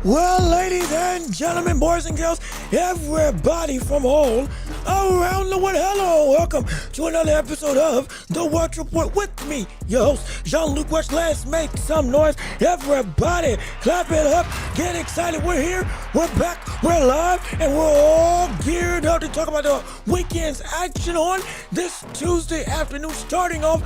Well, ladies and gentlemen, boys and girls, everybody from all around the world, hello, welcome to another episode of The Welch Report with me, your host, Jean-Luc Welch. Let's make some noise. Everybody, clap it up, get excited. We're here, we're back, we're live, and we're all geared up to talk about the weekend's action on this Tuesday afternoon, starting off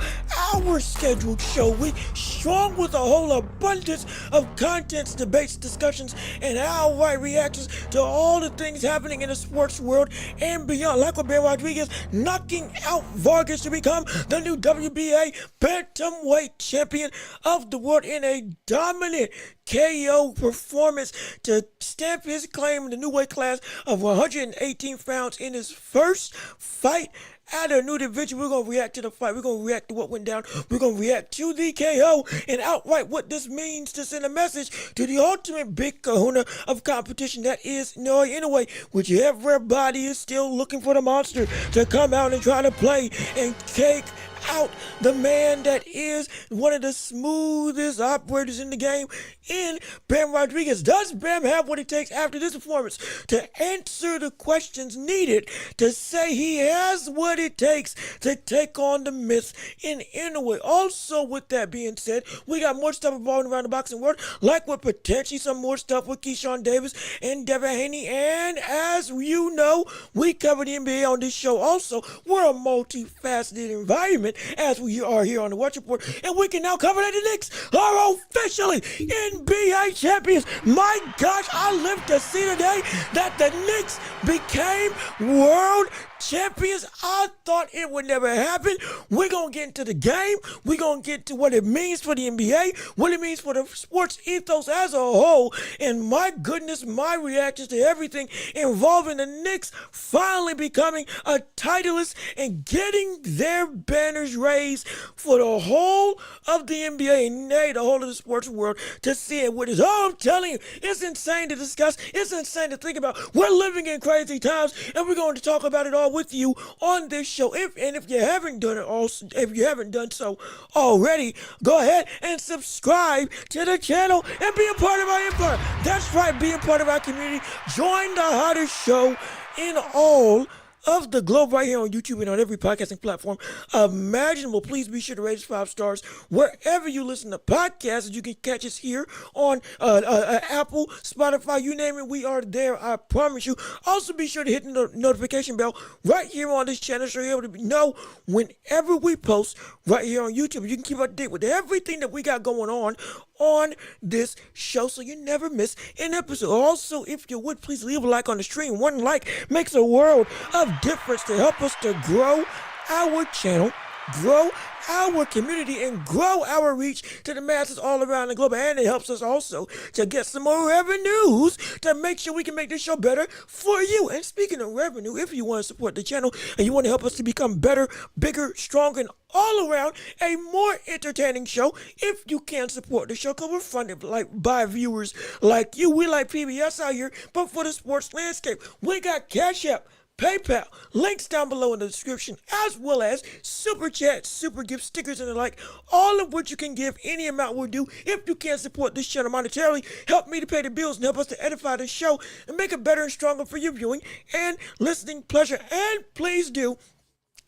our scheduled show week, strong with a whole abundance of contents, debates, discussions, and outright reactions to all the things happening in the sports world and beyond. Like with Varges knocking out Varges to become the new WBA bantamweight champion of the world in a dominant KO performance to stamp his claim in the new weight class of 118 pounds in his first fight at a new division. We're going to react to the fight. We're going to react to what went down. We're going to react to the KO and outright what this means to send a message to the ultimate big kahuna of competition that is Noah Inoue, which everybody is still looking for the monster to come out and try to play and take out the man that is one of the smoothest operators in the game in Bam Rodriguez. Does Bam have what it takes after this performance to answer the questions needed to say he has what it takes to take on the myth in Inoue? Also, with that being said, we got more stuff evolving around the boxing world, like with potentially some more stuff with Keyshawn Davis and Devin Haney. And as you know, we cover the NBA on this show also. We're a multifaceted environment as we are here on the Welch Report, and we can now cover that the Knicks are officially NBA champions. My gosh, I lived to see today that the Knicks became world champions. I thought it would never happen. We're going to get into the game. We're going to get to what it means for the NBA, what it means for the sports ethos as a whole, and my goodness, my reactions to everything involving the Knicks finally becoming a titleist and getting their banners raised for the whole of the NBA and the whole of the sports world to see it with us. Oh, I'm telling you, it's insane to discuss. It's insane to think about. We're living in crazy times, and we're going to talk about it all with you on this show. If you haven't done it also, if you haven't done so already, go ahead and subscribe to the channel and be a part of our empire. That's right, be a part of our community. Join the hottest show in all of the globe right here on YouTube and on every podcasting platform imaginable. Please be sure to rate us 5 stars wherever you listen to podcasts. You can catch us here on Apple, Spotify, you name it, we are there, I promise you. Also be sure to hit the notification bell right here on this channel so you're able to know whenever we post right here on YouTube. You can keep up to date with everything that we got going on this show so you never miss an episode. Also, if you would, please leave a like on the stream. One like makes a world of difference to help us to grow our channel, grow our community, and grow our reach to the masses all around the globe. And it helps us also to get some more revenues to make sure we can make this show better for you. And speaking of revenue, if you want to support the channel and you want to help us to become better, bigger, stronger, and all around a more entertaining show, if you can support the show, because we're funded by viewers like you. We like PBS out here, but for the sports landscape, we got Cash App, PayPal, links down below in the description, as well as Super Chat, Super Gift, stickers, and the like, all of which you can give. Any amount will do. If you can support this channel monetarily, help me to pay the bills and help us to edify the show and make it better and stronger for your viewing and listening pleasure. And please do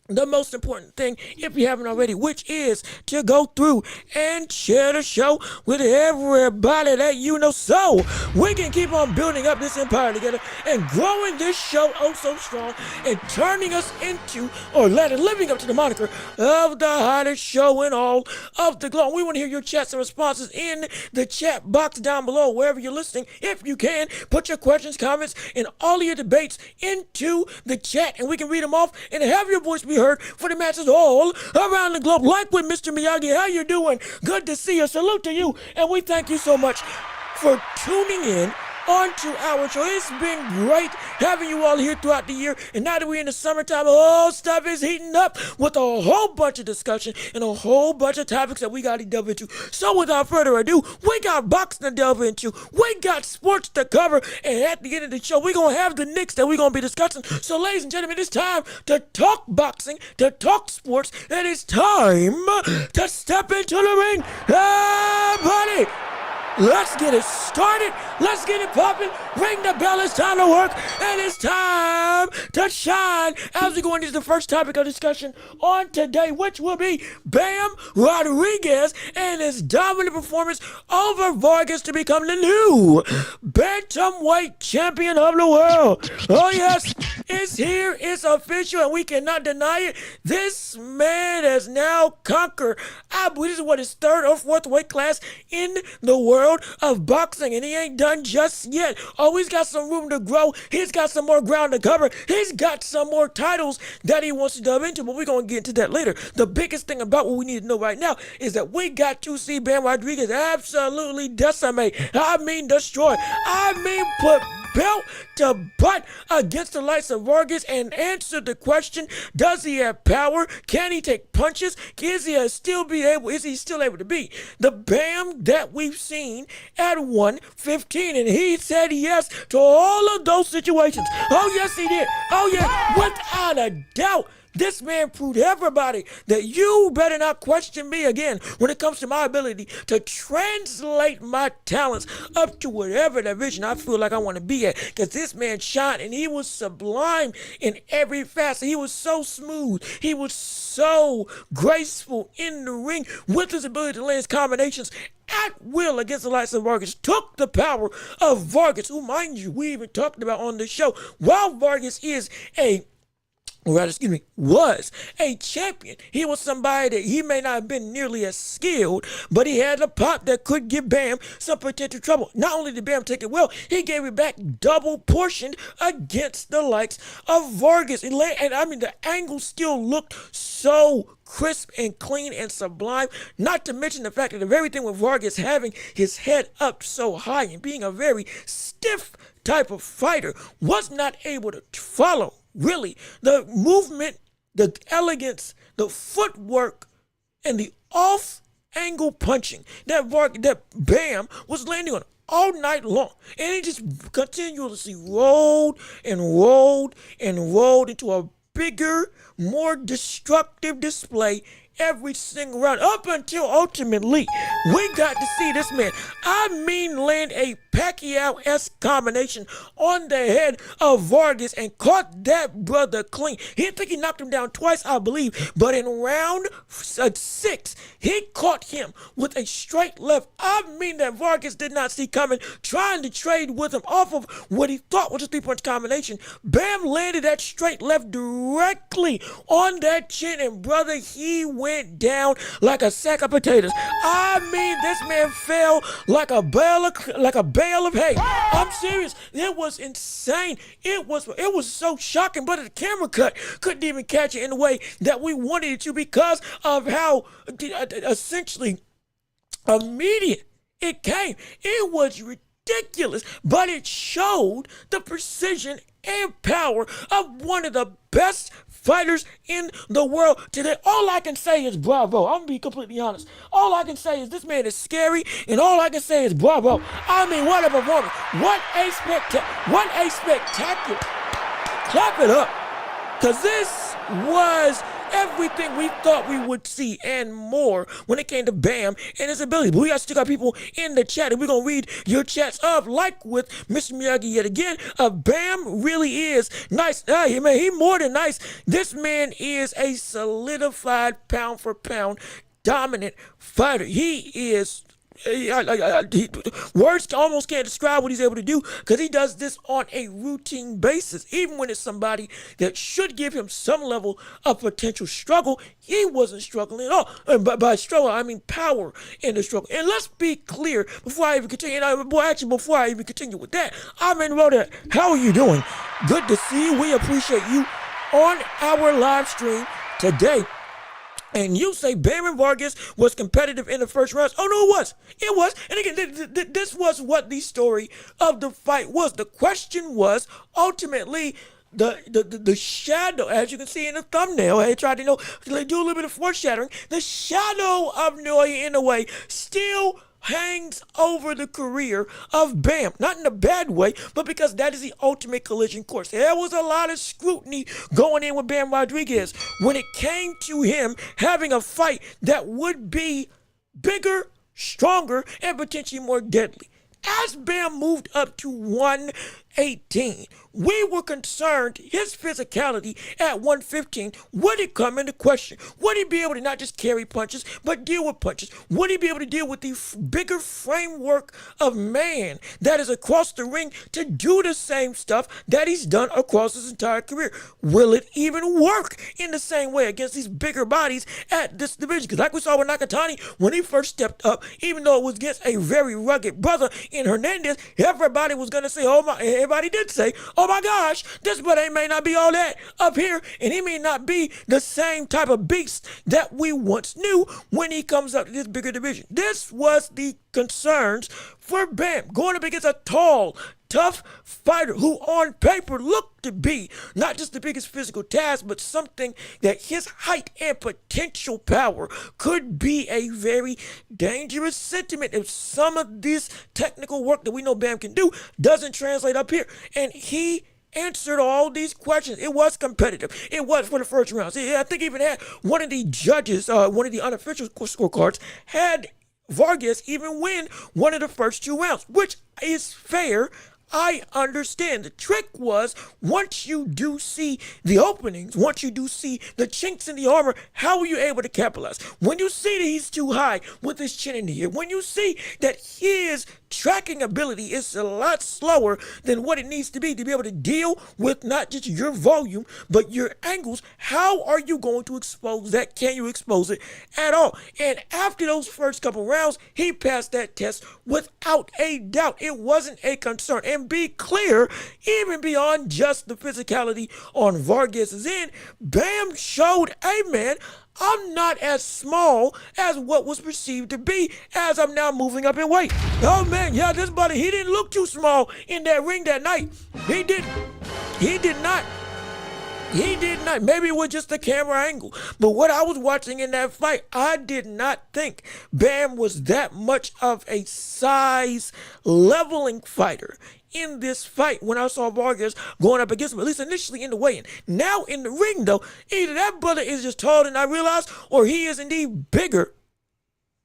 the most important thing, if you haven't already, which is to go through and share the show with everybody that you know, so we can keep on building up this empire together and growing this show oh so strong and turning us into, or living up to the moniker of the hottest show in all of the globe. We want to hear your chats and responses in the chat box down below wherever you're listening. If you can, put your questions, comments, and all of your debates into the chat, and we can read them off and have your voice be heard for the masses all around the globe. Like with Mr. Miyagi, how you doing? Good to see you. Salute to you, and we thank you so much for tuning in onto our show. It's been great having you all here throughout the year, and now that we're in the summertime, stuff is heating up with a whole bunch of discussion and a whole bunch of topics that we got to delve into. So without further ado, we got boxing to delve into, we got sports to cover, and at the end of the show, we're going to have the Knicks that we're going to be discussing. So ladies and gentlemen, it's time to talk boxing, to talk sports, and it's time to step into the ring. Hey, buddy! Let's get it started. Let's get it popping. Ring the bell. It's time to work. And it's time to shine. As we go into the first topic of discussion on today, which will be Bam Rodriguez and his dominant performance over Varges to become the new bantamweight champion of the world. Oh, yes. It's here. It's official, and we cannot deny it. This man has now conquered, I believe this is what, his third or fourth weight class in the world of boxing, and he ain't done just yet. Oh, he's got some room to grow. He's got some more ground to cover. He's got some more titles that he wants to dive into, but we're going to get into that later. The biggest thing about what we need to know right now is that we got to see Bam Rodriguez absolutely decimate. I mean destroy. I mean put belt to butt against the likes of Varges and answer the question, does he have power? Can he take punches? Is he still able to be the Bam that we've seen at 115? And he said yes to all of those situations. Oh, yes, he did. Oh, yeah, without a doubt. This man proved everybody that you better not question me again when it comes to my ability to translate my talents up to whatever division I feel like I want to be at. Because this man shined, and he was sublime in every facet. He was so smooth. He was so graceful in the ring with his ability to land his combinations at will against the likes of Varges. Took the power of Varges, who, mind you, we even talked about on the show. While Varges was a champion, he was somebody that he may not have been nearly as skilled, but he had a pop that could give Bam some potential trouble. Not only did Bam take it well, he gave it back double portioned against the likes of Varges. And I mean, the angle still looked so crisp and clean and sublime, not to mention the fact that of everything with Varges having his head up so high and being a very stiff type of fighter, was not able to follow really the movement, the elegance, the footwork, and the off-angle punching that Bam was landing on all night long. And he just continuously rolled and rolled and rolled into a bigger, more destructive display every single round, up until ultimately we got to see this man, I mean, land a Pacquiao-esque combination on the head of Varges and caught that brother clean. He think he knocked him down twice, I believe, but in round 6, he caught him with a straight left. I mean, that Varges did not see coming, trying to trade with him off of what he thought was a three-punch combination. Bam landed that straight left directly on that chin, and brother, he went down like a sack of potatoes. I mean, this man fell like a bale of hay. I'm serious. It was insane. It was so shocking, but the camera cut couldn't even catch it in the way that we wanted it to because of how essentially immediate it came. It was ridiculous, but it showed the precision and power of one of the best fighters in the world today. All I can say is bravo. I'm gonna be completely honest. All I can say is this man is scary, and all I can say is bravo. I mean, what a performance. What a spectacular. Clap it up. Because this was everything we thought we would see and more when it came to Bam and his ability. But we still got people in the chat, and we're going to read your chats up, like with Mr. Miyagi yet again. Bam really is nice. Man, he more than nice. This man is a solidified pound for pound dominant fighter. He is words almost can't describe what he's able to do, because he does this on a routine basis. Even when it's somebody that should give him some level of potential struggle, he wasn't struggling at all. And by struggle, I mean power in the struggle. And let's be clear before I even continue. Before I even continue with that, I'm in Rhoda. How are you doing? Good to see you. We appreciate you on our live stream today. And you say Bam Varges was competitive in the first round. Oh, no, it was. It was. And again, this was what the story of the fight was. The question was ultimately the shadow, as you can see in the thumbnail. I tried to do a little bit of foreshadowing. The shadow of Noya, in a way, still hangs over the career of Bam. Not in a bad way, but because that is the ultimate collision course. There was a lot of scrutiny going in with Bam Rodriguez when it came to him having a fight that would be bigger, stronger, and potentially more deadly. As Bam moved up to 118, we were concerned his physicality at 115, would it come into question? Would he be able to not just carry punches, but deal with punches? Would he be able to deal with the bigger framework of man that is across the ring to do the same stuff that he's done across his entire career? Will it even work in the same way against these bigger bodies at this division? Because like we saw with Nakatani, when he first stepped up, even though it was against a very rugged brother in Hernandez, everybody was going to say, everybody did say, oh my gosh, this brother may not be all that up here, and he may not be the same type of beast that we once knew when he comes up to this bigger division. This was the concerns for Bam, going up against a tall, tough fighter who on paper looked to be not just the biggest physical task, but something that his height and potential power could be a very dangerous sentiment if some of this technical work that we know Bam can do doesn't translate up here. And he answered all these questions. It was competitive. It was for the first rounds. I think even had one of the judges, one of the unofficial scorecards, had Vargas even win one of the first 2 rounds, which is fair. I understand. The trick was, once you do see the openings, once you do see the chinks in the armor, how are you able to capitalize? When you see that he's too high with his chin in the air, when you see that his tracking ability is a lot slower than what it needs to be able to deal with not just your volume, but your angles, how are you going to expose that? Can you expose it at all? And after those first couple rounds, he passed that test without a doubt. It wasn't a concern. And be clear, even beyond just the physicality on Vargas' end, Bam showed, hey man, I'm not as small as what was perceived to be as I'm now moving up in weight. Oh man, yeah, this buddy, he didn't look too small in that ring that night. He did not. He did not. Maybe it was just the camera angle. But what I was watching in that fight, I did not think Bam was that much of a size leveling fighter in this fight when I saw Vargas going up against him, at least initially in the weigh-in. Now in the ring, though, either that brother is just taller than I realized, or he is indeed bigger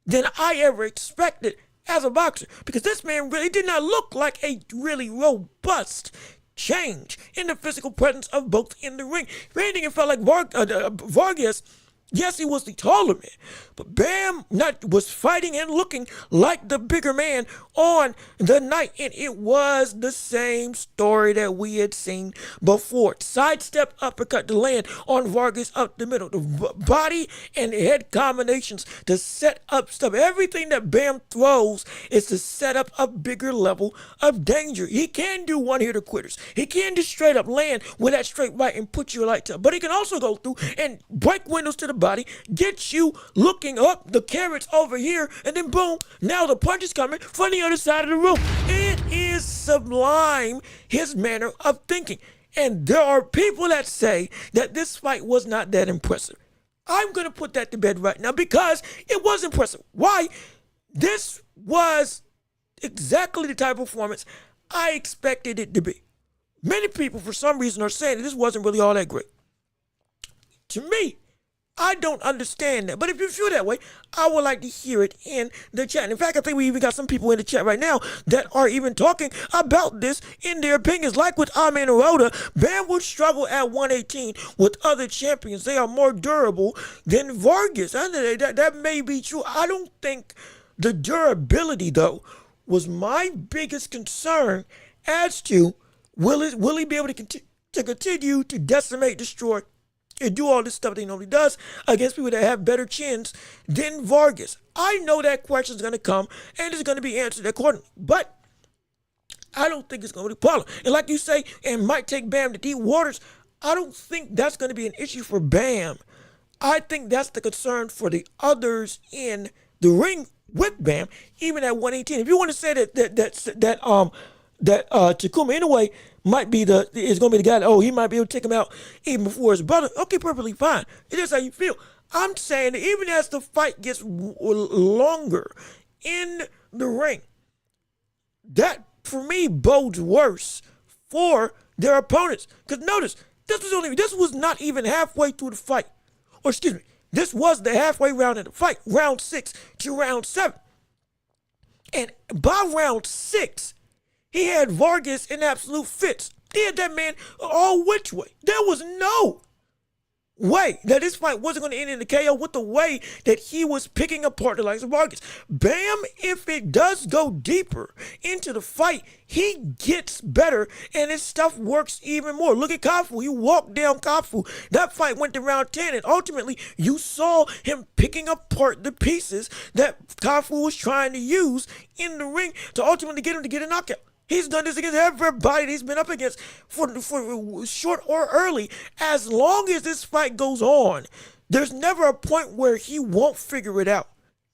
than I ever expected as a boxer. Because this man really did not look like a really robust change in the physical presence of both in the ring. If anything, it felt like Vargas, yes, he was the taller man, but Bam was fighting and looking like the bigger man on the night, and it was the same story that we had seen before. Sidestep uppercut to land on Vargas up the middle. The body and head combinations to set up stuff. Everything that Bam throws is to set up a bigger level of danger. He can do one-hitter quitters. He can just straight up land with that straight right and put your lights up, but he can also go through and break windows to the body, get you looking up, the carrots over here, and then boom, now the punch is coming from the other side of the room. It is sublime, his manner of thinking. And there are people that say that this fight was not that impressive. I'm going to put that to bed right now because it was impressive. Why? This was exactly the type of performance I expected it to be. Many people, for some reason, are saying that this wasn't really all that great. To me, I don't understand that. But if you feel that way, I would like to hear it in the chat. In fact, I think we even got some people in the chat right now that are even talking about this in their opinions. Like with Amin Aroda, Bam would struggle at 118 with other champions. They are more durable than Vargas. That may be true. I don't think the durability, though, was my biggest concern as to will he be able to continue to decimate, destroy, and do all this stuff that he normally does against people that have better chins than Vargas. I know that question is going to come and it's going to be answered accordingly, but I don't think it's going to be a problem. And like you say, it might take Bam to deep waters. I don't think that's going to be an issue for Bam. I think that's the concern for the others in the ring with Bam, even at 118. If you want to say that Takuma Inoue might be is going to be the guy that, he might be able to take him out even before his brother. Okay, perfectly fine. It is how you feel. I'm saying that even as the fight gets longer in the ring, that for me bodes worse for their opponents. Because notice, this was not even halfway through the fight. Or excuse me, this was the halfway round in the fight, round 6 to round 7. And by round 6, he had Varges in absolute fits. He had that man all which way. There was no way that this fight wasn't going to end in the KO with the way that he was picking apart the likes of Vargas. Bam, if it does go deeper into the fight, he gets better and his stuff works even more. Look at Kafu. He walked down Kafu. That fight went to round 10, and ultimately you saw him picking apart the pieces that Kafu was trying to use in the ring to ultimately get him to get a knockout. He's done this against everybody that he's been up against for short or early. As long as this fight goes on, there's never a point where he won't figure it out.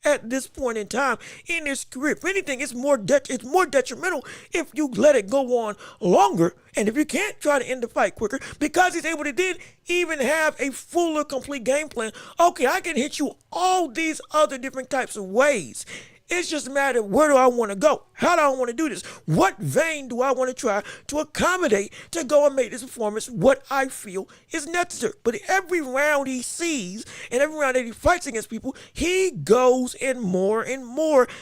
At this point in time in his career, if anything, it's more detrimental if you let it go on longer, and if you can't try to end the fight quicker, because he's able to then even have a fuller, complete game plan. Okay, I can hit you all these other different types of ways. It's just a matter of where do I want to go? How do I want to do this? What vein do I want to try to accommodate to go and make this performance what I feel is necessary? But every round he sees and every round that he fights against people, he goes and more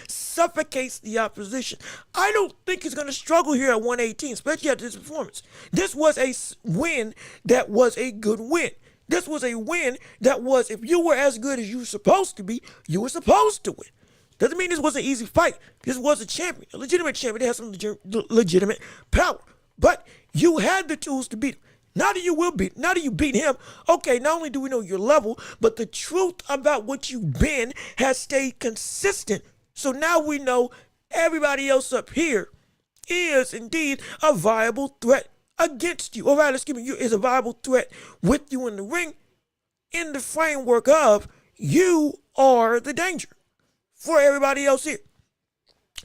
suffocates the opposition. I don't think he's going to struggle here at 118, especially after this performance. This was a win that was a good win. This was a win that was, if you were as good as you were supposed to be, you were supposed to win. Doesn't mean this was an easy fight. This was a champion, a legitimate champion that has some legitimate power. But you had the tools to beat him. Now that you beat him, okay, not only do we know your level, but the truth about what you've been has stayed consistent. So now we know everybody else up here is indeed a viable threat against you. Or rather, excuse me, is a viable threat with you in the ring, in the framework of you are the danger for everybody else here.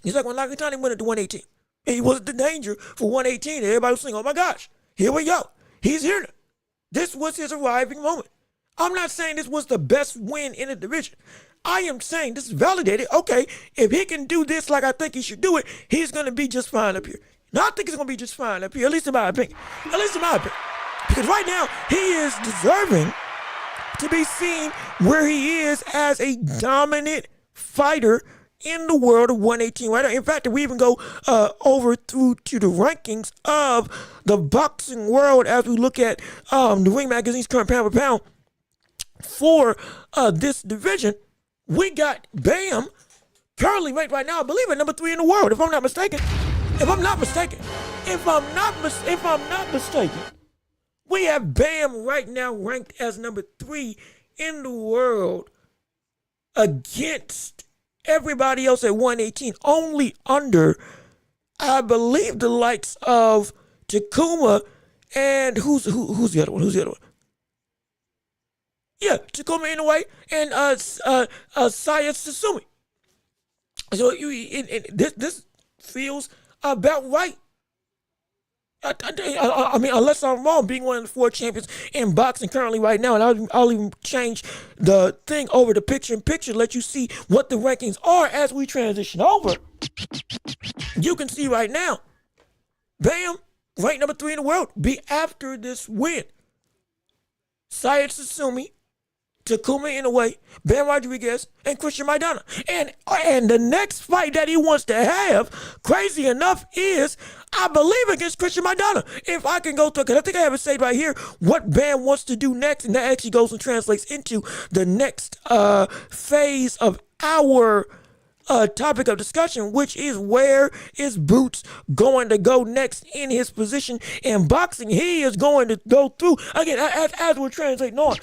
He's like when Nakatani went into 118. And he wasn't the danger for 118. And everybody was saying, oh my gosh, here we go. He's here now. This was his arriving moment. I'm not saying this was the best win in the division. I am saying this is validated. Okay, if he can do this like I think he should do it, he's going to be just fine up here. Now I think he's going to be just fine up here, at least in my opinion. At least in my opinion. Because right now, he is deserving to be seen where he is as a dominant fighter in the world of 118 right now. In fact, if we even go over through to the rankings of the boxing world as we look at the Ring Magazine's current pound for pound for this division, we got Bam currently ranked right now, I believe, at number 3 in the world, if I'm not mistaken. If I'm not mistaken, we have Bam right now ranked as number 3 in the world, against everybody else at 118, only under, I believe, the likes of Takuma and who's the other one? Yeah, Takuma Inoue and Saya Sasumi. So this feels about right. I mean, unless I'm wrong, being one of the 4 champions in boxing currently right now, and I'll even change the thing over to picture-in-picture, let you see what the rankings are as we transition over. You can see right now, Bam, ranked number 3 in the world, be after this win. Saya Sasumi, Takuma Inoue, Ben Rodriguez, and Christian Maidana. And the next fight that he wants to have, crazy enough, is, I believe, against Christian Maidana. If I can go through, because I think I have it saved right here, what Ben wants to do next, and that actually goes and translates into the next phase of our topic of discussion, which is where is Boots going to go next in his position in boxing. He is going to go through, again, as we're translating on,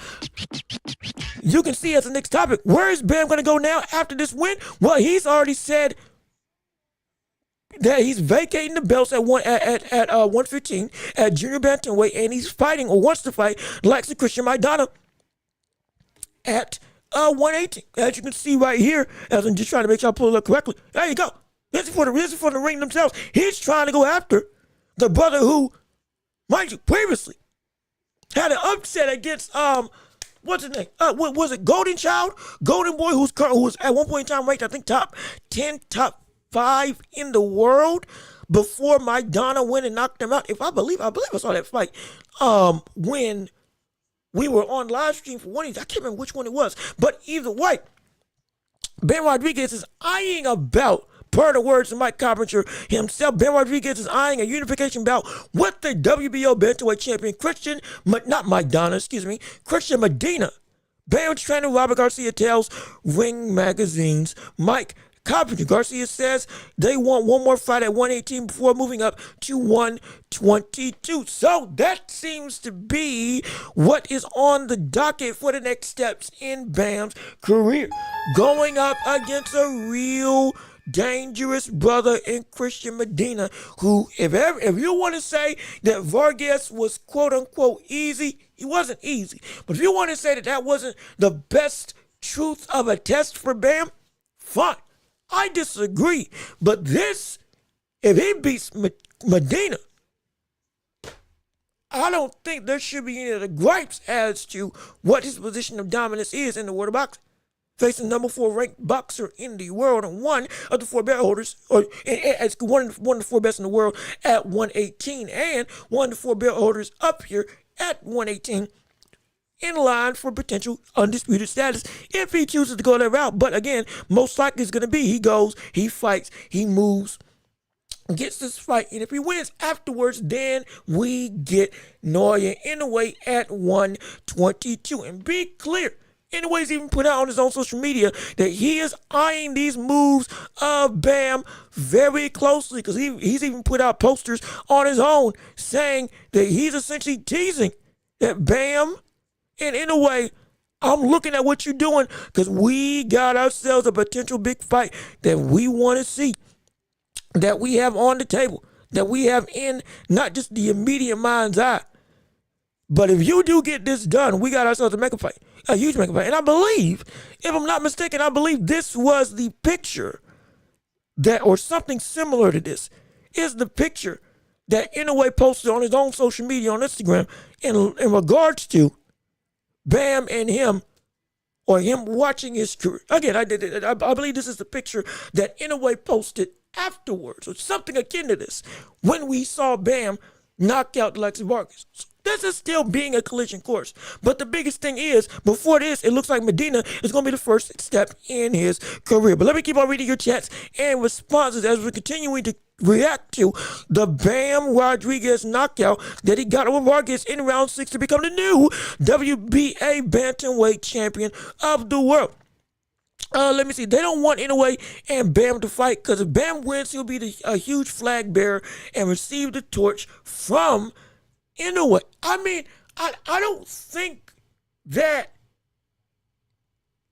you can see as the next topic, where is Bam going to go now after this win? Well, he's already said that he's vacating the belts at 115 at junior bantamweight, and he's fighting, or wants to fight, like Christian Maidana at 118. As you can see right here, as I'm just trying to make sure I pull it up correctly. There you go. This is for the ring themselves. He's trying to go after the brother who, mind you, previously had an upset against what's his name? What was it? Golden Child, Golden Boy, who was at one point in time ranked, I think, top 10, top 5 in the world before Maidana went and knocked him out. If I believe I saw that fight when we were on live stream for one of these. I can't remember which one it was, but either way, Ben Rodriguez is eyeing about Per the words of Mike Carpenter himself, Ben Rodriguez is eyeing a unification bout with the WBO bantamweight champion Christian Medina. Bam's trainer Robert Garcia tells Ring Magazine's Mike Carpenter. Garcia says they want one more fight at 118 before moving up to 122. So that seems to be what is on the docket for the next steps in Bam's career. Going up against a real dangerous brother in Christian Medina, who, if you want to say that Varges was quote unquote easy, he wasn't easy. But if you want to say that that wasn't the best truth of a test for Bam, fine. I disagree. But this, if he beats Medina, I don't think there should be any of the gripes as to what his position of dominance is in the world of boxing. Facing number 4 ranked boxer in the world and one of the 4 belt holders, or as one of the 4 best in the world at 118, and one of the 4 belt holders up here at 118, in line for potential undisputed status if he chooses to go that route. But again, most likely it's going to be he goes, he fights, he moves, gets this fight, and if he wins afterwards, then we get Noya Inoue at 122. And be clear, Inoue's even put out on his own social media that he is eyeing these moves of Bam very closely, because he's even put out posters on his own saying that he's essentially teasing that Bam and Inoue, I'm looking at what you're doing, because we got ourselves a potential big fight that we want to see, that we have on the table, that we have in not just the immediate mind's eye. But if you do get this done, we got ourselves a mega fight, a huge mega fight. And I believe, if I'm not mistaken, I believe this was the picture that, or something similar to this, is the picture that Inoue posted on his own social media on Instagram in regards to Bam and him, or him watching his career. Again, I believe this is the picture that Inoue posted afterwards, or something akin to this, when we saw Bam knock out Alexis Vargas. So this is still being a collision course. But the biggest thing is, before this, it looks like Medina is going to be the first step in his career. But let me keep on reading your chats and responses as we're continuing to react to the Bam Rodriguez knockout that he got over Vargas in round 6 to become the new WBA bantamweight champion of the world. Let me see. They don't want Inoue and Bam to fight, because if Bam wins, he'll be a huge flag bearer and receive the torch from Inoue. I mean, I don't think that,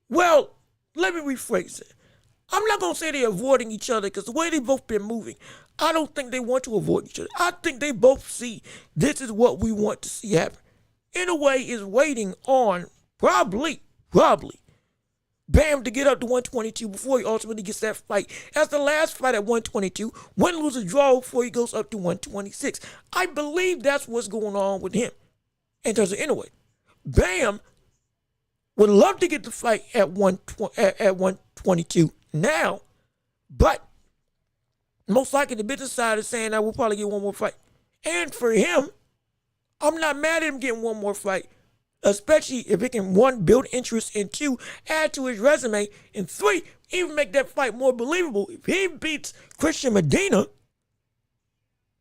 well, let me rephrase it. I'm not going to say they're avoiding each other, because the way they've both been moving, I don't think they want to avoid each other. I think they both see this is what we want to see happen. Inoue is waiting on probably Bam to get up to 122 before he ultimately gets that fight as the last fight at 122, win, lose, or draw before he goes up to 126. I believe that's what's going on with him in terms of Inoue. Bam would love to get the fight at 122 now, but most likely the business side is saying I will probably get one more fight. And for him, I'm not mad at him getting one more fight, especially if it can, 1, build interest, and 2, add to his resume, and 3, even make that fight more believable. If he beats Christian Medina,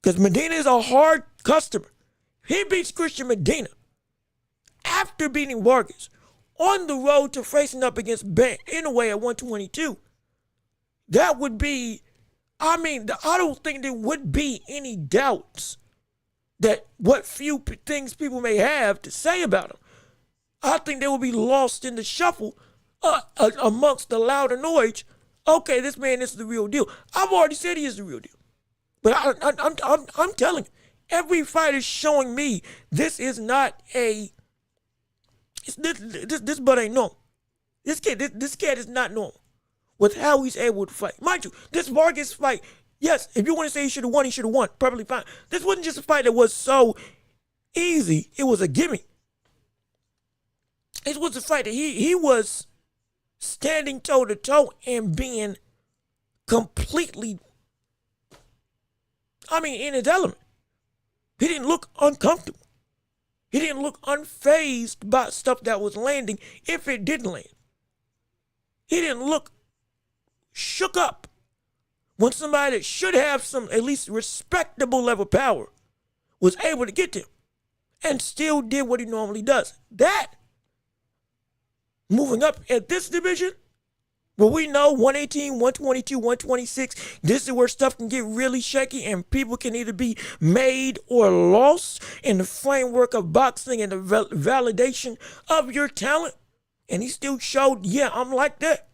because Medina is a hard customer, if he beats Christian Medina after beating Vargas on the road to facing up against Bam Inoue at 122, that would be, I mean, I don't think there would be any doubts that what few things people may have to say about him, I think they will be lost in the shuffle amongst the louder noise. Okay, this man is the real deal. I've already said he is the real deal. But I'm telling you, every fight is showing me this is not a, this butt ain't normal. This cat is not normal with how he's able to fight. Mind you, this Vargas fight, yes, if you want to say he should have won, he should have won. Perfectly fine. This wasn't just a fight that was so easy. It was a gimme. It was a fight that he was standing toe-to-toe and being completely, I mean, in his element. He didn't look uncomfortable. He didn't look unfazed by stuff that was landing if it didn't land. He didn't look shook up when somebody that should have some at least respectable level power was able to get to him and still did what he normally does. That, moving up at this division, where we know 118, 122, 126, this is where stuff can get really shaky and people can either be made or lost in the framework of boxing and the validation of your talent. And he still showed, yeah, I'm like that.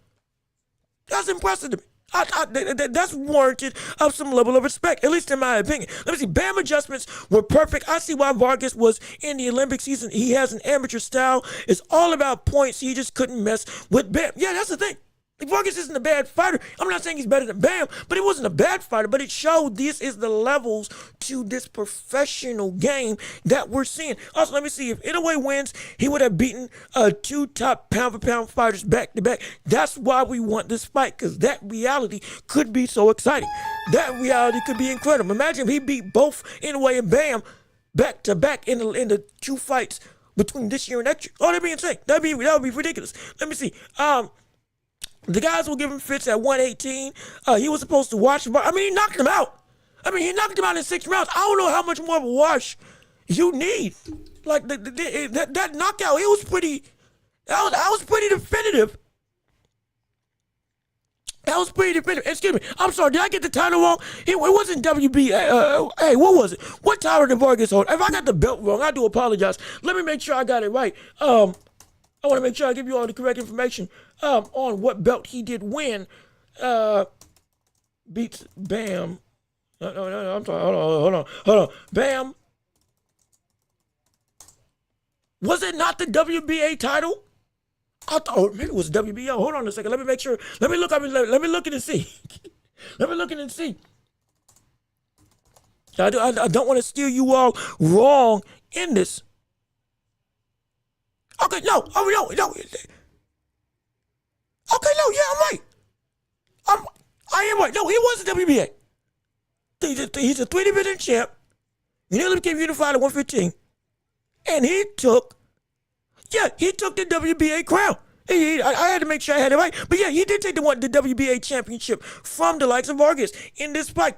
That's impressive to me. That's warranted of some level of respect, at least in my opinion. Let me see. Bam adjustments were perfect. I see why Vargas was in the Olympic season. He has an amateur style. It's all about points. He just couldn't mess with Bam. Yeah, that's the thing. Vargas isn't a bad fighter. I'm not saying he's better than Bam, but he wasn't a bad fighter. But it showed this is the levels to this professional game that we're seeing. Also, let me see. If Inoue wins, he would have beaten two top pound-for-pound fighters back-to-back. That's why we want this fight, because that reality could be so exciting. That reality could be incredible. Imagine if he beat both Inoue and Bam back-to-back in the two fights between this year and next year. Oh, that'd be insane. That would be ridiculous. Let me see. The guys will give him fits at 118. He was supposed to watch, but I mean, he knocked him out. He knocked him out in 6 rounds. I don't know how much more of a wash you need. Like that knockout, it was pretty. That was pretty definitive. That was pretty definitive. Excuse me. I'm sorry. Did I get the title wrong? It wasn't WB. Hey, what was it? What title did Vargas hold? If I got the belt wrong, I do apologize. Let me make sure I got it right. I want to make sure I give you all the correct information on what belt he did win. Beats Bam. No, I'm sorry. Hold on. Bam. Was it not the WBA title? I thought maybe it was WBO. Hold on a second. Let me make sure. Let me look. Let me look at and see. Let me look at and see. I don't want to steer you all wrong in this. Okay, no. Okay, no, yeah, I'm right. I am right. No, he was the WBA. He's a 3 division champ. He nearly became unified at 115. And he took the WBA crown. I had to make sure I had it right. But yeah, he did take the WBA championship from the likes of Vargas in this fight.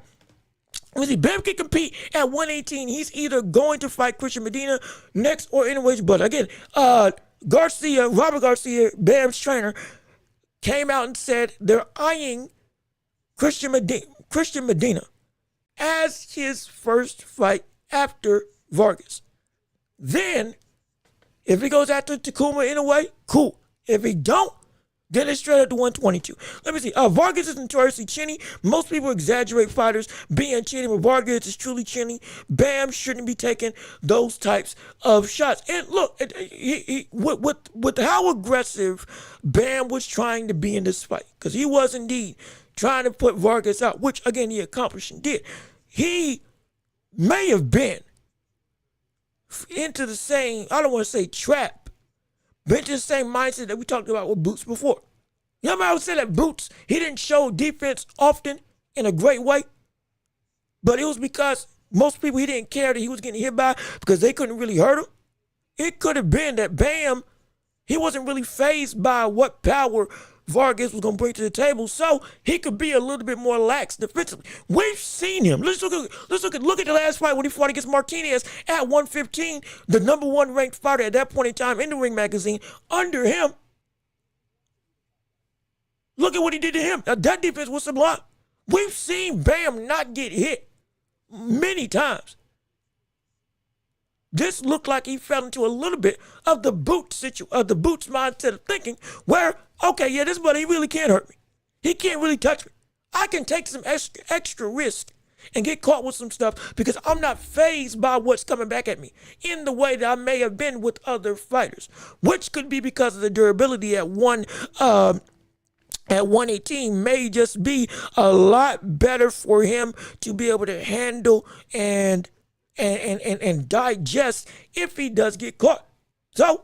Bam can compete at 118. He's either going to fight Christian Medina next or anyways. But again, Robert Garcia, Bam's trainer, came out and said they're eyeing Christian Medina as his first fight after Vargas. Then, if he goes after Takuma in a way, cool. If he don't, then it's straight up to 122. Let me see. Vargas is notoriously chinny. Most people exaggerate fighters being chinny, but Vargas is truly chinny. Bam shouldn't be taking those types of shots. And look, with how aggressive Bam was trying to be in this fight, because he was indeed trying to put Vargas out, which again he accomplished and did. He may have been into the same, I don't want to say trap, but into the same mindset that we talked about with Boots before. You know, I would say that Boots, he didn't show defense often in a great way, but it was because most people he didn't care that he was getting hit by because they couldn't really hurt him. It could have been that Bam, he wasn't really fazed by what power Vargas was going to bring to the table, so he could be a little bit more lax defensively. We've seen him. Look at the last fight when he fought against Martinez at 115, the number 1 ranked fighter at that point in time in the Ring magazine. Under him, look at what he did to him. Now, that defense was sublime. We've seen Bam not get hit many times. This looked like he fell into a little bit of the Boots mindset of thinking where, okay, yeah, this buddy, he really can't hurt me. He can't really touch me. I can take some extra risk and get caught with some stuff because I'm not fazed by what's coming back at me in the way that I may have been with other fighters, which could be because of the durability at 118 may just be a lot better for him to be able to handle and digest if he does get caught. So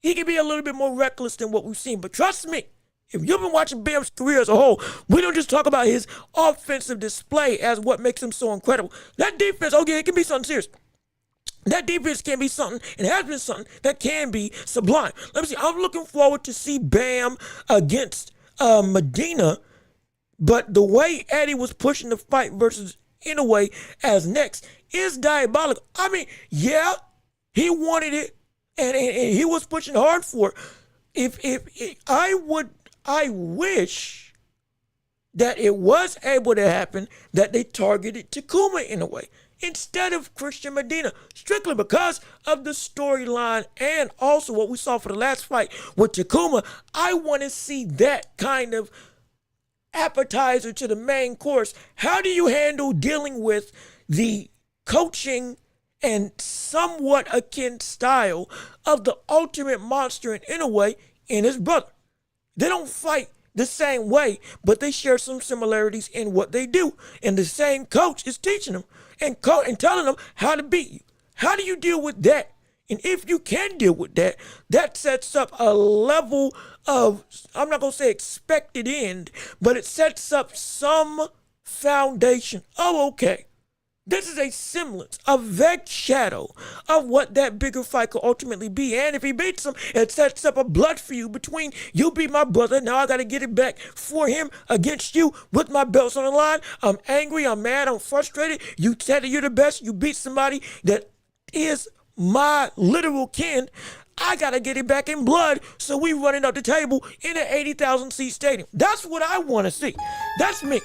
he can be a little bit more reckless than what we've seen. But trust me, if you've been watching Bam's career as a whole, we don't just talk about his offensive display as what makes him so incredible. That defense, okay, it can be something serious. That defense can be something, and has been something that can be sublime. Let me see, I'm looking forward to see Bam against Medina But the way Eddie was pushing the fight versus Inoue as next is diabolical. I mean, yeah, he wanted it, and he was pushing hard for it. If I wish that it was able to happen that they targeted Takuma in a way instead of Christian Medina, strictly because of the storyline and also what we saw for the last fight with Takuma. I want to see that kind of appetizer to the main course. How do you handle dealing with the coaching and somewhat akin style of the Ultimate Monster in a way and his brother? They don't fight the same way, but they share some similarities in what they do. And the same coach is teaching them and telling them how to beat you. How do you deal with that? And if you can deal with that, that sets up a level of, I'm not going to say expected end, but it sets up some foundation. Oh, okay. This is a semblance, a vague shadow of what that bigger fight could ultimately be. And if he beats him, it sets up a blood feud between you beat my brother. Now I got to get it back for him against you with my belts on the line. I'm angry. I'm mad. I'm frustrated. You said that you're the best. You beat somebody that is my literal kin. I got to get it back in blood. So we running up the table in an 80,000 seat stadium. That's what I want to see. That's me.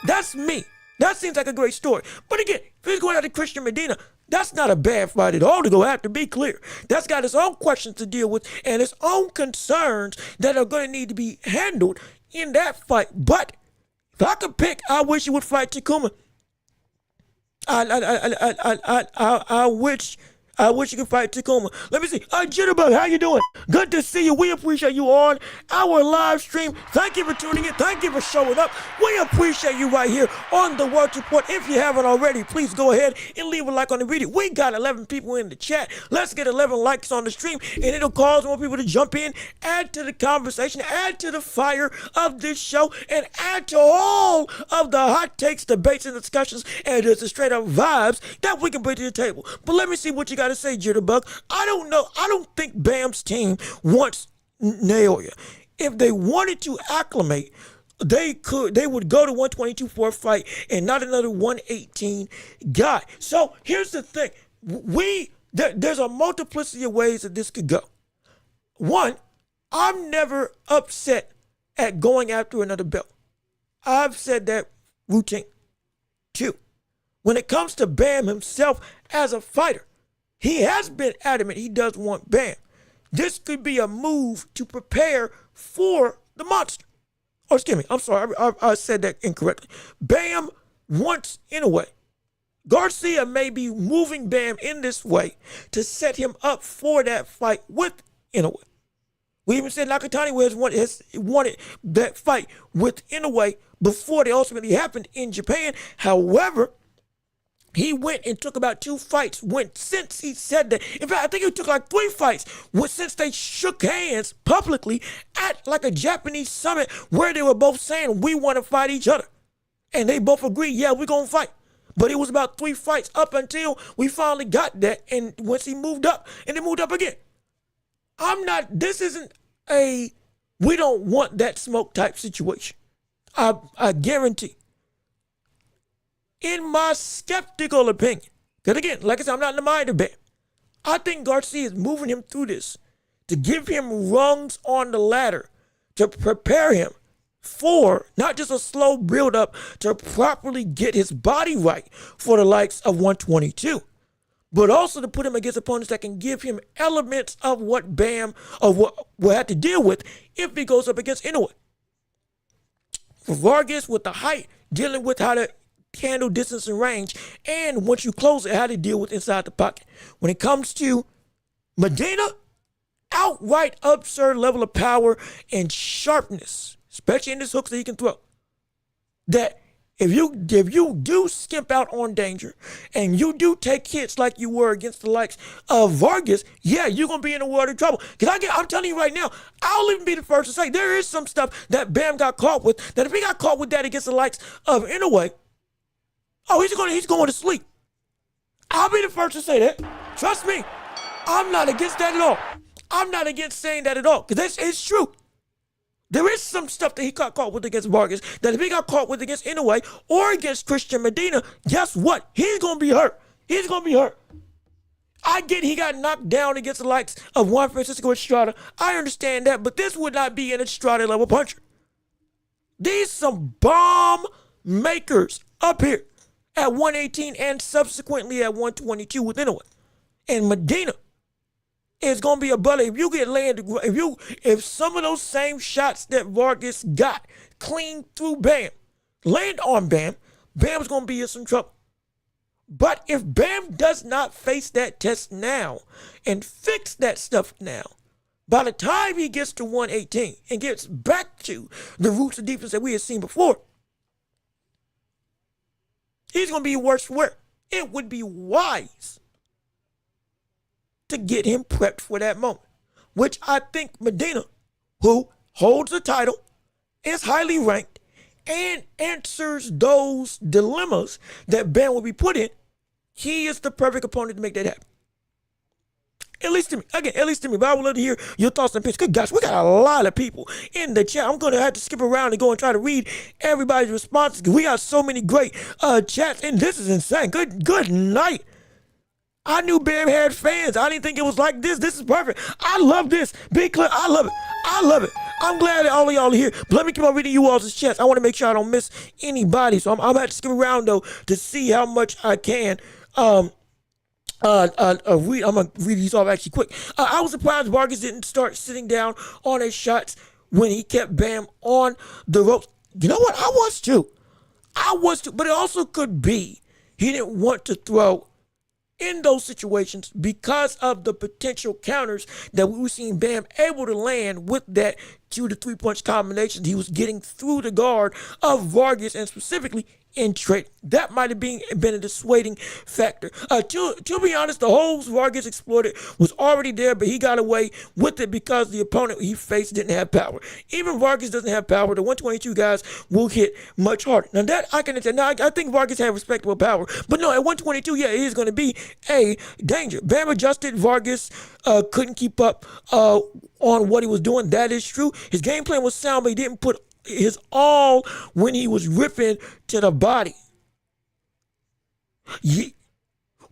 That's me. That seems like a great story. But again, if he's going after Christian Medina, that's not a bad fight at all to go after, be clear. That's got its own questions to deal with and its own concerns that are going to need to be handled in that fight. But if I could pick, I wish he would fight Takuma. I wish you could fight Takuma. Let me see. Jitterbug, how you doing? Good to see you. We appreciate you on our live stream. Thank you for tuning in. Thank you for showing up. We appreciate you right here on the Welch Report. If you haven't already, please go ahead and leave a like on the video. We got 11 people in the chat. Let's get 11 likes on the stream, and it'll cause more people to jump in, add to the conversation, add to the fire of this show, and add to all of the hot takes, debates, and discussions, and just the straight up vibes that we can bring to the table. But let me see what you got to say, Jitterbug. I don't know. I don't think Bam's team wants Naoya. If they wanted to acclimate, they would go to 122 for a fight and not another 118 guy. So here's the thing. There's a multiplicity of ways that this could go. One, I'm never upset at going after another belt. I've said that routine. Two, when it comes to Bam himself as a fighter, he has been adamant he does want Bam. This could be a move to prepare for the monster. Oh, excuse me. I'm sorry. I said that incorrectly. Bam wants Inoue. Garcia may be moving Bam in this way to set him up for that fight with Inoue. We even said Nakatani has wanted that fight with Inoue before they ultimately happened in Japan. However, he went and took about 2 fights since he said that. In fact, I think he took like 3 fights since they shook hands publicly at like a Japanese summit where they were both saying, we want to fight each other. And they both agreed, yeah, we're going to fight. But it was about 3 fights up until we finally got that. And once he moved up, and then moved up again. This isn't a, we don't want that smoke type situation. I guarantee. In my skeptical opinion, because again, like I said, I'm not in the mind of Bam. I think Garcia is moving him through this to give him rungs on the ladder to prepare him for not just a slow build up to properly get his body right for the likes of 122, but also to put him against opponents that can give him elements of what Bam will have to deal with if he goes up against Inoue. For Varges with the height, dealing with how to handle distance and range, and once you close it, how to deal with inside the pocket. When it comes to Medina, outright absurd level of power and sharpness, especially in his hooks that he can throw. That if you do skimp out on danger and you do take hits like you were against the likes of Vargas, yeah, you're gonna be in a world of trouble. Because I'm telling you right now, I'll even be the first to say there is some stuff that Bam got caught with. That if he got caught with that against the likes of Inoue, oh, he's going to sleep. I'll be the first to say that. Trust me. I'm not against that at all. I'm not against saying that at all. Because it's true. There is some stuff that he got caught with against Vargas that if he got caught with against Inoue or against Christian Medina, guess what? He's going to be hurt. He's going to be hurt. I get he got knocked down against the likes of Juan Francisco Estrada. I understand that, but this would not be an Estrada level puncher. These some bomb makers up here at 118 and subsequently at 122 with Inoue. And Medina is gonna be a bully. If you get landed, if some of those same shots that Vargas got clean through Bam, land on Bam, Bam's gonna be in some trouble. But if Bam does not face that test now and fix that stuff now, by the time he gets to 118 and gets back to the roots of defense that we had seen before, he's going to be worse for wear. It would be wise to get him prepped for that moment, which I think Medina, who holds the title, is highly ranked, and answers those dilemmas that Bam will be put in, he is the perfect opponent to make that happen. At least to me. Again, at least to me. But I would love to hear your thoughts and opinions. Good gosh, we got a lot of people in the chat. I'm going to have to skip around and go and try to read everybody's responses because we got so many great chats, and this is insane. Good night. I knew Bam had fans. I didn't think it was like this. This is perfect. I love this. Big Clip, I love it. I love it. I'm glad that all of y'all are here. But let me keep on reading you all's chats. I want to make sure I don't miss anybody. So I'm going to have to skip around, though, to see how much I can. I'm gonna read these off actually quick. I was surprised Vargas didn't start sitting down on his shots when he kept Bam on the ropes. You know what? I was too, but it also could be he didn't want to throw in those situations because of the potential counters that we were seeing Bam able to land with that 2 to 3 punch combination he was getting through the guard of Vargas, and specifically in trade. That might have been a dissuading factor. To be honest, the holes Vargas exploited was already there, but he got away with it because the opponent he faced didn't have power. Even Vargas doesn't have power. The 122 guys will hit much harder. Now that I can attend. Now I think Vargas had respectable power, but no, at 122, yeah, it is going to be a danger. Bam adjusted. Vargas couldn't keep up on what he was doing. That is true. His game plan was sound, but he didn't put his all when he was ripping to the body. Yeah.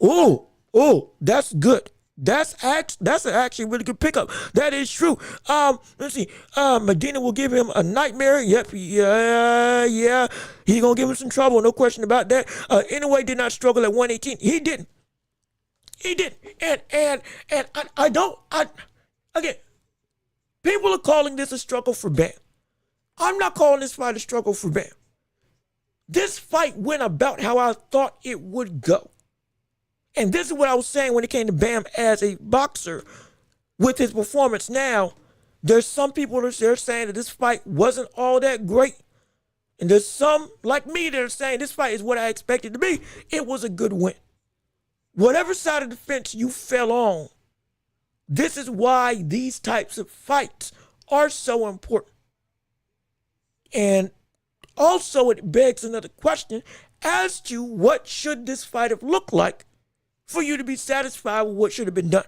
Oh, that's good. That's actually a really good pickup. That is true. Let's see. Medina will give him a nightmare. Yep. Yeah. He's gonna give him some trouble. No question about that. Inoue did not struggle at 118. He didn't. And again, people are calling this a struggle for Bam. I'm not calling this fight a struggle for Bam. This fight went about how I thought it would go. And this is what I was saying when it came to Bam as a boxer with his performance now. There's some people that are saying that this fight wasn't all that great. And there's some, like me, that are saying this fight is what I expected to be. It was a good win. Whatever side of the fence you fell on, this is why these types of fights are so important. And also it begs another question as to what should this fight have looked like for you to be satisfied with what should have been done.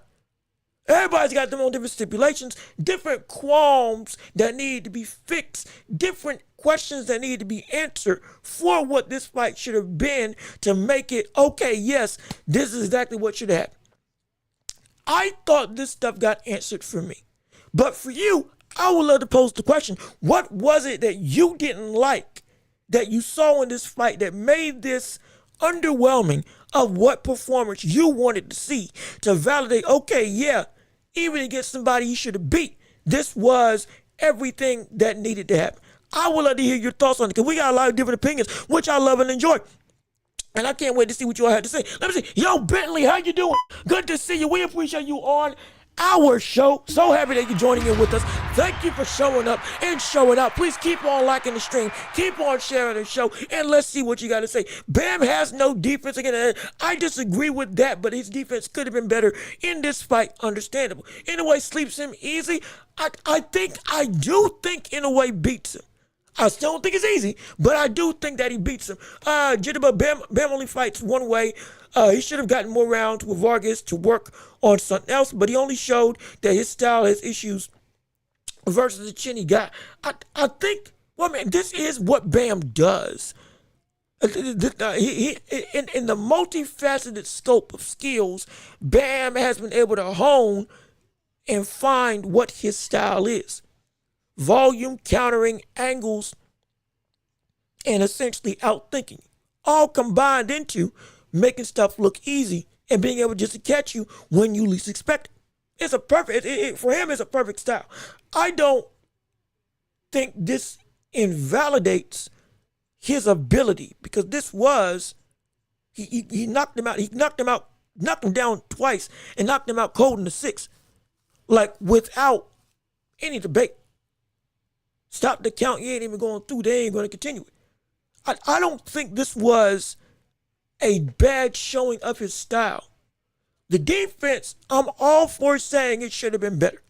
Everybody's got their own different stipulations, different qualms that need to be fixed, different questions that need to be answered for what this fight should have been to make it, okay, yes, this is exactly what should have happened. I thought this stuff got answered for me. But for you, I would love to pose the question, what was it that you didn't like that you saw in this fight that made this underwhelming of what performance you wanted to see to validate, okay, yeah, even against somebody you should have beat, this was everything that needed to happen. I would love to hear your thoughts on it because we got a lot of different opinions, which I love and enjoy. And I can't wait to see what you all have to say. Let me see. Yo, Bentley, how you doing? Good to see you. We appreciate you on our show. So happy that you're joining in with us. Thank you for showing up and showing out. Please keep on liking the stream. Keep on sharing the show. And let's see what you got to say. Bam has no defense. Again, I disagree with that, but his defense could have been better in this fight. Understandable. Inoue sleeps him easy. I do think Inoue beats him. I still don't think it's easy, but I do think that he beats him. Jitterbug, Bam only fights one way. He should have gotten more rounds with Vargas to work on something else, but he only showed that his style has issues versus a chinny guy. I think, well, man, this is what Bam does. He in the multifaceted scope of skills, Bam has been able to hone and find what his style is. Volume, countering, angles, and essentially outthinking. All combined into making stuff look easy and being able just to catch you when you least expect it. It's a perfect, for him, it's a perfect style. I don't think this invalidates his ability, because this was, he knocked him out. He knocked him down twice and knocked him out cold in the sixth, like without any debate. Stop the count. You ain't even going through. They ain't going to continue it. I don't think this was a bad showing of his style. The defense, I'm all for saying it should have been better.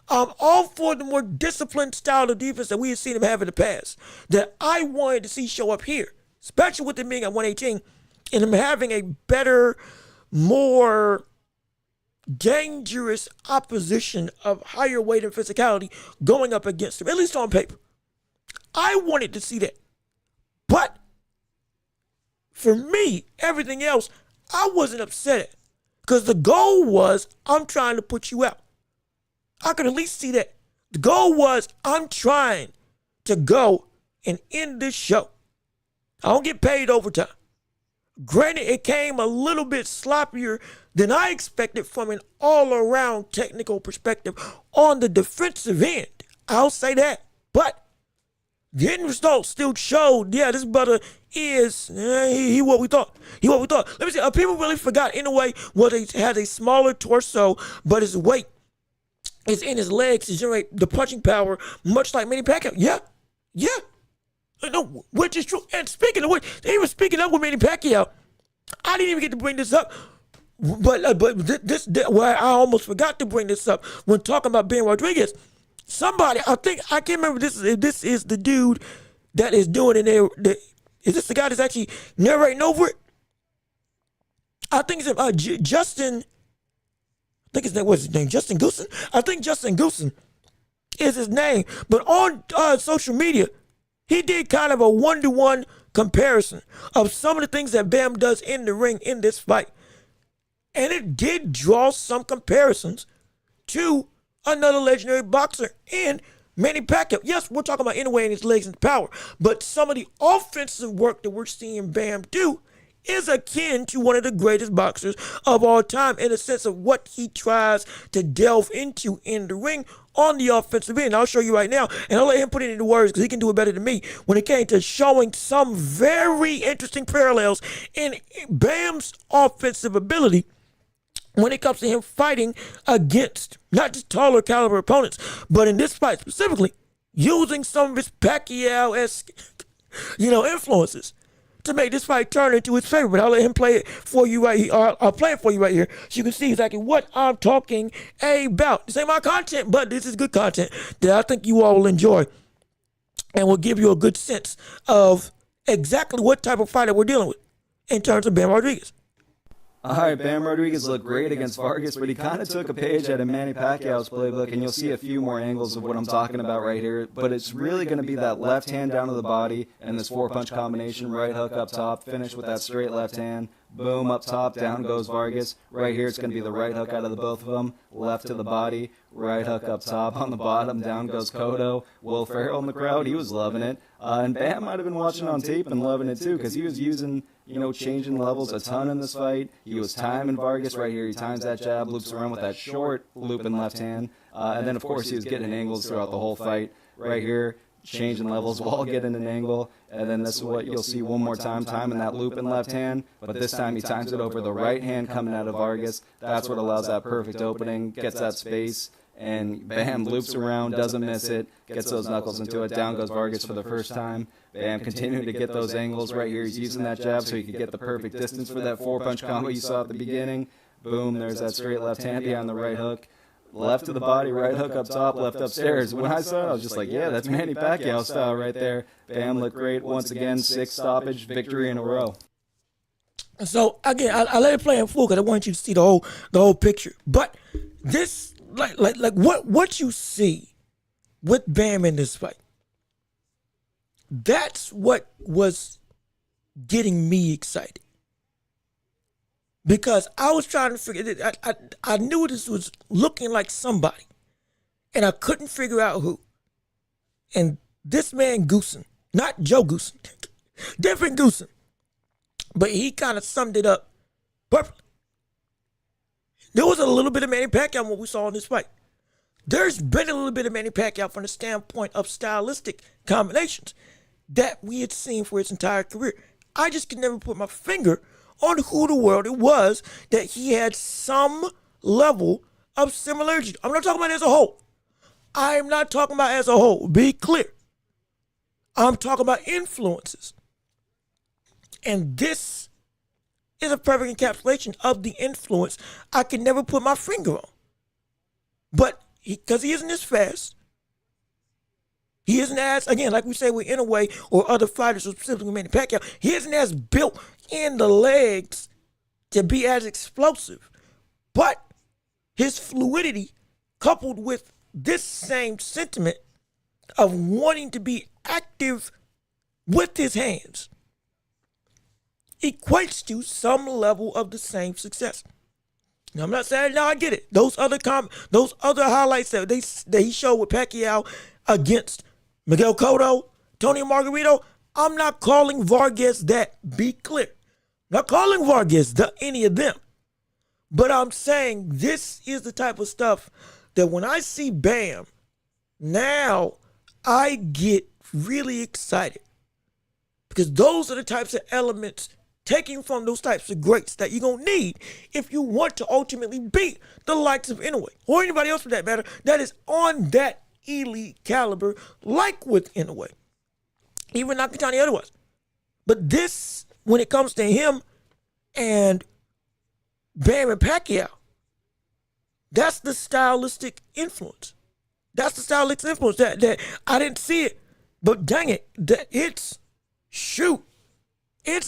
I'm all for the more disciplined style of defense that we have seen him have in the past, that I wanted to see show up here, especially with him being at 118 and him having a better, more dangerous opposition of higher weight and physicality going up against him, at least on paper. I wanted to see that. But for me, everything else, I wasn't upset at, because the goal was, I'm trying to put you out. I could at least see that. The goal was, I'm trying to go and end this show. I don't get paid overtime. Granted, it came a little bit sloppier than I expected from an all-around technical perspective on the defensive end. I'll say that. But the end result still showed, yeah, this brother is, he what we thought. He what we thought. Let me see, people really forgot in a way, well, he has a smaller torso, but his weight is in his legs to generate the punching power, much like Manny Pacquiao. Yeah. No, which is true. And speaking of which, they were speaking up with Manny Pacquiao. I didn't even get to bring this up, but I almost forgot to bring this up when talking about Ben Rodriguez. Somebody, I can't remember if this is the dude that is doing it there. Is this the guy that's actually narrating over it? I think it's Justin. I think his name was Justin Goosen. I think Justin Goosen is his name. But on social media, he did kind of a 1-to-1 comparison of some of the things that Bam does in the ring in this fight. And it did draw some comparisons to another legendary boxer in Manny Pacquiao. Yes, we're talking about Inoue and his legs and power, but some of the offensive work that we're seeing Bam do is akin to one of the greatest boxers of all time in the sense of what he tries to delve into in the ring on the offensive end. I'll show you right now, and I'll let him put it into words because he can do it better than me when it came to showing some very interesting parallels in Bam's offensive ability when it comes to him fighting against not just taller caliber opponents, but in this fight specifically, using some of his Pacquiao-esque, influences to make this fight turn into his favor. But I'll let him play it for you right here. I'll play it for you right here so you can see exactly what I'm talking about. This ain't my content, but this is good content that I think you all will enjoy and will give you a good sense of exactly what type of fighter we're dealing with in terms of Bam Rodriguez. All right, Bam Rodriguez looked great against Varges, but he kind of took a page out of Manny Pacquiao's playbook, and you'll see a few more angles of what I'm talking about right here. But it's really going to be that left hand down to the body and this four-punch combination, right hook up top, finish with that straight left hand. Boom, up top, down goes Vargas. Right here, it's going to be the right hook out of the both of them. Left to the body, right hook up top. On the bottom, down goes Cotto. Will Ferrell in the crowd, he was loving it. And Bam might have been watching on tape and loving it too, because he was using, changing levels a ton in this fight. He was timing Vargas right here. He times that jab, loops around with that short loop in left hand. And then, of course, he was getting angles throughout the whole fight. Right here, changing levels while getting an angle. And then this is what you'll see one more time, timing that loop in left hand. But this time he times it over the right hand coming out of Vargas. That's what allows that perfect opening, gets that space. And Bam loops around, doesn't miss it, gets those knuckles into it. Down goes Vargas for the first time. Bam continuing to get those angles right here. He's using that jab so he could get the perfect distance for that four-punch combo you saw at the beginning. Boom, there's that straight left hand behind the right hook. Left to the body, right hook up top, left upstairs. When I saw it, I was just like, yeah, that's Manny Pacquiao style right there. Bam looked great. Once again, 6 stoppage, victory in a row. So, again, I let it play in full because I want you to see the whole picture. But this, like what you see with Bam in this fight. That's what was getting me excited. Because I was trying to figure it. I knew this was looking like somebody. And I couldn't figure out who. And this man Goosen, not Joe Goosen, different Goosen. But he kind of summed it up perfectly. There was a little bit of Manny Pacquiao in what we saw in this fight. There's been a little bit of Manny Pacquiao from the standpoint of stylistic combinations that we had seen for his entire career. I just could never put my finger on who the world it was that he had some level of similarity. I'm not talking about as a whole. I am not talking about as a whole. Be clear. I'm talking about influences. And this is a perfect encapsulation of the influence I can never put my finger on. But because he isn't as fast, he isn't as, again, like we say with Inoue or other fighters, or specifically Manny Pacquiao, he isn't as built in the legs to be as explosive. But his fluidity, coupled with this same sentiment of wanting to be active with his hands, equates to some level of the same success. Now, I'm not saying, no, I get it. Those other highlights that he showed with Pacquiao against Miguel Cotto, Tony Margarito, I'm not calling Vargas that. Be clear. Not calling Vargas any of them. But I'm saying this is the type of stuff that when I see Bam, now I get really excited. Because those are the types of elements taking from those types of greats that you're going to need if you want to ultimately beat the likes of Inoue, or anybody else for that matter, that is on that elite caliber, like with Inoue. Even Nakatani otherwise. But this, when it comes to him and Bam and Pacquiao, that's the stylistic influence. That's the stylistic influence that I didn't see it, but dang it, it's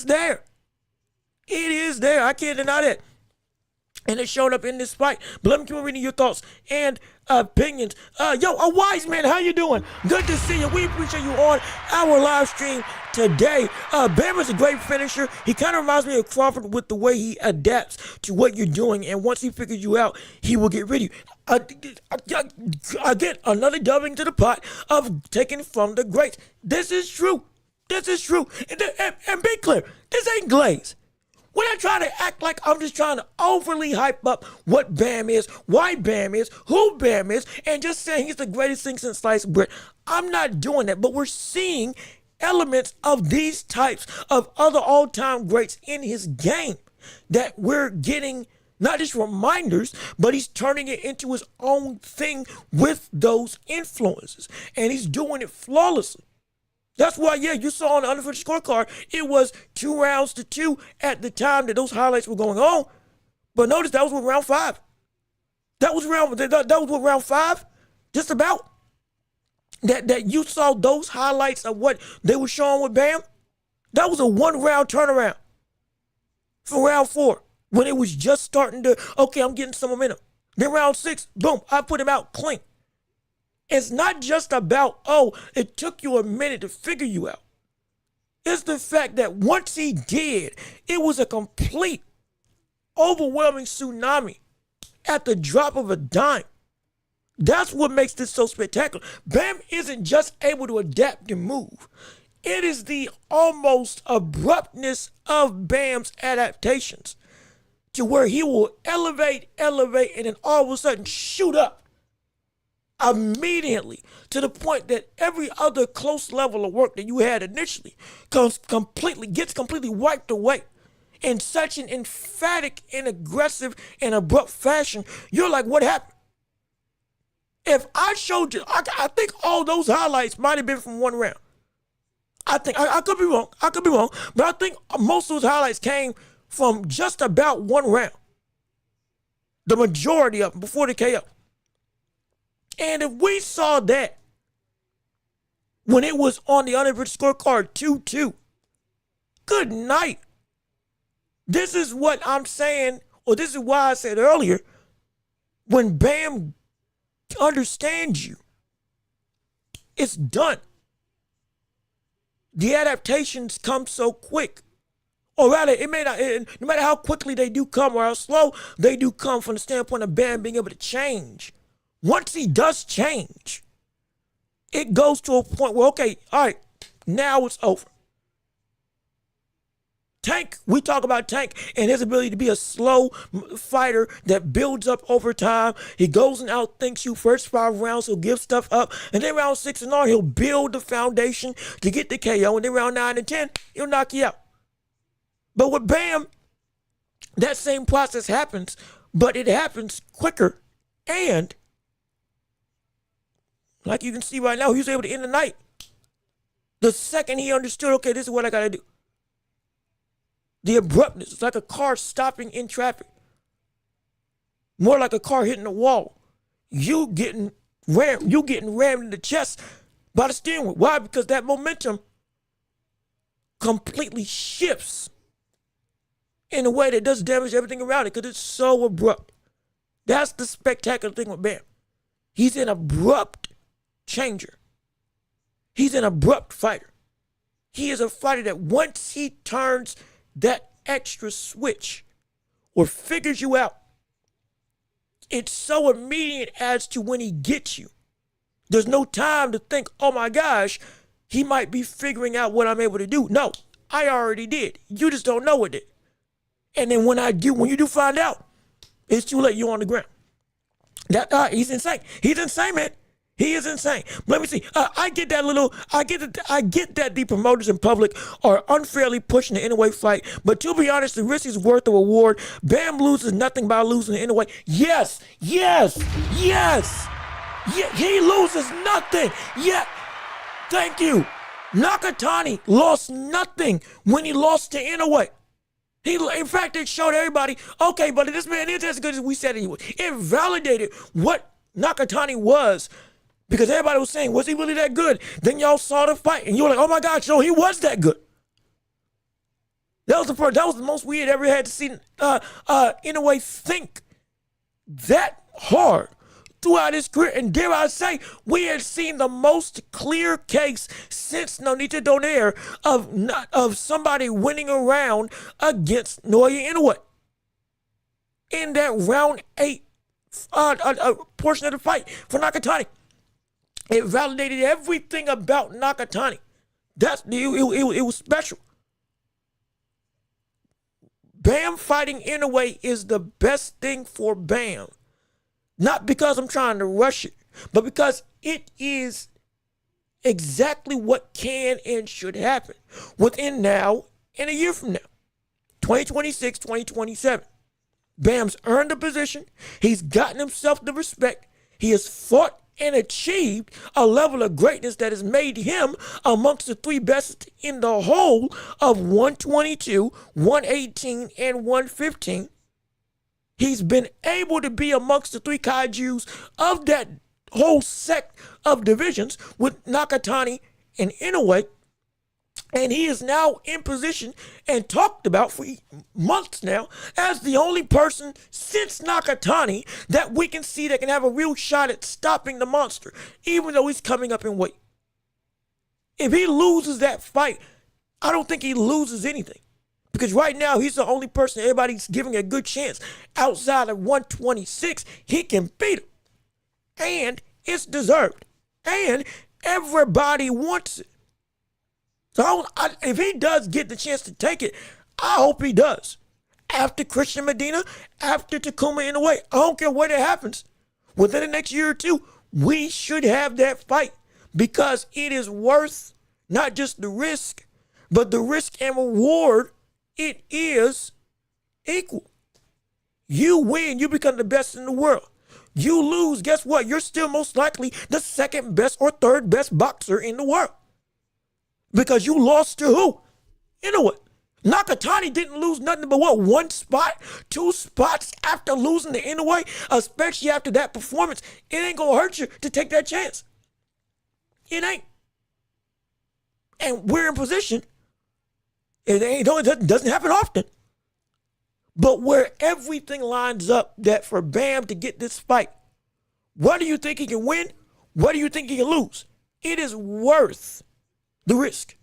there. It is there. I can't deny that. And it showed up in this fight. But let me keep on reading your thoughts and opinions. A wise man, how you doing? Good to see you. We appreciate you on our live stream today. Bam is a great finisher. He kind of reminds me of Crawford with the way he adapts to what you're doing. And once he figures you out, he will get rid of you. Again, another dubbing to the pot of taking from the greats. This is true. This is true. And be clear, this ain't glaze. When I try to act like I'm just trying to overly hype up what Bam is, why Bam is, who Bam is, and just saying he's the greatest thing since sliced bread, I'm not doing that. But we're seeing elements of these types of other all-time greats in his game that we're getting not just reminders, but he's turning it into his own thing with those influences. And he's doing it flawlessly. That's why, you saw on the unofficial scorecard, it was 2-2 at the time that those highlights were going on. But notice that was with round 5. That was with round 5, just about. That you saw those highlights of what they were showing with Bam. That was a 1-round turnaround for round 4, when it was just starting to, okay, I'm getting some momentum. Then round 6, boom, I put him out clean. It's not just about, it took you a minute to figure you out. It's the fact that once he did, it was a complete, overwhelming tsunami at the drop of a dime. That's what makes this so spectacular. Bam isn't just able to adapt and move. It is the almost abruptness of Bam's adaptations to where he will elevate, and then all of a sudden shoot up immediately to the point that every other close level of work that you had initially gets completely wiped away in such an emphatic and aggressive and abrupt fashion. You're like, what happened? If I showed you, I think all those highlights might have been from 1 round. I think, I could be wrong, but I think most of those highlights came from just about 1 round. The majority of them before the KO. And if we saw that when it was on the unofficial scorecard 2-2, good night. This is what I'm saying, or this is why I said earlier, when Bam understands you, It's done. The adaptations come so quick. Or rather, it may not, no matter how quickly they do come or how slow they do come from the standpoint of Bam being able to change. Once he does change, it goes to a point where, okay, all right, now it's over. Tank, we talk about Tank and his ability to be a slow fighter that builds up over time. He goes and outthinks you first 5 rounds, he'll give stuff up, and then round 6 and on, he'll build the foundation to get the KO, and then round 9 and 10, he'll knock you out. But with Bam, that same process happens, but it happens quicker, and like you can see right now, he was able to end the night. The second he understood, okay, this is what I gotta do. The abruptness, it's like a car stopping in traffic. More like a car hitting a wall. You getting rammed in the chest by the steering wheel. Why? Because that momentum completely shifts in a way that does damage to everything around it because it's so abrupt. That's the spectacular thing with Bam. He's an abrupt changer. He's an abrupt fighter. He is a fighter that once he turns that extra switch or figures you out, it's so immediate as to when he gets you. There's no time to think, oh my gosh, he might be figuring out what I'm able to do. No, I already did. You just don't know it. And then when you do find out, it's too late. You're on the ground. He's insane. He's insane, man. He is insane. Let me see. I get that the promoters in public are unfairly pushing the Inoue fight, but to be honest, the risk is worth the reward. Bam loses nothing by losing the Inoue. Yes. Yeah, he loses nothing. Yeah. Thank you. Nakatani lost nothing when he lost to Inoue. In fact, it showed everybody, okay, but this man is as good as we said he was. It validated what Nakatani was. Because everybody was saying, was he really that good? Then y'all saw the fight, and you were like, oh my gosh, no, he was that good. That was the most we had ever had to see in a way think that hard throughout his career. And dare I say, we had seen the most clear case since Nonita Donaire of somebody winning a round against Naoya Inoue. In that round 8 portion of the fight for Nakatani. It validated everything about Nakatani. It was special. Bam fighting Inoue is the best thing for Bam. Not because I'm trying to rush it, but because it is exactly what can and should happen within now and a year from now. 2026, 2027. Bam's earned the position. He's gotten himself the respect. He has fought and achieved a level of greatness that has made him amongst the 3 best in the whole of 122, 118, and 115. He's been able to be amongst the 3 kaijus of that whole sect of divisions with Nakatani and Inoue. And he is now in position and talked about for months now as the only person since Nakatani that we can see that can have a real shot at stopping the monster, even though he's coming up in weight. If he loses that fight, I don't think he loses anything. Because right now, he's the only person everybody's giving a good chance. Outside of 126, he can beat him. And it's deserved. And everybody wants it. So if he does get the chance to take it, I hope he does. After Christian Medina, after Takuma Inoue, I don't care what it happens. Within the next year or 2, we should have that fight because it is worth not just the risk, but the risk and reward, it is equal. You win, you become the best in the world. You lose, guess what? You're still most likely the 2nd best or 3rd best boxer in the world. Because you lost to who? Inoue. Nakatani didn't lose nothing but 1 spot, 2 spots after losing to Inoue, especially after that performance. It ain't gonna hurt you to take that chance. It ain't. And we're in position. It doesn't happen often. But where everything lines up that for Bam to get this fight, what do you think he can win? What do you think he can lose? It is worth the risk.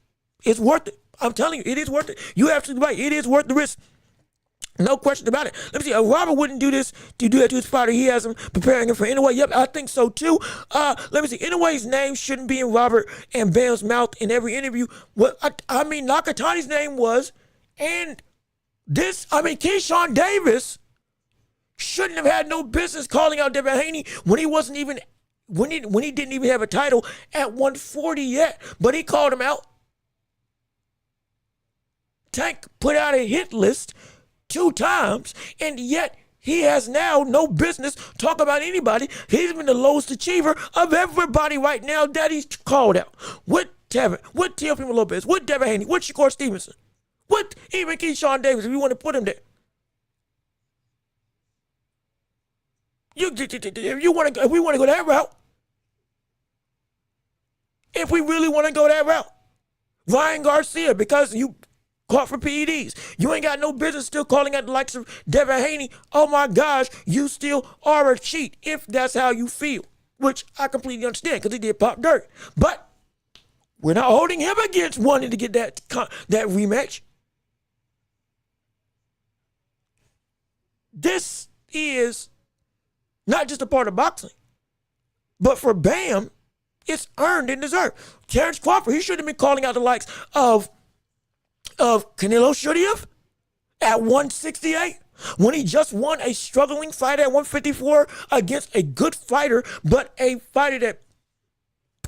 It's worth it. I'm telling you, it is worth it. You're absolutely right. It is worth the risk. No question about it. Let me see. Robert wouldn't do this to do that to his fighter. He has him preparing him for Inoue. Yep, I think so too. Let me see. Inoue's name shouldn't be in Robert and Bam's mouth in every interview. What I mean, Nakatani's name was, and Keyshawn Davis shouldn't have had no business calling out Devin Haney when he wasn't even when he didn't even have a title at 140 yet. But he called him out. Tank put out a hit list 2 times, and yet he has now no business talking about anybody. He's been the lowest achiever of everybody right now that he's called out. With Tevin, with Teofimo Lopez, with Devin Haney, with Shakur Stevenson, with even Keyshawn Davis, if you want to put him there. If we want to go that route, if we really want to go that route, Ryan Garcia, because you caught for PEDs. You ain't got no business still calling out the likes of Devin Haney. Oh my gosh, you still are a cheat if that's how you feel, which I completely understand because he did pop dirt. But we're not holding him against wanting to get that rematch. This is not just a part of boxing, but for Bam, it's earned and deserved. Terrence Crawford, he should have been calling out the likes of Canelo, should he have? At 168, when he just won a struggling fight at 154 against a good fighter, but a fighter that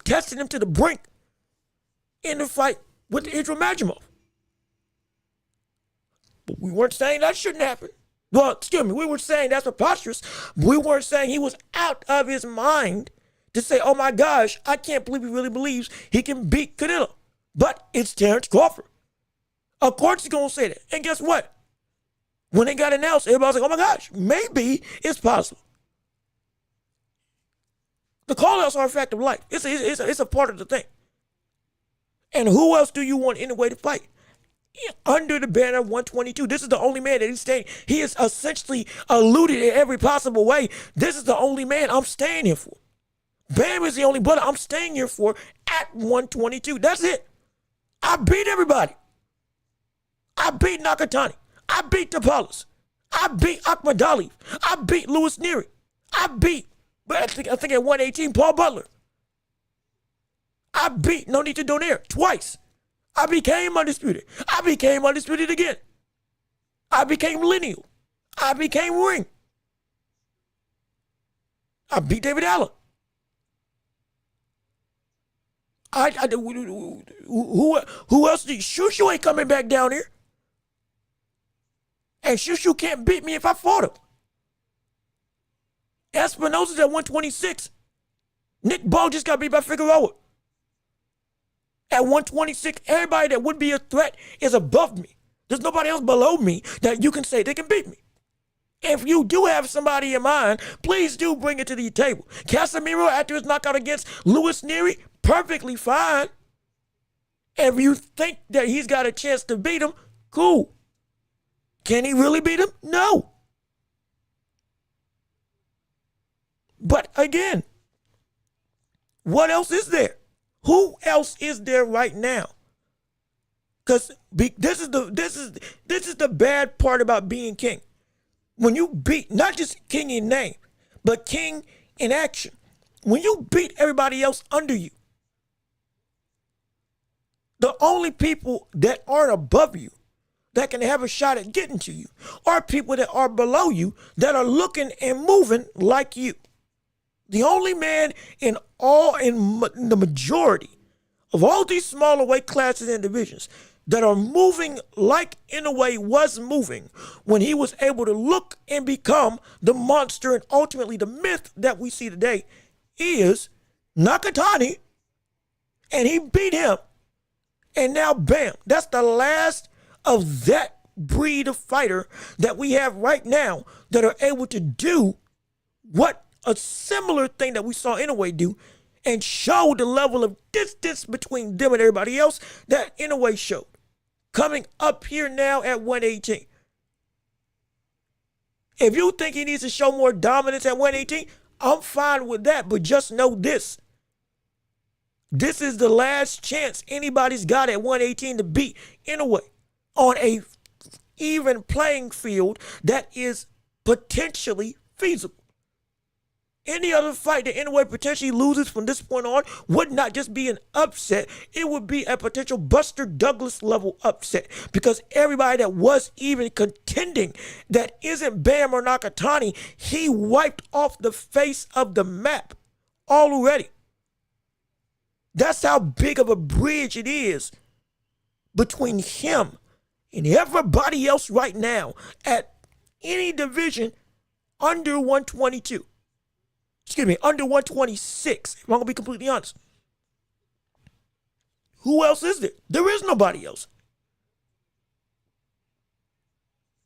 tested him to the brink in the fight with Idris Majimov. But we weren't saying that shouldn't happen. Well, excuse me, we were saying that's preposterous. We weren't saying he was out of his mind to say, oh my gosh, I can't believe he really believes he can beat Canelo. But it's Terrence Crawford. Of course he's going to say that. And guess what? When it got announced, everybody's like, oh my gosh, maybe it's possible. The call-outs are a fact of life. It's a part of the thing. And who else do you want anyway to fight? Under the banner of 122. This is the only man that he's staying. He has essentially alluded in every possible way. This is the only man I'm staying here for. Bam is the only brother I'm staying here for at 122. That's it. I beat everybody. I beat Nakatani. I beat Tapales. I beat Akhmadali. I beat Louis Neary. I think at 118, Paul Butler. I beat Nonito Donaire twice. I became undisputed. I became undisputed again. I became lineal. I became ring. I beat David Allen. Who else? Shushu ain't coming back down here. And Shushu can't beat me if I fought him. Espinosa's at 126. Nick Ball just got beat by Figueroa. At 126, everybody that would be a threat is above me. There's nobody else below me that you can say they can beat me. If you do have somebody in mind, please do bring it to the table. Casemiro, after his knockout against Louis Neary, perfectly fine. If you think that he's got a chance to beat him, cool. Can he really beat him? No. But again, what else is there? Who else is there right now? Because this is the bad part about being king. When you beat not just king in name, but king in action. When you beat everybody else under you, the only people that aren't above you that can have a shot at getting to you are people that are below you that are looking and moving like you. The only man in the majority of all these smaller weight classes and divisions that are moving like Inoue was moving when he was able to look and become the monster and ultimately the myth that we see today is Nakatani, and he beat him. And now, bam, that's the last of that breed of fighter that we have right now that are able to do what a similar thing that we saw Inoue do and show the level of distance between them and everybody else that Inoue showed. Coming up here now at 118. If you think he needs to show more dominance at 118, I'm fine with that, but just know this. This is the last chance anybody's got at 118 to beat Inoue on a even playing field that is potentially feasible. Any other fight that Inoue potentially loses from this point on would not just be an upset. It would be a potential Buster Douglas level upset because everybody that was even contending that isn't Bam or Nakatani, he wiped off the face of the map already. That's how big of a bridge it is between him and everybody else right now at any division under 122. Excuse me, under 126, if I'm going to be completely honest. Who else is there? There is nobody else.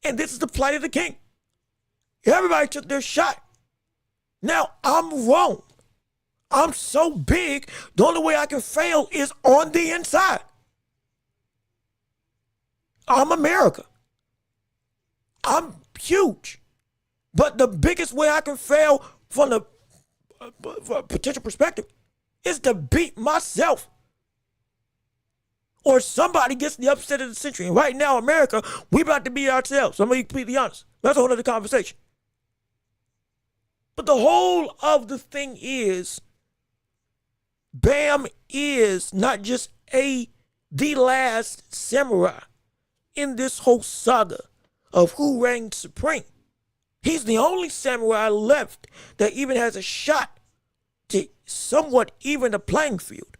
And this is the plight of the king. Everybody took their shot. Now, I'm wrong. I'm so big, the only way I can fail is on the inside. I'm America. I'm huge. But the biggest way I can fail from the potential perspective is to beat myself. Or somebody gets the upset of the century. And right now, America, we about to beat ourselves. So I'm going to be completely honest. That's a whole other conversation. But the whole of the thing is, Bam is not just the last samurai in this whole saga of who reigned supreme. He's the only samurai left that even has a shot to somewhat even the playing field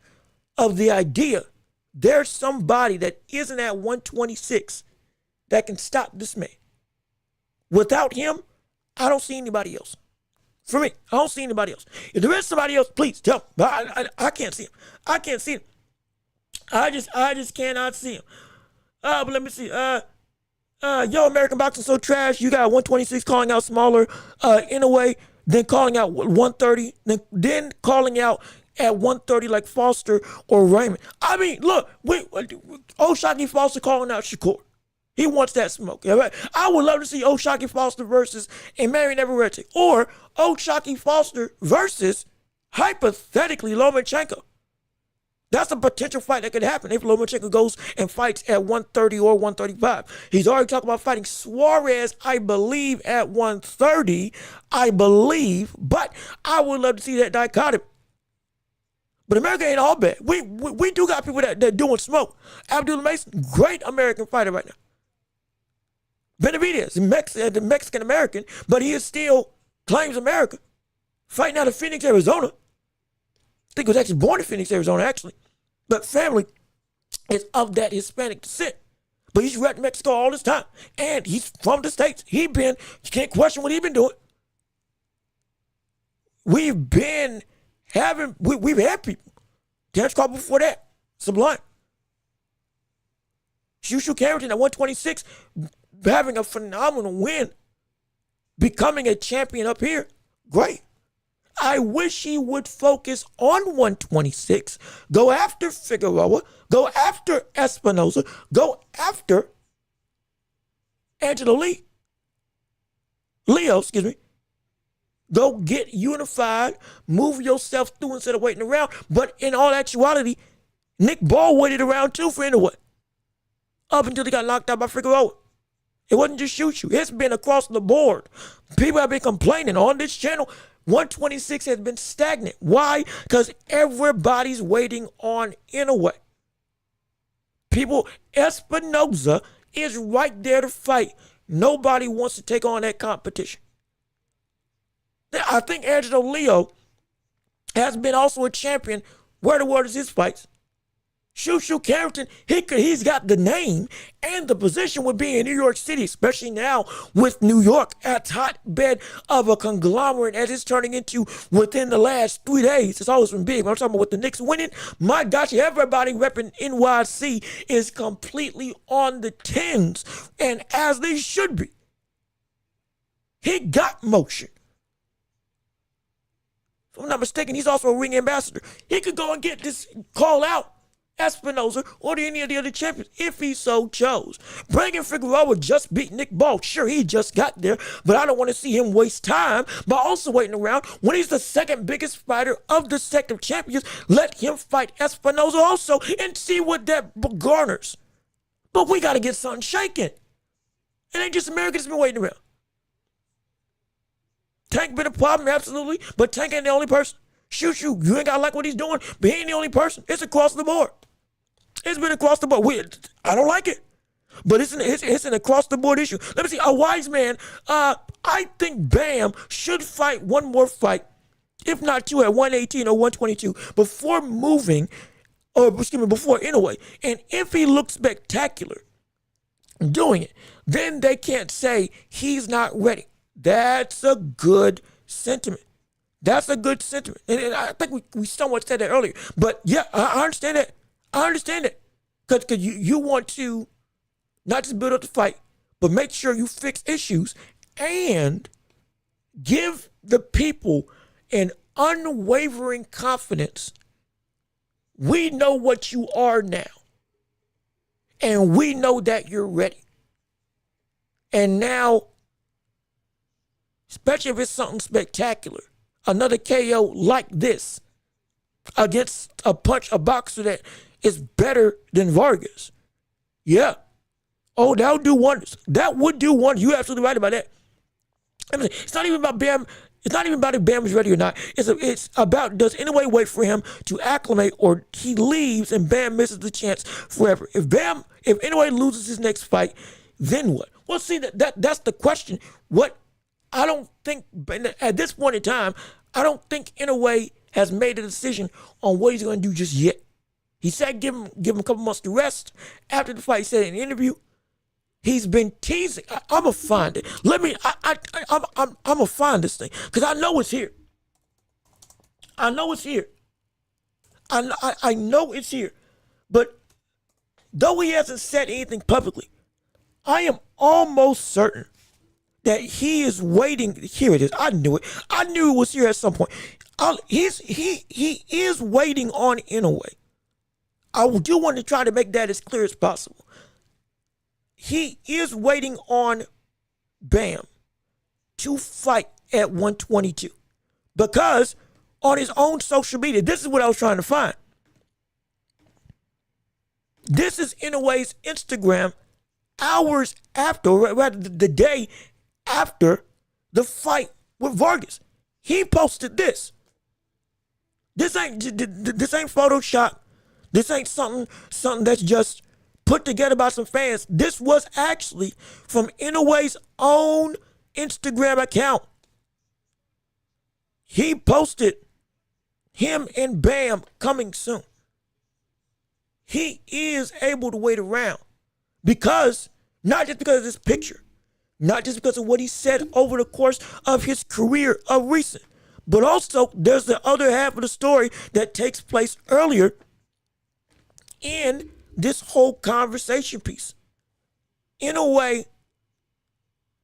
of the idea there's somebody that isn't at 126 that can stop this man. Without him, I don't see anybody else. For me, I don't see anybody else. If there is somebody else, please tell me. I can't see him. I can't see him. I just cannot see him. But let me see. Yo, American boxing so trash. You got 126 calling out smaller in a way, then calling out 130, then calling out at 130 like Foster or Raymond. I mean, look, O'Shaquie Foster calling out Shakur. He wants that smoke. Right? I would love to see O'Shaquie Foster versus Marion Everett, or O'Shaquie Foster versus, hypothetically, Lomachenko. That's a potential fight that could happen if Lomachenko goes and fights at 130 or 135. He's already talked about fighting Suarez, I believe, at 130, but I would love to see that dichotomy. But America ain't all bad. We do got people that doing smoke. Abdullah Mason, great American fighter right now. Benavidez, the Mexican-American, but he is still claims America. Fighting out of Phoenix, Arizona. I think he was actually born in Phoenix, Arizona, actually. But family is of that Hispanic descent. But he's repped Mexico all this time. And he's from the States. You can't question what he's been doing. We've had people. Terrence Crawford before that. Sublime. Shushu Carrington at 126, having a phenomenal win. Becoming a champion up here. Great. I wish he would focus on 126, go after Figueroa, go after Espinoza, go after Leo, Go get unified, move yourself through instead of waiting around. But in all actuality, Nick Ball waited around too for Inoue. Up until he got knocked out by Figueroa. It wasn't just Shushu. It's been across the board. People have been complaining on this channel. 126 has been stagnant. Why? Because everybody's waiting on Inoue. Espinoza is right there to fight. Nobody wants to take on that competition. I think Angelo Leo has been also a champion. Where the word is his fights? Shushu Carrington, he's got the name and the position would be in New York City, especially now with New York at hotbed of a conglomerate as it's turning into within the last 3 days. It's always been big. But I'm talking about with the Knicks winning. My gosh, everybody repping NYC is completely on the tens, and as they should be. He got motion. If I'm not mistaken, he's also a ring ambassador. He could go and get this call out Espinosa or any of the other champions if he so chose. Brandon Figueroa just beat Nick Ball. Sure, he just got there, but I don't want to see him waste time by also waiting around when he's the second biggest fighter of the second champions. Let him fight Espinosa also and see what that garners. But we got to get something shaking. It ain't just Americans been waiting around. Tank been a problem, absolutely, but Tank ain't the only person. Shoot, you ain't got to like what he's doing, but he ain't the only person. It's across the board. It's been across the board. I don't like it, but it's an across the board issue. Let me see. A wise man. I think Bam should fight one more fight, if not two, at 118 or 122 before moving, or excuse me, before Inoue. And if he looks spectacular doing it, then they can't say he's not ready. That's a good sentiment. That's a good sentiment. And I think we somewhat said that earlier. But yeah, I understand that. I understand it. Because you want to not just build up the fight, but make sure you fix issues and give the people an unwavering confidence. We know what you are now. And we know that you're ready. And now, especially if it's something spectacular, another KO like this against a boxer that is better than Varges. Yeah. Oh, that would do wonders. That would do wonders. You're absolutely right about that. I mean, it's not even about Bam. It's not even about if Bam is ready or not. It's about, does Inoue wait for him to acclimate, or he leaves and Bam misses the chance forever? If Inoue loses his next fight, then what? Well, see, that's the question. I don't think, at this point in time, I don't think Inoue has made a decision on what he's going to do just yet. He said give him a couple months to rest. After the fight, he said in an interview, he's been teasing. I'm going to find it. I'm going to find this thing because I know it's here. I know it's here. I know it's here. But though he hasn't said anything publicly, I am almost certain that he is waiting. Here it is. I knew it. I knew it was here at some point. He is waiting on Inoue. I do want to try to make that as clear as possible. He is waiting on Bam to fight at 122 because on his own social media, this is what I was trying to find. This is Inoue's Instagram hours after, or rather the day after the fight with Vargas. He posted this. This ain't Photoshop. This ain't something that's just put together by some fans. This was actually from Inoue's own Instagram account. He posted him and Bam coming soon. He is able to wait around because, not just because of this picture, not just because of what he said over the course of his career of recent, but also there's the other half of the story that takes place earlier in this whole conversation piece. Inoue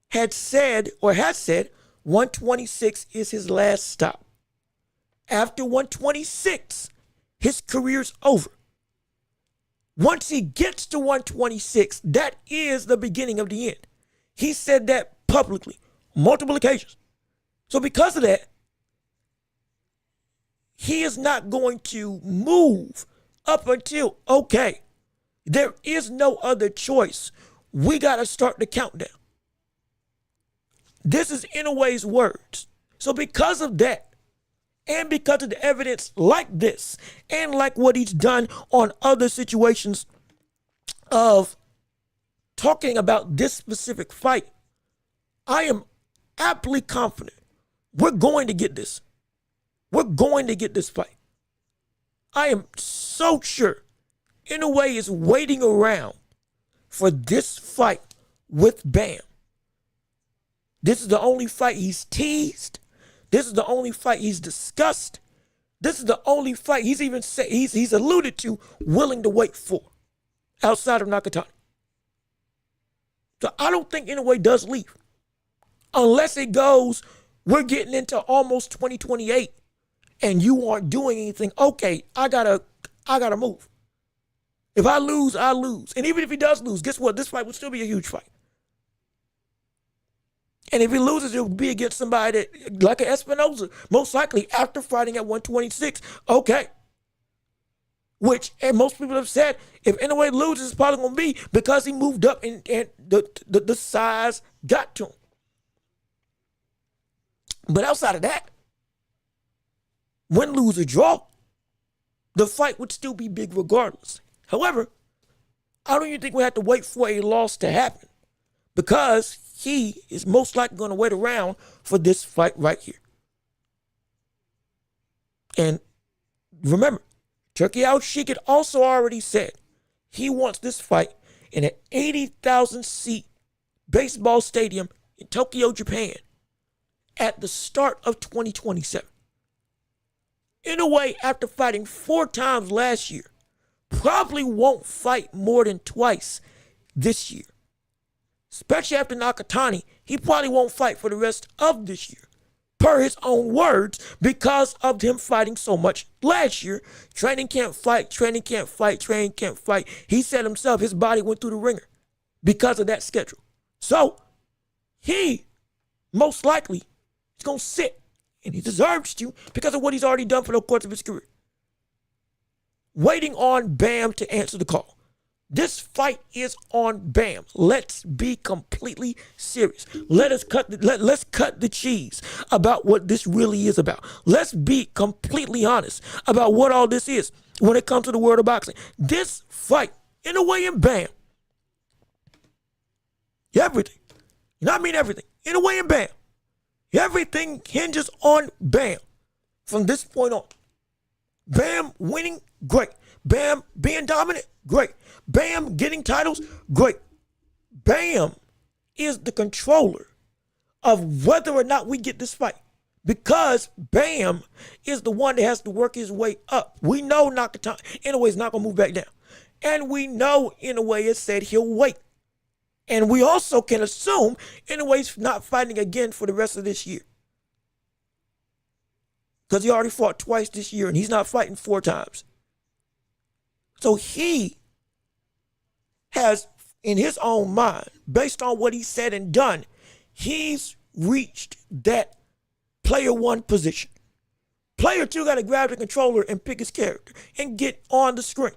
had said 126 is his last stop. After 126, his career's over. Once he gets to 126, that is the beginning of the end. He said that publicly, multiple occasions. So because of that, he is not going to move up until, okay, there is no other choice. We got to start the countdown. This is Inoue's words. So because of that, and because of the evidence like this, and like what he's done on other situations of talking about this specific fight, I am aptly confident we're going to get this. We're going to get this fight. I am so sure Inoue is waiting around for this fight with Bam. This is the only fight he's teased. This is the only fight he's discussed. This is the only fight he's even said, he's alluded to willing to wait for outside of Nakatani. So I don't think Inoue does leave unless it goes, we're getting into almost 2028 and you aren't doing anything. Okay, I gotta move. If I lose, I lose. And even if he does lose, guess what? This fight would still be a huge fight. And if he loses, it will be against somebody that, like an Espinoza, most likely after fighting at 126. Okay. Which, and most people have said, if Inoue loses, it's probably going to be because he moved up and the size got to him. But outside of that, win, lose, or draw, the fight would still be big regardless. However, I don't even think we have to wait for a loss to happen because he is most likely going to wait around for this fight right here. And remember, Turki Al-Sheikh had also already said he wants this fight in an 80,000 seat baseball stadium in Tokyo, Japan at the start of 2027. Inoue, after fighting 4 times last year, probably won't fight more than twice this year. Especially after Nakatani, he probably won't fight for the rest of this year, per his own words, because of him fighting so much last year. Training can't fight, training can't fight, training can't fight. He said himself his body went through the ringer because of that schedule. So he most likely is going to sit, and he deserves to because of what he's already done for the course of his career, waiting on Bam to answer the call. This fight is on Bam. Let's be completely serious. Let's cut the cheese about what this really is about. Let's be completely honest about what all this is when it comes to the world of boxing. This fight, Inoue and Bam, everything. You know what I mean? Everything. Inoue and Bam. Everything hinges on Bam from this point on. Bam winning, great. Bam being dominant, great. Bam getting titles, great. Bam is the controller of whether or not we get this fight, because Bam is the one that has to work his way up. We know Nakatani, Inoue, is not going to move back down. And we know Inoue has said he'll wait. And we also can assume Inoue's not fighting again for the rest of this year, because he already fought twice this year and he's not fighting 4 times. So he has, in his own mind, based on what he said and done, he's reached that player 1 position. Player 2 got to grab the controller and pick his character and get on the screen.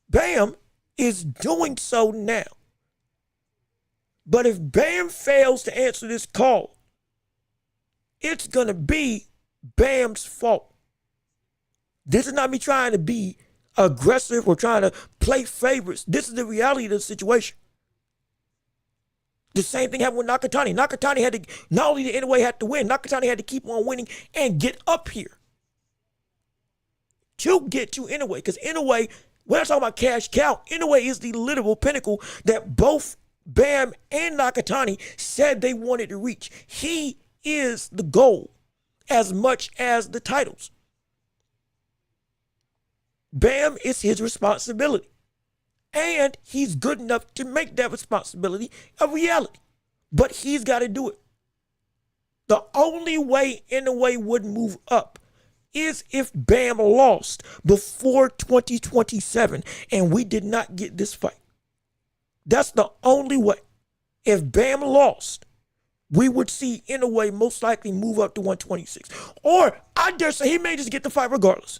Bam is doing so now. But if Bam fails to answer this call, it's going to be Bam's fault. This is not me trying to be aggressive or trying to play favorites. This is the reality of the situation. The same thing happened with Nakatani. Nakatani had to, not only did Inoue have to win, Nakatani had to keep on winning and get up here to get to Inoue. Because Inoue, when I talk about cash cow, Inoue is the literal pinnacle that both Bam and Nakatani said they wanted to reach. He is the goal as much as the titles. Bam is his responsibility. And he's good enough to make that responsibility a reality. But he's got to do it. The only way Inoue would move up is if Bam lost before 2027 and we did not get this fight. That's the only way. If Bam lost, we would see Inoue most likely move up to 126. Or I dare say he may just get the fight regardless.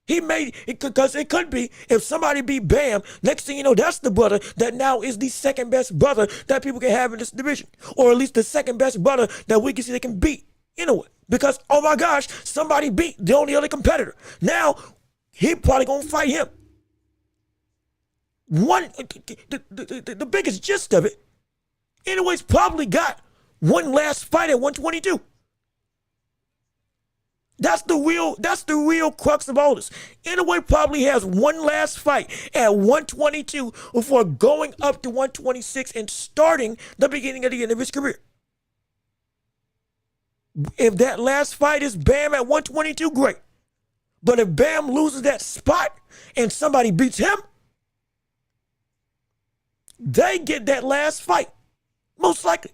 He made it, because it could be if somebody beat Bam, next thing you know, that's the brother that now is the second best brother that people can have in this division. Or at least the second best brother that we can see they can beat Inoue. Because, oh my gosh, somebody beat the only other competitor. Now, he probably going to fight him. The biggest gist of it, Inoue's probably got one last fight at 122. That's the real crux of all this. Inoue probably has one last fight at 122 before going up to 126 and starting the beginning of the end of his career. If that last fight is Bam at 122, great. But if Bam loses that spot and somebody beats him, they get that last fight, most likely.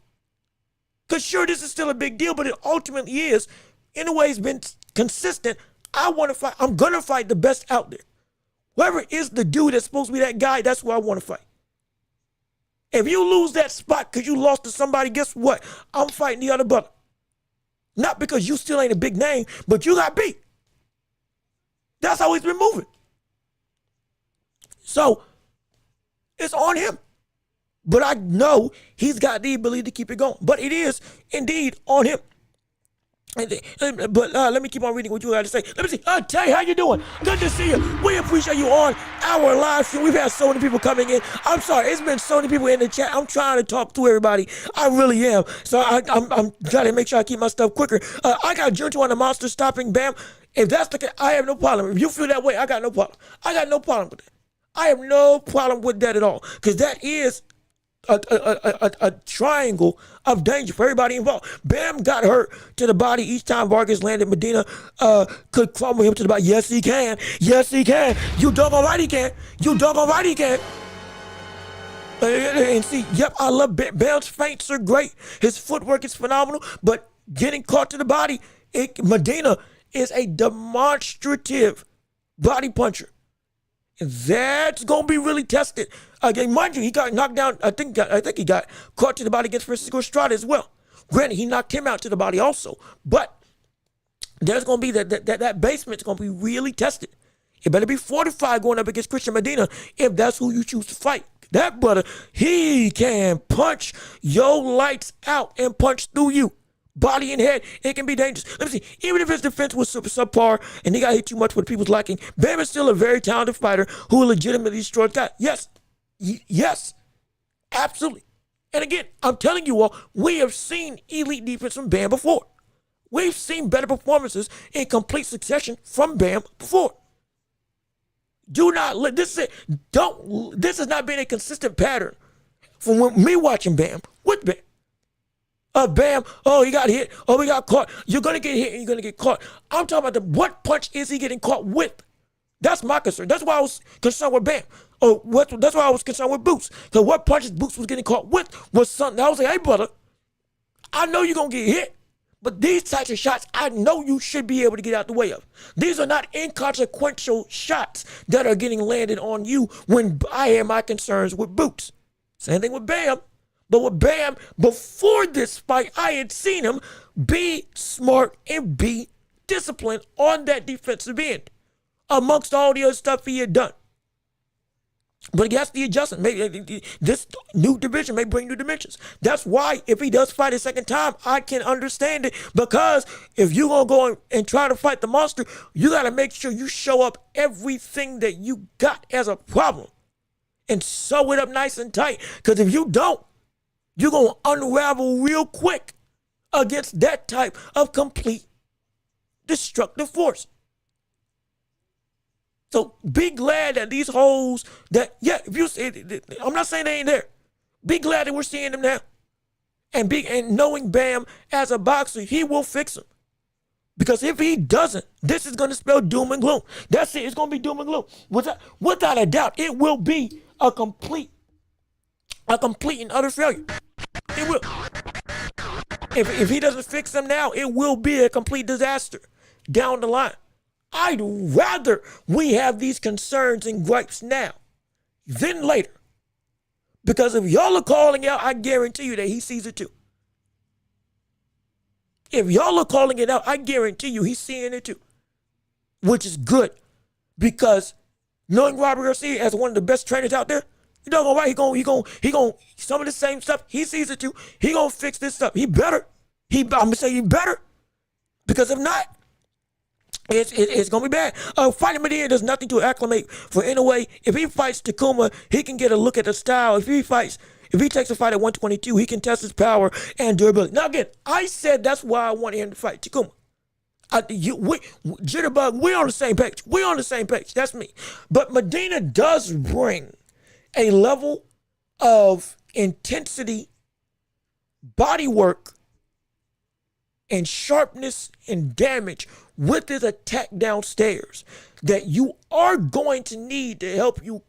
Because sure, this is still a big deal, but it ultimately is. Inoue's been consistent. I want to fight. I'm going to fight the best out there. Whoever is the dude that's supposed to be that guy, that's who I want to fight. If you lose that spot because you lost to somebody, guess what? I'm fighting the other brother. Not because you still ain't a big name, but you got beat. That's how he's been moving. So it's on him. But I know he's got the ability to keep it going. But it is indeed on him. But let me keep on reading what you got to say. Let me see. Tay, how you doing? Good to see you. We appreciate you on our live stream. We've had so many people coming in. I'm sorry. It's been so many people in the chat. I'm trying to talk to everybody. I really am. So I'm trying to make sure I keep my stuff quicker. I got Junto on the monster stopping Bam. If that's the case, I have no problem. If you feel that way, I got no problem. I got no problem with that. I have no problem with that at all. Because that is a triangle of danger for everybody involved. Bam got hurt to the body each time Varges landed. Medina could crumble him to the body. Yes, he can. Yes, he can. You doggone right he can. You doggone right he can. And see, yep, I love Bam's feints are great. His footwork is phenomenal, but getting caught to the body, Medina is a demonstrative body puncher. And that's gonna be really tested. Again, mind you, he got knocked down. I think he got caught to the body against Francisco Estrada as well. Granted, he knocked him out to the body also. But there's gonna be that basement's gonna be really tested. It better be fortified going up against Christian Medina if that's who you choose to fight. That brother, he can punch your lights out and punch through you. Body and head, it can be dangerous. Let me see, even if his defense was subpar and he got hit too much with people's liking, Bam is still a very talented fighter who legitimately destroyed guys. Yes, absolutely. And again, I'm telling you all, we have seen elite defense from Bam before. We've seen better performances in complete succession from Bam before. Do not let this is this has not been a consistent pattern from me watching Bam with Bam. Bam, oh, he got hit. Oh, he got caught. You're going to get hit and you're going to get caught. I'm talking about what punch is he getting caught with? That's my concern. That's why I was concerned with Bam. That's why I was concerned with Boots. Because what punches Boots was getting caught with was something. I was like, hey, brother, I know you're going to get hit. But these types of shots, I know you should be able to get out the way of. These are not inconsequential shots that are getting landed on you when I have my concerns with Boots. Same thing with Bam. But with Bam, before this fight, I had seen him be smart and be disciplined on that defensive end, amongst all the other stuff he had done. But that's the adjustment. Maybe this new division may bring new dimensions. That's why if he does fight a second time, I can understand it. Because if you're going to go and try to fight the monster, you got to make sure you show up everything that you got as a problem and sew it up nice and tight. Because if you don't, you're going to unravel real quick against that type of complete destructive force. So be glad that these holes if you say, I'm not saying they ain't there. Be glad that we're seeing them now. And knowing Bam as a boxer, he will fix them. Because if he doesn't, this is going to spell doom and gloom. That's it. It's going to be doom and gloom. Without a doubt, it will be a complete and utter failure. It will. If he doesn't fix them now, it will be a complete disaster down the line. I'd rather we have these concerns and gripes now than later. Because if y'all are calling out, I guarantee you that he sees it too. If y'all are calling it out, I guarantee you he's seeing it too. Which is good. Because knowing Robert Garcia as one of the best trainers out there, you know right, he going some of the same stuff. He sees it too. He gonna fix this stuff. He better. I'm gonna say he better. Because if not, it's gonna be bad. Fighting Medina does nothing to acclimate for Inoue. If he fights Takuma, he can get a look at the style. If he takes a fight at 122, he can test his power and durability. Now again, I said that's why I wanted him to fight Takuma. Jitterbug, we're on the same page. We're on the same page. That's me. But Medina does bring a level of intensity, body work, and sharpness and damage with his attack downstairs that you are going to need to help you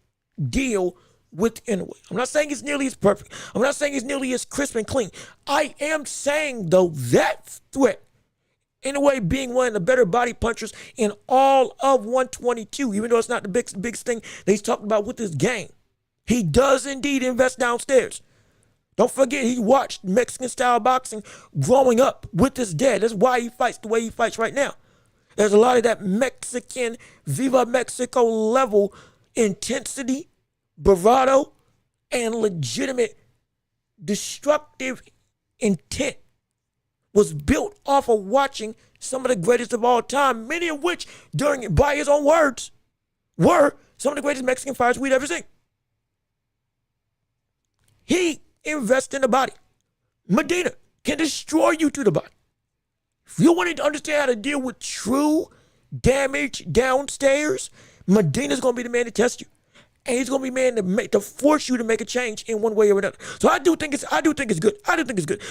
deal with Inoue. I'm not saying it's nearly as perfect. I'm not saying it's nearly as crisp and clean. I am saying, though, that threat Inoue being one of the better body punchers in all of 122, even though it's not the biggest thing that he's talking about with this game. He does indeed invest downstairs. Don't forget, he watched Mexican-style boxing growing up with his dad. That's why he fights the way he fights right now. There's a lot of that Mexican, Viva Mexico level intensity, bravado, and legitimate destructive intent was built off of watching some of the greatest of all time, many of which, by his own words, were some of the greatest Mexican fighters we'd ever seen. He invests in the body. Medina can destroy you to the body. If you wanted to understand how to deal with true damage downstairs, Medina's going to be the man to test you. And he's going to be the man to force you to make a change in one way or another. So I do think it's good. Let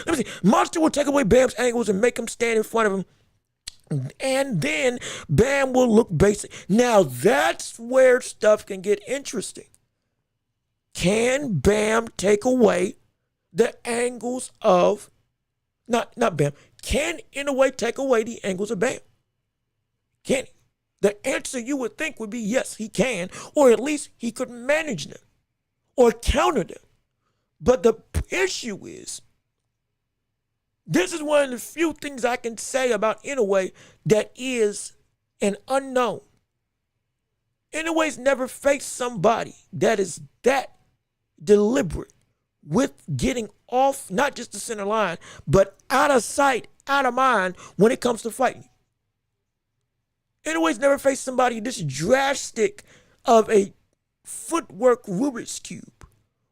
me see. Monster will take away Bam's angles and make him stand in front of him. And then Bam will look basic. Now that's where stuff can get interesting. Can Bam take away the angles of, not Bam, can Inoue take away the angles of Bam? Can he? The answer you would think would be yes, he can, or at least he could manage them or counter them. But the issue is, this is one of the few things I can say about Inoue that is an unknown. Inoue's never faced somebody that is that deliberate with getting off not just the center line, but out of sight, out of mind when it comes to fighting. Inoue's never faced somebody this drastic of a footwork Rubik's Cube,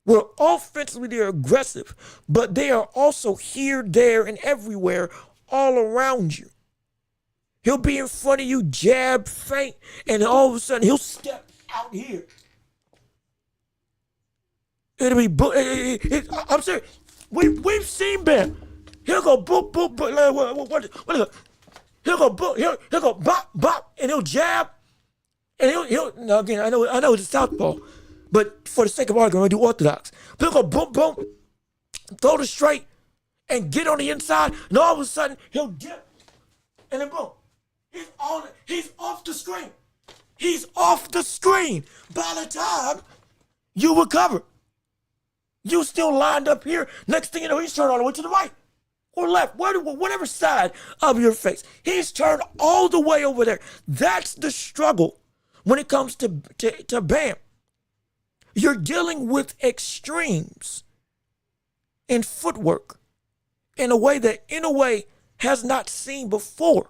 where offensively they're aggressive, but they are also here, there, and everywhere all around you. He'll be in front of you, jab, feint, and all of a sudden he'll step out here. It'll be, I'm serious. We've seen Bam. He'll go boop, boop, boop. What is it? He'll go boop, he'll go bop, bop, and he'll jab. And he'll now again, I know it's a southpaw, but for the sake of argument, I'm gonna do orthodox. But he'll go boom, boom, throw the straight, and get on the inside, and all of a sudden, he'll dip, and then boom. He's off the screen. He's off the screen. By the time you recover, you still lined up here. Next thing you know, he's turned all the way to the right or left, whatever side of your face. He's turned all the way over there. That's the struggle when it comes to Bam. You're dealing with extremes in footwork in a way that Inoue has not seen before,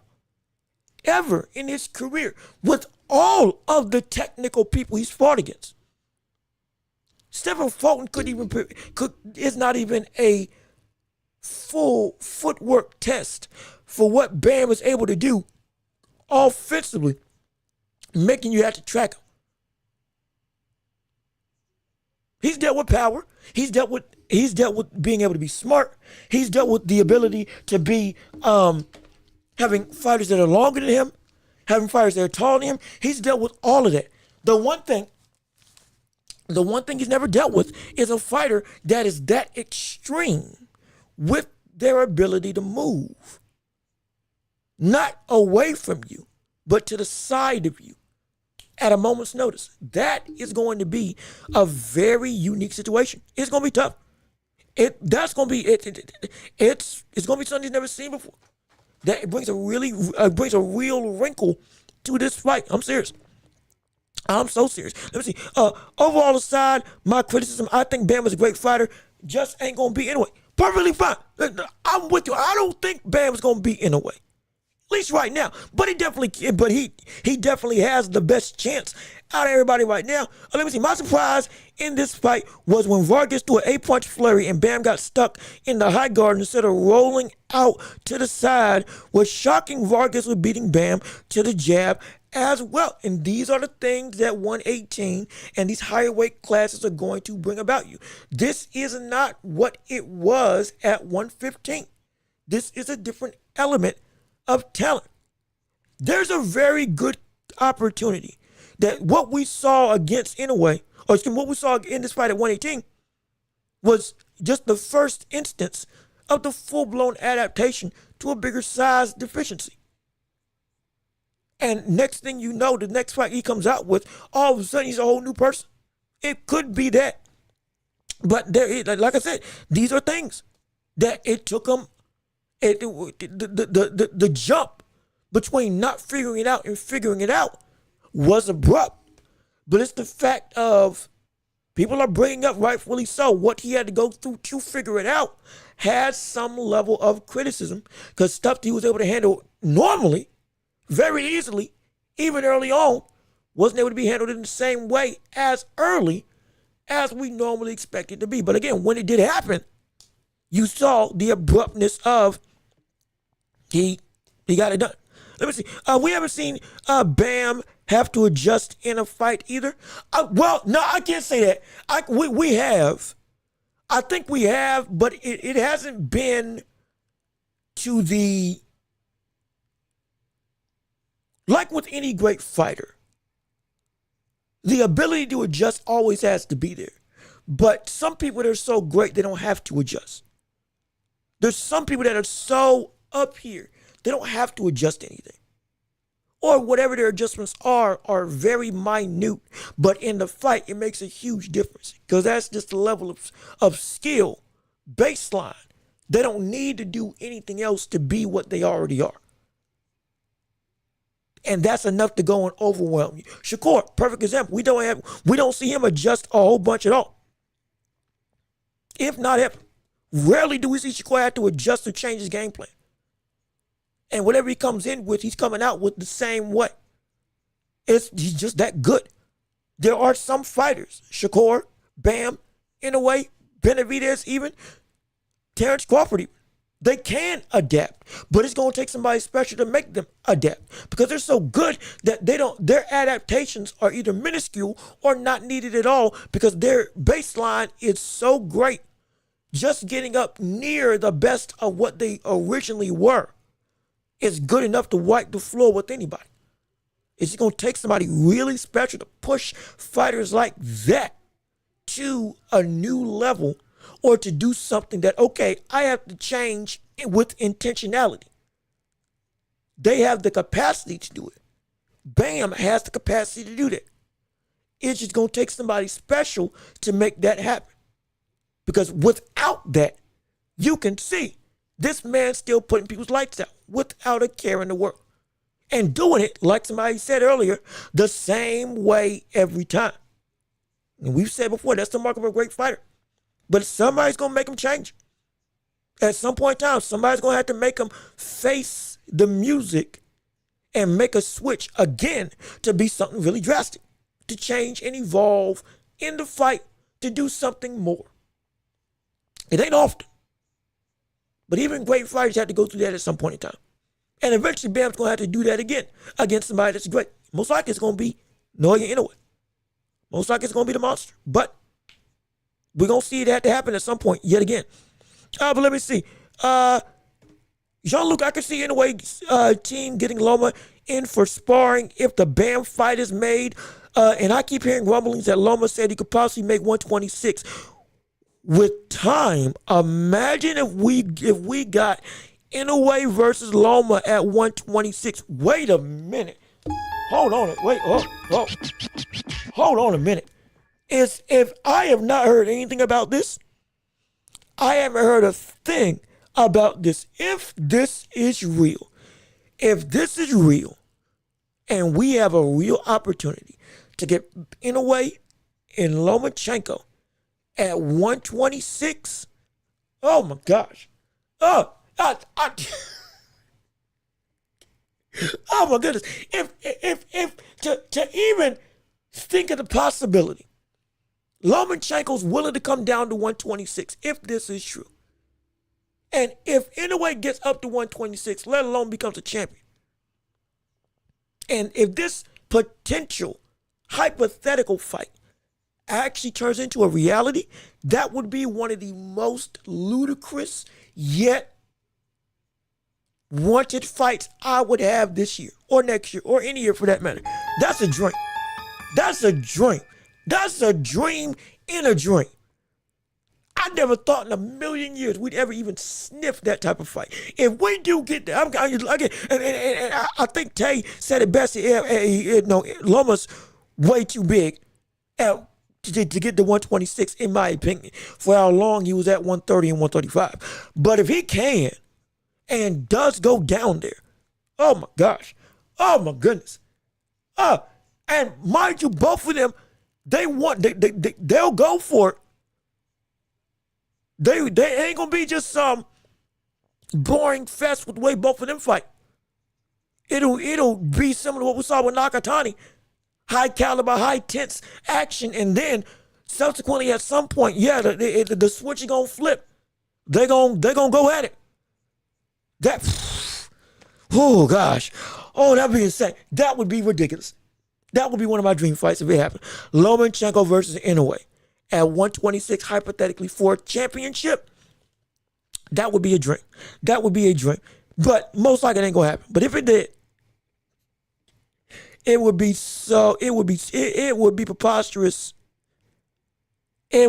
ever in his career, with all of the technical people he's fought against. Stephen Fulton is not even a full footwork test for what Bam is able to do offensively, making you have to track him. He's dealt with power. He's dealt with being able to be smart. He's dealt with the ability to be having fighters that are longer than him, having fighters that are taller than him. He's dealt with all of that. The one thing he's never dealt with is a fighter that is that extreme with their ability to move. Not away from you, but to the side of you at a moment's notice. That is going to be a very unique situation. It's going to be tough. It's going to be something he's never seen before. That brings a real wrinkle to this fight. I'm serious. I'm so serious. Let me see. Overall aside, my criticism, I think Bam is a great fighter. Just ain't gonna be Inoue. Perfectly fine. I'm with you. I don't think Bam is gonna be Inoue. At least right now. But he definitely has the best chance out of everybody right now. Let me see. My surprise in this fight was when Varges threw an 8-punch flurry and Bam got stuck in the high guard instead of rolling out to the side. Was shocking. Varges was beating Bam to the jab as well. And these are the things that 118 and these higher weight classes are going to bring about you. This is not what it was at 115. This is a different element of talent. There's a very good opportunity that what we saw against Inoue, or what we saw in this fight at 118, was just the first instance of the full-blown adaptation to a bigger size deficiency. And next thing you know, the next fight he comes out with, all of a sudden he's a whole new person. It could be that. But like I said, these are things that it took him. The jump between not figuring it out and figuring it out was abrupt. But it's the fact of people are bringing up, rightfully so, what he had to go through to figure it out has some level of criticism, because stuff that he was able to handle normally, very easily, even early on, wasn't able to be handled in the same way as early as we normally expect it to be. But again, when it did happen, you saw the abruptness of he got it done. Let me see. We haven't seen Bam have to adjust in a fight either. Well, no, I can't say that. We have. I think we have, but it hasn't been to the, like with any great fighter, the ability to adjust always has to be there. But some people that are so great, they don't have to adjust. There's some people that are so up here, they don't have to adjust anything. Or whatever their adjustments are very minute. But in the fight, it makes a huge difference, because that's just the level of skill, baseline. They don't need to do anything else to be what they already are. And that's enough to go and overwhelm you. Shakur, perfect example. We don't see him adjust a whole bunch at all. If not ever. Rarely do we see Shakur have to adjust or change his game plan. And whatever he comes in with, he's coming out with the same way. He's just that good. There are some fighters, Shakur, Bam, in a way, Benavidez even, Terrence Crawford even. They can adapt, but it's going to take somebody special to make them adapt, because they're so good that their adaptations are either minuscule or not needed at all, because their baseline is so great. Just getting up near the best of what they originally were is good enough to wipe the floor with anybody. It's going to take somebody really special to push fighters like that to a new level, or to do something that, okay, I have to change with intentionality. They have the capacity to do it. Bam has the capacity to do that. It's just going to take somebody special to make that happen. Because without that, you can see this man still putting people's lights out without a care in the world. And doing it, like somebody said earlier, the same way every time. And we've said before, that's the mark of a great fighter. But somebody's going to make him change. At some point in time, somebody's going to have to make him face the music and make a switch again to be something really drastic, to change and evolve in the fight, to do something more. It ain't often. But even great fighters have to go through that at some point in time. And eventually Bam's going to have to do that again against somebody that's great. Most likely it's going to be Naoya Inoue. Most likely it's going to be the monster. But we're going to see it have to happen at some point yet again. But let me see. Jean-Luc, I can see Inoue's team getting Loma in for sparring if the Bam fight is made. And I keep hearing rumblings that Loma said he could possibly make 126. With time, imagine if we got Inoue versus Loma at 126. Wait a minute. Hold on. Hold on a minute. If I have not heard anything about this, I haven't heard a thing about this. If this is real, and we have a real opportunity to get Inoue and Lomachenko at 126, oh my gosh. Oh my goodness. If to even think of the possibility, Lomachenko's willing to come down to 126 if this is true. And if Inoue gets up to 126, let alone becomes a champion. And if this potential hypothetical fight actually turns into a reality, that would be one of the most ludicrous yet wanted fights I would have this year or next year or any year for that matter. That's a dream. That's a dream. That's a dream in a dream. I never thought in a million years we'd ever even sniff that type of fight. If we do get there, I think Tay said it best. Loma's way too big to get to 126, in my opinion, for how long he was at 130 and 135. But if he can and does go down there, oh my gosh, oh my goodness. And mind you, both of them, they'll go for it. They ain't gonna be just some boring fest with the way both of them fight. It'll be similar to what we saw with Nakatani. High caliber, high tense action, and then subsequently at some point, the switch is gonna flip. They're gonna go at it. Oh gosh. Oh, that being said, that would be ridiculous. That would be one of my dream fights if it happened. Lomachenko versus Inoue at 126, hypothetically, for a championship. That would be a dream. That would be a dream. But most likely it ain't gonna happen. But if it did, it would be preposterous. It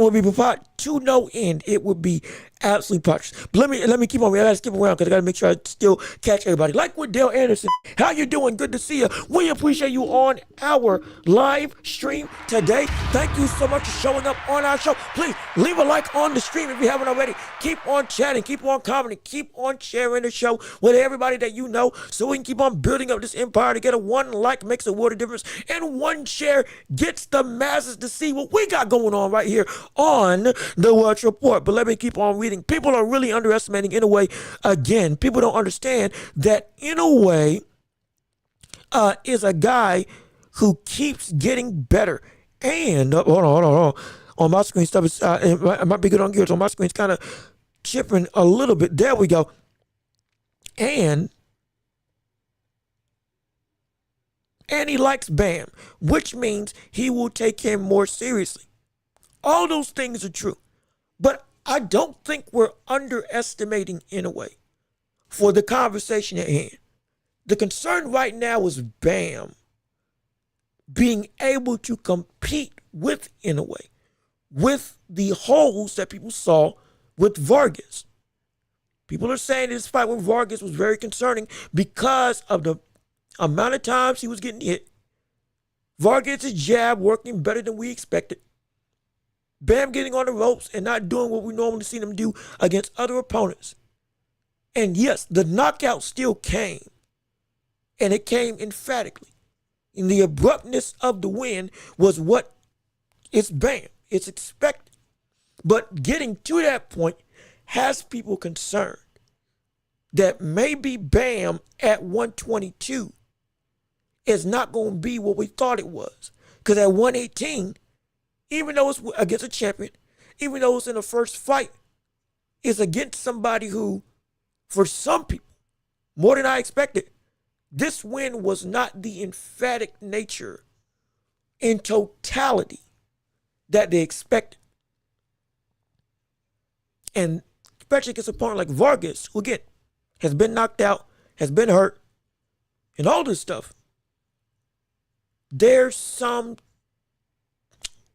would be preposterous to no end. It would be absolutely preposterous. But let me keep on. I gotta skip around because I gotta make sure I still catch everybody. Like with Dale Anderson, how you doing? Good to see you. We appreciate you on our live stream today. Thank you so much for showing up on our show. Please leave a like on the stream if you haven't already. Keep on chatting, keep on commenting, keep on sharing the show with everybody that you know, so we can keep on building up this empire. To get a one like makes a world of difference, and one share gets the masses to see what we got going on right here on the Welch Report. But let me keep on reading. People are really underestimating Inoue again. People don't understand that Inoue is a guy who keeps getting better. And hold on. On my screen, stuff is it might be good on gears. On my screen, it's kind of chipping a little bit. There we go. And he likes Bam, which means he will take him more seriously. All those things are true. But I don't think we're underestimating Inoue for the conversation at hand. The concern right now is Bam being able to compete with Inoue, with the holes that people saw with Varges. People are saying this fight with Varges was very concerning because of the amount of times he was getting hit. Varges' jab working better than we expected. Bam getting on the ropes and not doing what we normally see them do against other opponents. And yes, the knockout still came. And it came emphatically. And the abruptness of the win was what it's Bam. It's expected. But getting to that point has people concerned that maybe Bam at 122 is not going to be what we thought it was. Because at 118, even though it's against a champion, even though it's in the first fight, it's against somebody who, for some people, more than I expected, this win was not the emphatic nature in totality that they expected. And especially against a opponent like Vargas, who again has been knocked out, has been hurt, and all this stuff. There's some,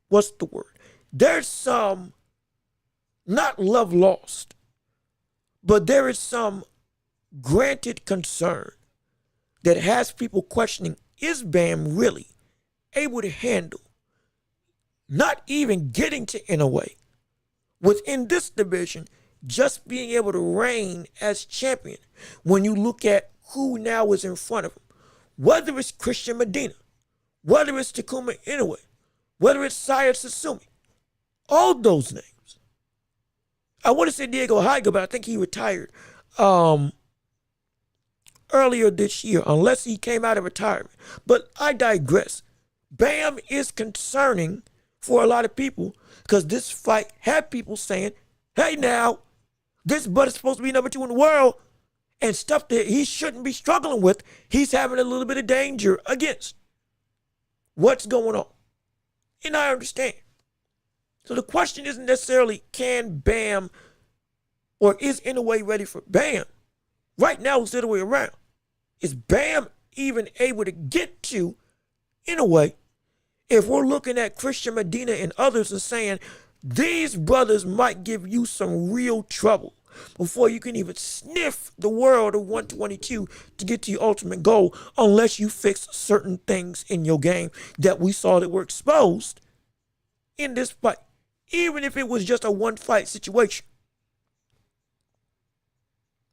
what's the word? There's some, not love lost, but there is some granted concern that has people questioning, is Bam really able to handle not even getting to Inoue within this division, just being able to reign as champion when you look at who now is in front of him, whether it's Christian Medina, whether it's Takuma Inoue, whether it's Saya Sasumi, all those names. I want to say Diego Higa, but I think he retired earlier this year, unless he came out of retirement. But I digress. Bam is concerning for a lot of people because this fight had people saying, hey now, this butt is supposed to be number 2 in the world, and stuff that he shouldn't be struggling with, he's having a little bit of danger against. What's going on? And I understand. So the question isn't necessarily can Bam or is Inoue ready for Bam? Right now it's the other way around. Is Bam even able to get to Inoue if we're looking at Christian Medina and others and saying These brothers might give you some real trouble before you can even sniff the world of 122 to get to your ultimate goal, unless you fix certain things in your game that we saw that were exposed in this fight, even if it was just a one fight situation.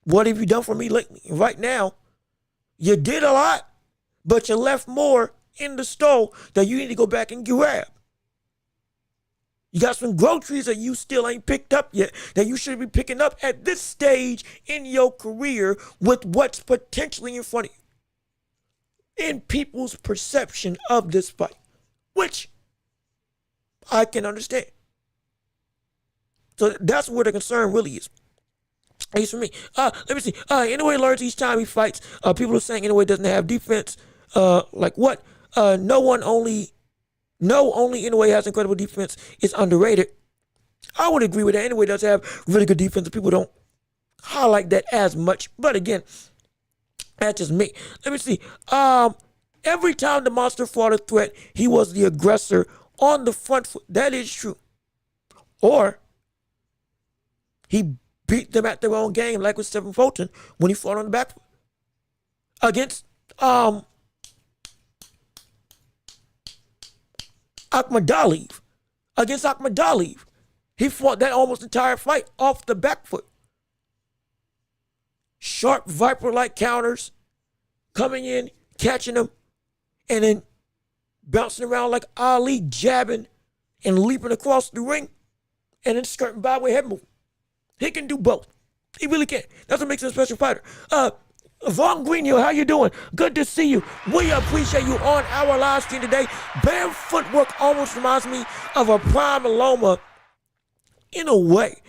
What have you done for me lately? Right now, you did a lot, but you left more in the store that you need to go back and grab. You got some groceries that you still ain't picked up yet that you should be picking up at this stage in your career with what's potentially in front of you. In people's perception of this fight, which I can understand. So that's where the concern really is. At least for me. Let me see. Inoue learns each time he fights. People are saying Inoue doesn't have defense. Like what? Only Inoue has incredible defense. It's underrated. I would agree with that. Inoue does have really good defense. People don't highlight that as much. But again, that's just me. Let me see. Every time the monster fought a threat, he was the aggressor on the front foot. That is true. Or he beat them at their own game, like with Stephen Fulton when he fought on the back foot. Against Akhmadaliev. Against Akhmadaliev, he fought that almost entire fight off the back foot. Sharp viper-like counters, coming in, catching him, and then bouncing around like Ali, jabbing and leaping across the ring, and then skirting by with head movement. He can do both. He really can. That's what makes him a special fighter. Von Greenhill, how you doing? Good to see you. We appreciate you on our live stream today. Bam footwork almost reminds me of a prime Loma in a way.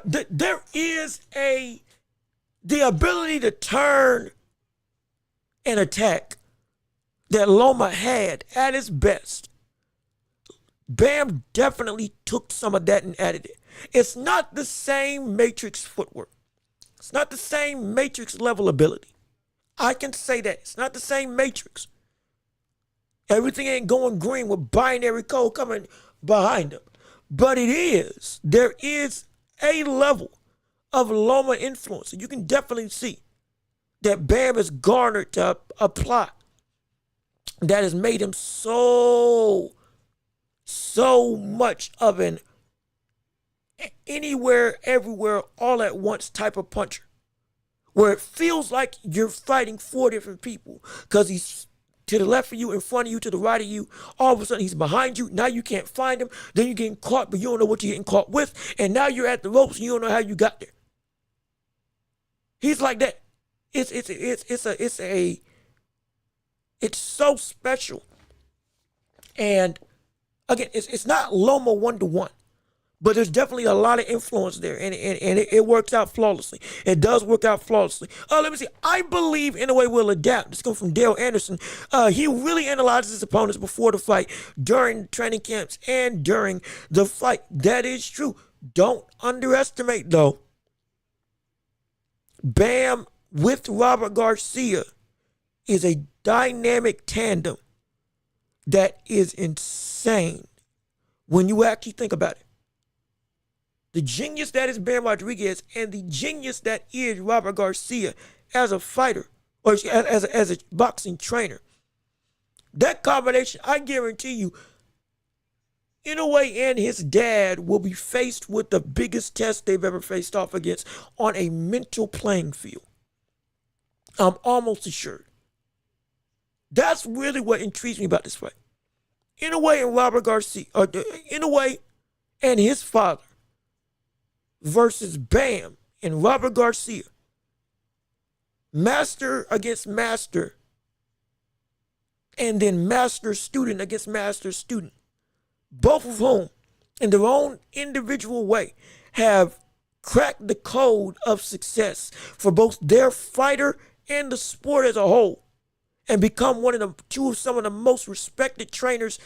There is the ability to turn and attack that Loma had at its best. Bam definitely took some of that and added it. It's not the same Matrix footwork. It's not the same Matrix level ability. I can say that. It's not the same Matrix. Everything ain't going green with binary code coming behind them. But it is. There is a level of Loma influence. And you can definitely see that Bam has garnered to apply. That has made him so much of an anywhere, everywhere, all at once type of puncher, where it feels like you're fighting four different people because he's to the left of you, in front of you, to the right of you. All of a sudden he's behind you. Now you can't find him. Then you're getting caught, but you don't know what you're getting caught with. And now you're at the ropes and you don't know how you got there. He's like that. It's so special. And again, it's not Loma 1-to-1. But there's definitely a lot of influence there, and it works out flawlessly. It does work out flawlessly. Let me see. I believe Inoue will adapt. This comes from Dale Anderson. He really analyzes his opponents before the fight, during training camps, and during the fight. That is true. Don't underestimate, though, Bam with Robert Garcia is a dynamic tandem that is insane when you actually think about it. The genius that is Bam Rodriguez and the genius that is Robert Garcia as a fighter or as a boxing trainer. That combination, I guarantee you, Inoue and his dad will be faced with the biggest test they've ever faced off against on a mental playing field. I'm almost assured. That's really what intrigues me about this fight. Inoue and Robert Garcia, or Inoue and his father, versus Bam and Robert Garcia. Master against master. And then master student against master student. Both of whom, in their own individual way, have cracked the code of success for both their fighter and the sport as a whole. And become two of some of the most respected trainers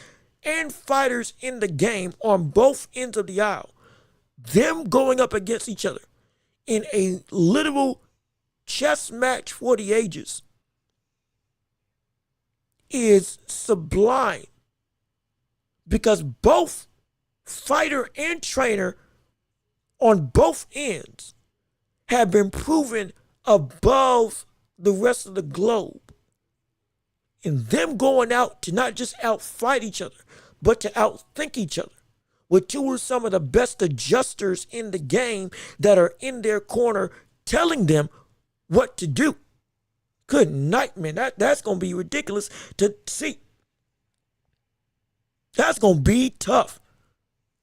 and fighters in the game on both ends of the aisle. Them going up against each other in a literal chess match for the ages is sublime, because both fighter and trainer on both ends have been proven above the rest of the globe. And them going out to not just outfight each other, but to outthink each other with two of some of the best adjusters in the game that are in their corner telling them what to do. Good night, man. That's going to be ridiculous to see. That's going to be tough.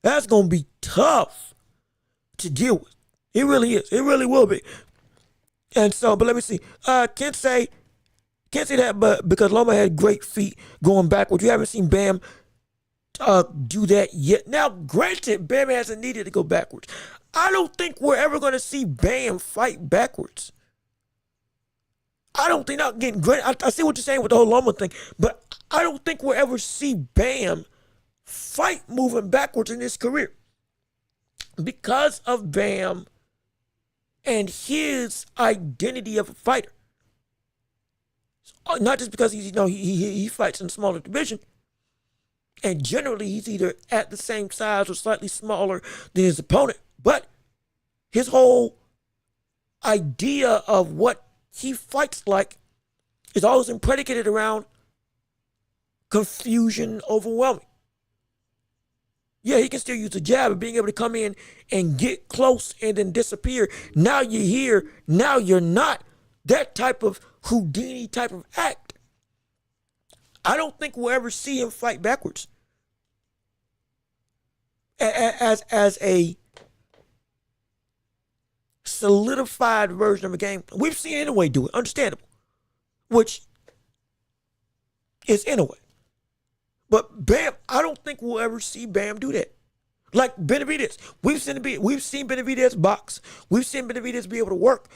That's going to be tough to deal with. It really is. It really will be. And so, but let me see. Can't say that, but because Loma had great feet going backwards. You haven't seen Bam do that yet. Now, granted, Bam hasn't needed to go backwards. I don't think we're ever going to see Bam fight backwards. I don't think, not getting granted, I see what you're saying with the whole Loma thing, but I don't think we'll ever see Bam fight moving backwards in his career because of Bam and his identity of a fighter. Not just because he fights in a smaller division, and generally he's either at the same size or slightly smaller than his opponent, but his whole idea of what he fights like is always been predicated around confusion, overwhelming. Yeah, he can still use the jab, but being able to come in and get close and then disappear. Now you're here, now you're not. That type of Houdini type of act. I don't think we'll ever see him fight backwards as a solidified version of a game. We've seen Inoue do it, understandable, which is Inoue. But Bam, I don't think we'll ever see Bam do that. Like Benavidez, we've seen Benavidez box. We've seen Benavidez be able to work.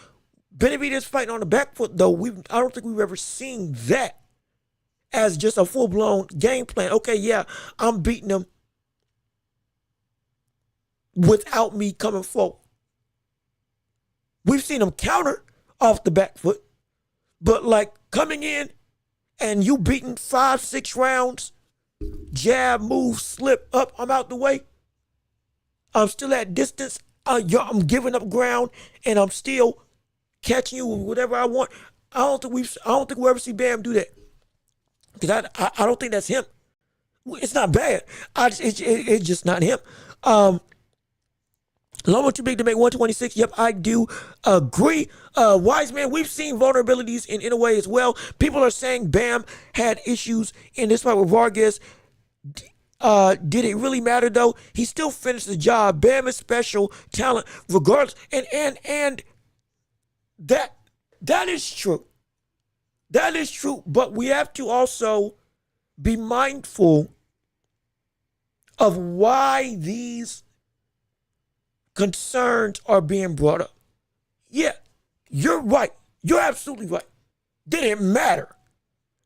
Benavidez fighting on the back foot, though, I don't think we've ever seen that as just a full-blown game plan. Okay, yeah, I'm beating him without me coming forward. We've seen him counter off the back foot, but like coming in and you beating 5-6 rounds, jab, move, slip up, I'm out the way. I'm still at distance. I'm giving up ground, and I'm still catching you with whatever I want. I don't think we'll ever see Bam do that, because I don't think that's him. It's not bad. It's just not him. Loma too big to make 126. Yep, I do agree. Wiseman, we've seen vulnerabilities in Inoue as well. People are saying Bam had issues in this fight with Varges. Did it really matter though? He still finished the job. Bam is special talent regardless. And that is true. That is true. But we have to also be mindful of why these concerns are being brought up. Yeah, you're right. You're absolutely right. Did it matter?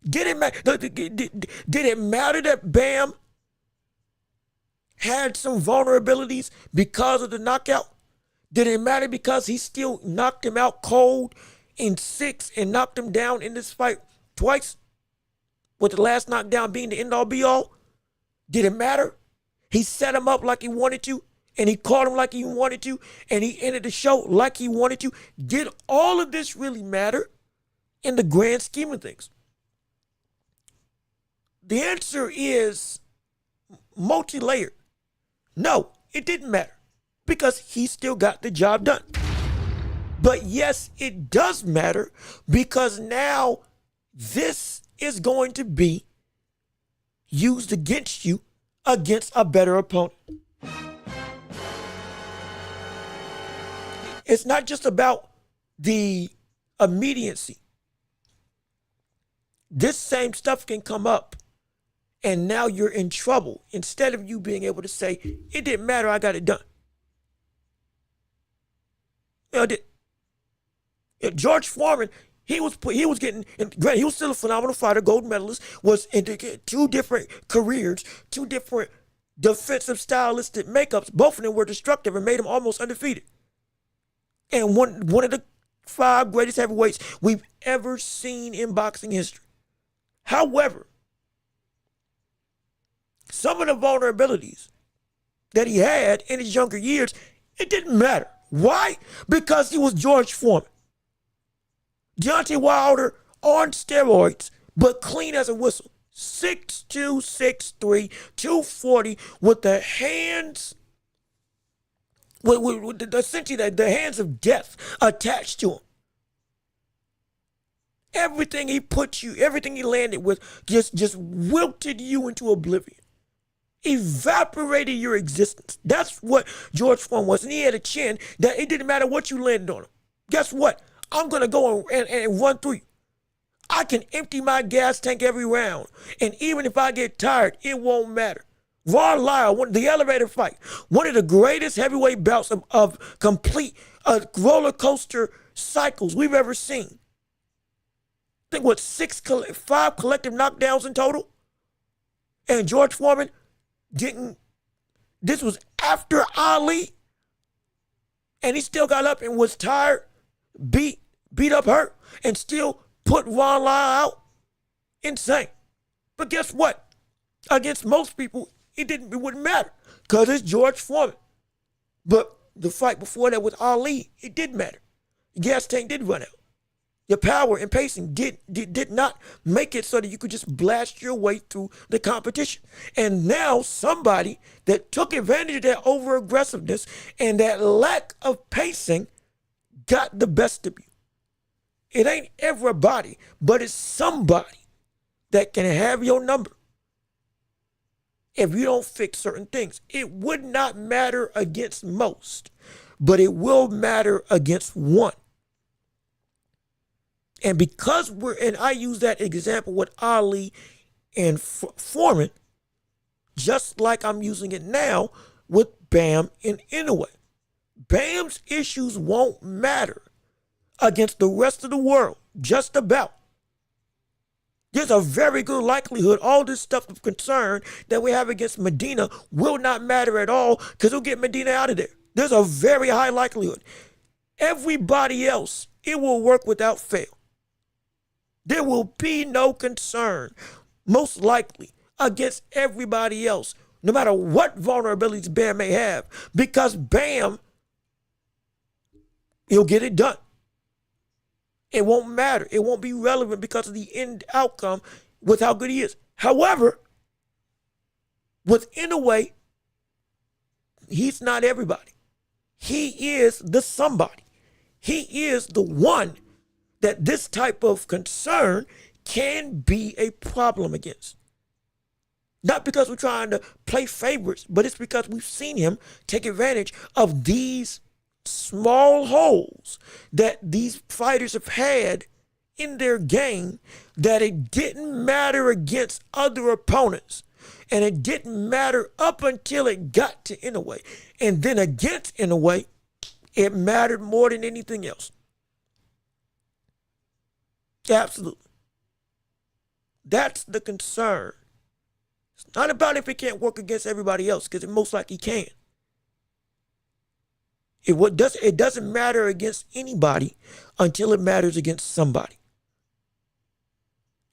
Did it matter? Did it matter that Bam had some vulnerabilities because of the knockout? Did it matter because he still knocked him out cold in 6 and knocked him down in this fight twice, with the last knockdown being the end-all be-all? Did it matter? He set him up like he wanted to, and he caught him like he wanted to, and he ended the show like he wanted to. Did all of this really matter in the grand scheme of things? The answer is multi-layered. No, it didn't matter, because he still got the job done. But yes, it does matter, because now this is going to be used against you against a better opponent. It's not just about the immediacy. This same stuff can come up, and now you're in trouble, instead of you being able to say, it didn't matter, I got it done. George Foreman, he was getting, granted, he was still a phenomenal fighter, gold medalist, was in 2 different careers, 2 different defensive stylistic makeups. Both of them were destructive and made him almost undefeated. And one of the 5 greatest heavyweights we've ever seen in boxing history. However, some of the vulnerabilities that he had in his younger years, it didn't matter. Why? Because he was George Foreman. Deontay Wilder on steroids, but clean as a whistle. 6'2", 6'3", 240 with the hands, with essentially the hands of death attached to him. Everything he put you, everything he landed with just wilted you into oblivion. Evaporated your existence. That's what George Foreman was. And he had a chin that it didn't matter what you landed on him. Guess what? I'm going to go and run through you. I can empty my gas tank every round. And even if I get tired, it won't matter. Ron Lyle, the elevator fight, one of the greatest heavyweight bouts of complete roller coaster cycles we've ever seen. I think 5 collective knockdowns in total. And George Foreman didn't. This was after Ali. And he still got up and was tired, beat up, hurt, and still put Ron Lyle out. Insane. But guess what? Against most people, it wouldn't matter because it's George Foreman. But the fight before that with Ali, it did matter. The gas tank did run out. Your power and pacing did not make it so that you could just blast your way through the competition. And now somebody that took advantage of that over-aggressiveness and that lack of pacing got the best of you. It ain't everybody, but it's somebody that can have your number if you don't fix certain things. It would not matter against most, but it will matter against one. And because and I use that example with Ali and Foreman, just like I'm using it now with Bam and Inoue. Bam's issues won't matter against the rest of the world, just about. There's a very good likelihood all this stuff of concern that we have against Medina will not matter at all because he'll get Medina out of there. There's a very high likelihood. Everybody else, it will work without fail. There will be no concern, most likely, against everybody else, no matter what vulnerabilities Bam may have, because Bam, he'll get it done. It won't matter. It won't be relevant because of the end outcome with how good he is. However, with Inoue, he's not everybody. He is the somebody. He is the one that this type of concern can be a problem against. Not because we're trying to play favorites, but it's because we've seen him take advantage of these small holes that these fighters have had in their game, that it didn't matter against other opponents. And it didn't matter up until it got to Inoue. And then against Inoue, it mattered more than anything else. Absolutely. That's the concern. It's not about if it can't work against everybody else, because it most likely can. It doesn't matter against anybody until it matters against somebody.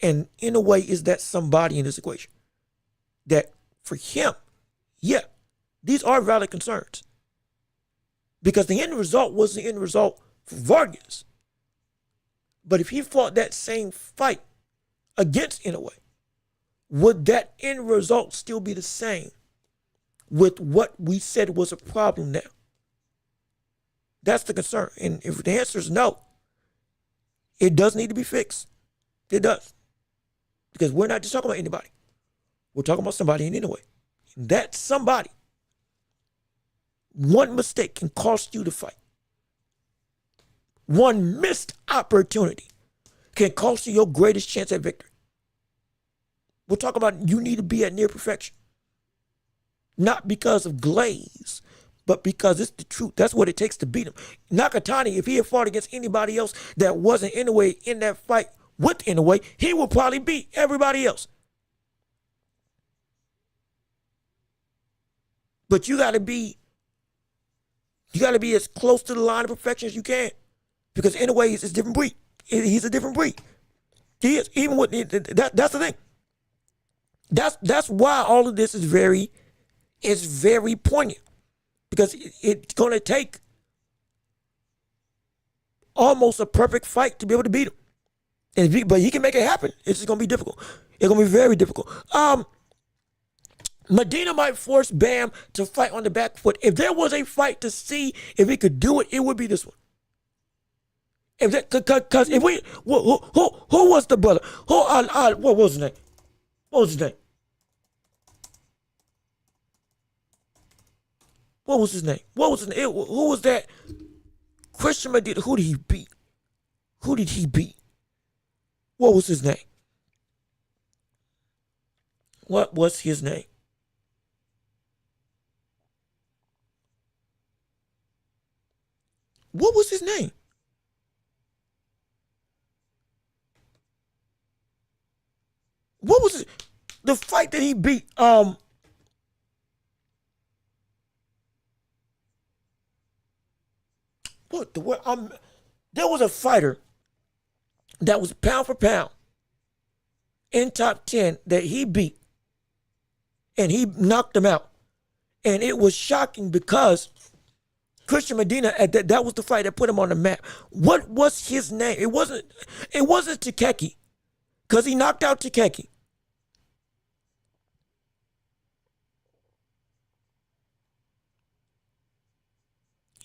And Inoue is that somebody in this equation. That for him, yeah, these are valid concerns. Because the end result was the end result for Vargas. But if he fought that same fight against Inoue, would that end result still be the same with what we said was a problem now? That's the concern. And if the answer is no, it does need to be fixed. It does. Because we're not just talking about anybody. We're talking about somebody in Inoue. And that somebody, one mistake can cost you the fight. One missed opportunity can cost you your greatest chance at victory. We're talking about you need to be at near perfection. Not because of glaze, but because it's the truth. That's what it takes to beat him. Nakatani, if he had fought against anybody else that wasn't Inoue in that fight with Inoue, he would probably beat everybody else. But you got to be as close to the line of perfection as you can. Because Inoue is a different breed. He's a different breed. He is. Even with that's the thing. That's why all of this is very is very poignant because it's going to take almost a perfect fight to be able to beat him. But he can make it happen. It's just going to be difficult. It's going to be very difficult. Medina might force Bam to fight on the back foot. If there was a fight to see if he could do it, it would be this one. If that, because if we, who was the brother? What was his name? What was his name? What was his name? What was his name? Who was that? Christian Medina. Who did he beat? Who did he beat? What was his name? What was his name? What was his name? What was it? The fight that he beat? What the word? There was a fighter that was pound for pound in top 10 that he beat, and he knocked him out, and it was shocking because Christian Medina, that was the fight that put him on the map. What was his name? It wasn't Takeki, because he knocked out Takeki.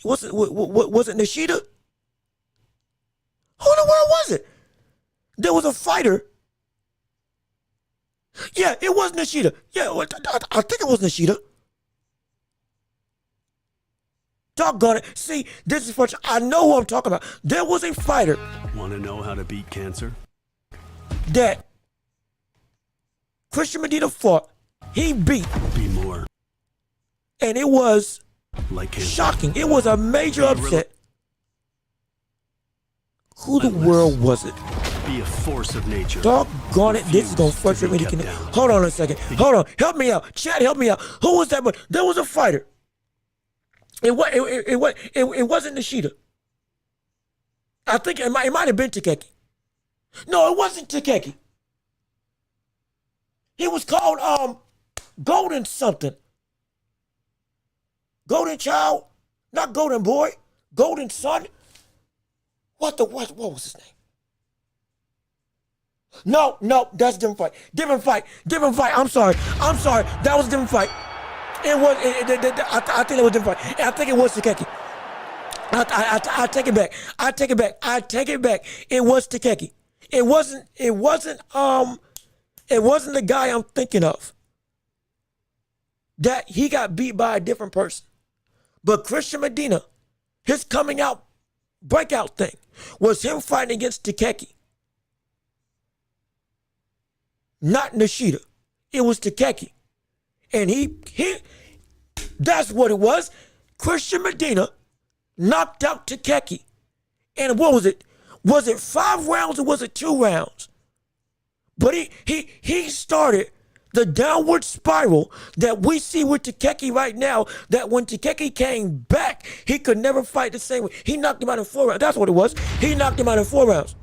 Was it Nishida? Who in the world was it? There was a fighter. Yeah, it was Nishida. Yeah, I think it was Nishida. Doggone it. See, this is what I know who I'm talking about. There was a fighter. Want to know how to beat cancer? That Christian Medina fought. He beat. Be more. And it was Like cancer. shocking. It was a major upset. Who the world was it? Be a force of nature. Doggone it. This is going to frustrate me. Hold on a second. Hold on. Help me out. Chad, help me out. Who was that? But there was a fighter. It wasn't Nishida. I think it might have been Takeki. No, it wasn't Takeki. He was called Golden something. Golden Child, not Golden Boy, Golden Son. What was his name? No, that's a different fight. Different fight. I'm sorry. That was a different fight. It was. I think it was a different fight. I think it was Takeki. I take it back. I take it back. It was Takeki. It wasn't the guy I'm thinking of. That he got beat by a different person. But Christian Medina, his coming out breakout thing was him fighting against Takeki. Not Nishida. It was Takeki. And he that's what it was. Christian Medina knocked out Takeki. And what was it? Was it 5 rounds or was it 2 rounds? But he started the downward spiral that we see with Takeki right now, that when Takeki came back, he could never fight the same way. He knocked him out in 4 rounds. That's what it was. He knocked him out in 4 rounds.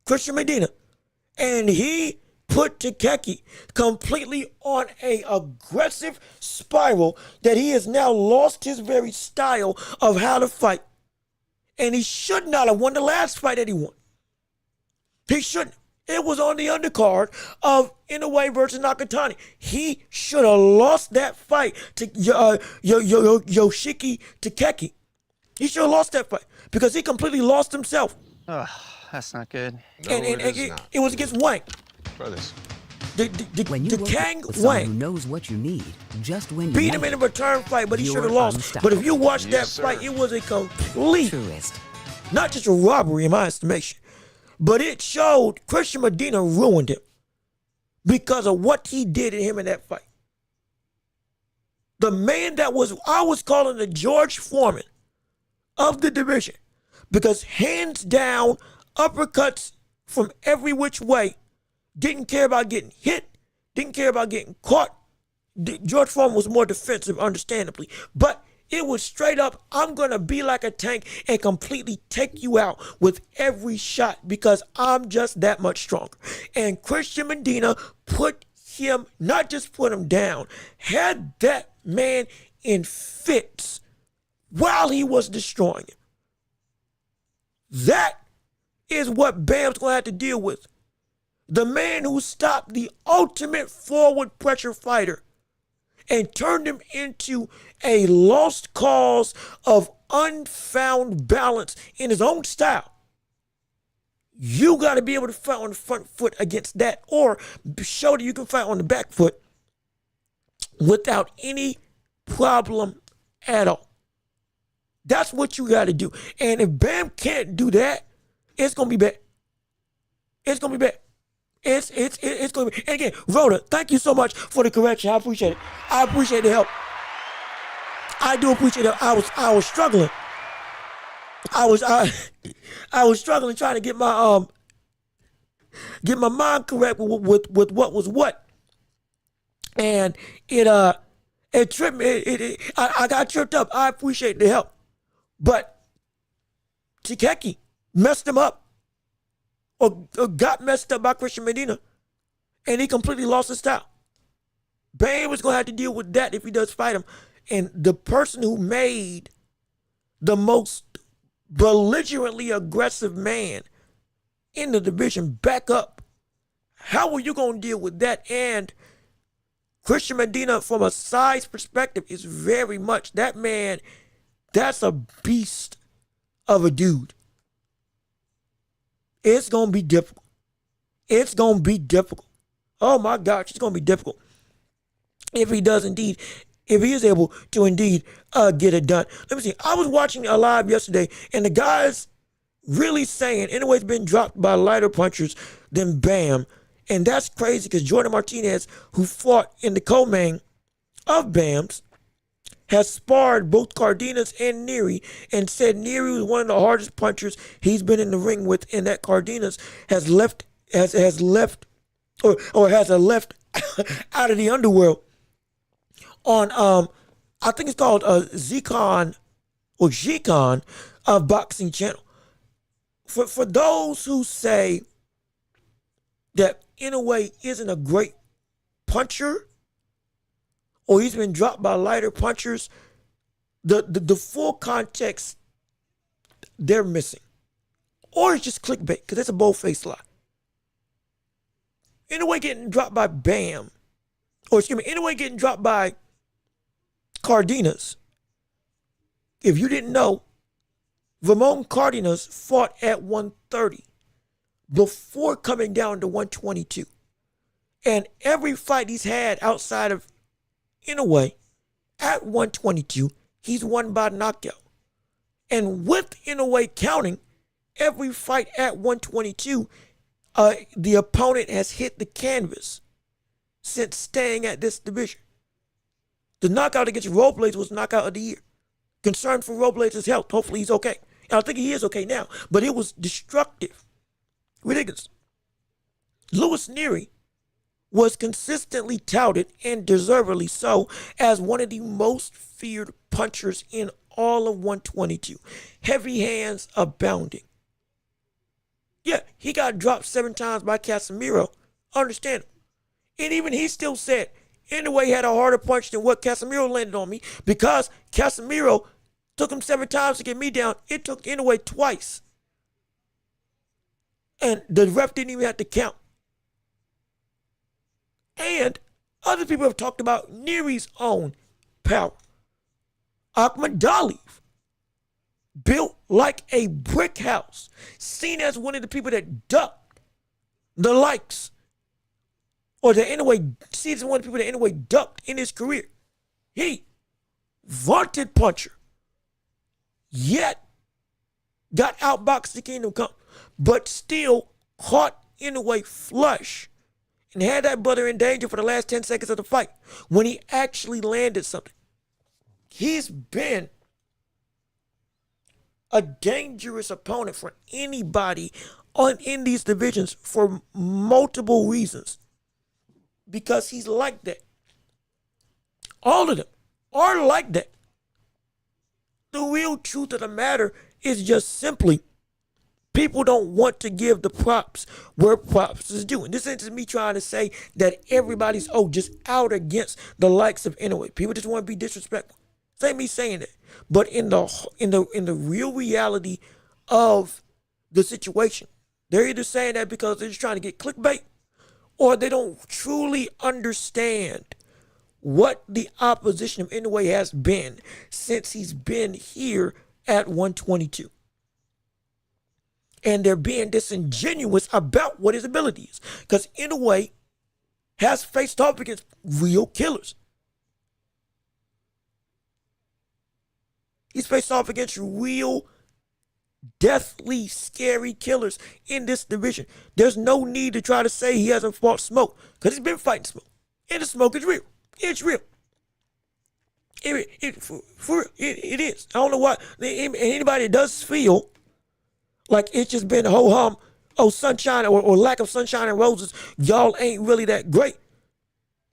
Christian Medina. And he put Takeki completely on a aggressive spiral that he has now lost his very style of how to fight. And he should not have won the last fight that he won. He shouldn't. It was on the undercard of Inoue versus Nakatani. He should have lost that fight to Yoshiki Takeki. He should have lost that fight because he completely lost himself. Ugh, that's not good. No, It was against Wang. Brothers. When you The work Kang with someone who Wang knows what you need, just when you beat need him in a it. return fight, but he You're should have lost. But if you watch that Yes, fight, sir. it was a complete, Truest. not just a robbery in my estimation, but it showed Christian Medina ruined him because of what he did to him in that fight. The man I was calling the George Foreman of the division, because hands down, uppercuts from every which way, didn't care about getting hit, didn't care about getting caught. George Foreman was more defensive, understandably, but it was straight up, I'm going to be like a tank and completely take you out with every shot because I'm just that much stronger. And Christian Medina put him, not just put him down, had that man in fits while he was destroying him. That is what Bam's going to have to deal with. The man who stopped the ultimate forward pressure fighter and turned him into a lost cause of unfound balance in his own style. You got to be able to fight on the front foot against that, or show that you can fight on the back foot without any problem at all. That's what you got to do. And if Bam can't do that, it's going to be bad. It's going to be bad. It's going to be. And again, Rhoda, thank you so much for the correction. I appreciate it. I appreciate the help. I do appreciate it. I was struggling. I was struggling trying to get my mind correct with what was what. And it tripped me. I got tripped up. I appreciate the help. But Tikeki messed him up, or got messed up by Christian Medina, and he completely lost his style. Bam was going to have to deal with that if he does fight him. And the person who made the most belligerently aggressive man in the division back up, how are you going to deal with that? And Christian Medina, from a size perspective, is very much that man. That's a beast of a dude. It's going to be difficult. It's going to be difficult. Oh my gosh, it's going to be difficult. If he does indeed, if he is able to indeed get it done. Let me see. I was watching a live yesterday, and the guy's really saying Inouye's been dropped by lighter punchers than Bam. And that's crazy because Jordan Martinez, who fought in the co-main of Bam's, has sparred both Cardenas and Neary, and said Neary was one of the hardest punchers he's been in the ring with, and that Cardenas has left out of the underworld on I think it's called Zcon or Gcon of Boxing Channel. For those who say that Inoue isn't a great puncher, or he's been dropped by lighter punchers, the full context they're missing. Or it's just clickbait, because it's a bold-faced lie. Inoue getting dropped by Bam, or excuse me, Inoue getting dropped by Cardenas. If you didn't know, Ramon Cardenas fought at 130 before coming down to 122. And every fight he's had outside of Inoue at 122, he's won by knockout. And with Inoue counting, every fight at 122, the opponent has hit the canvas since staying at this division. The knockout against Robles was knockout of the year. Concerned for Robles' health. Hopefully he's okay. And I think he is okay now. But it was destructive. Ridiculous. Louis Neary was consistently touted, and deservedly so, as one of the most feared punchers in all of 122. Heavy hands abounding. Yeah, he got dropped 7 times by Casemiro. Understandable. And even he still said, Inoue had a harder punch than what Casemiro landed on me, because Casemiro took him 7 times to get me down. It took Inoue twice. And the ref didn't even have to count. And other people have talked about Neary's own power. Ahmed Dali, built like a brick house, seen as one of the people that ducked the likes, or that Inoue sees one of the people that Inoue ducked in his career. He, vaunted puncher, yet got outboxed the Kingdom Come, but still caught Inoue flush and had that brother in danger for the last 10 seconds of the fight when he actually landed something. He's been a dangerous opponent for anybody in these divisions for multiple reasons, because he's like that. All of them are like that. The real truth of the matter is just simply People don't want to give the props where props is due. And this isn't me trying to say that everybody's just out against the likes of Inoue. People just want to be disrespectful. This ain't me saying that. But in the real reality of the situation, they're either saying that because they're just trying to get clickbait, or they don't truly understand what the opposition of Inoue has been since he's been here at 122. And they're being disingenuous about what his ability is. Because Inoue has faced off against real killers. He's faced off against real, deathly, scary killers in this division. There's no need to try to say he hasn't fought Smoke, because he's been fighting Smoke. And the Smoke is real. It's real. For real, it is. I don't know why anybody that does feel like it's just been ho-hum, sunshine or lack of sunshine and roses, y'all ain't really that great.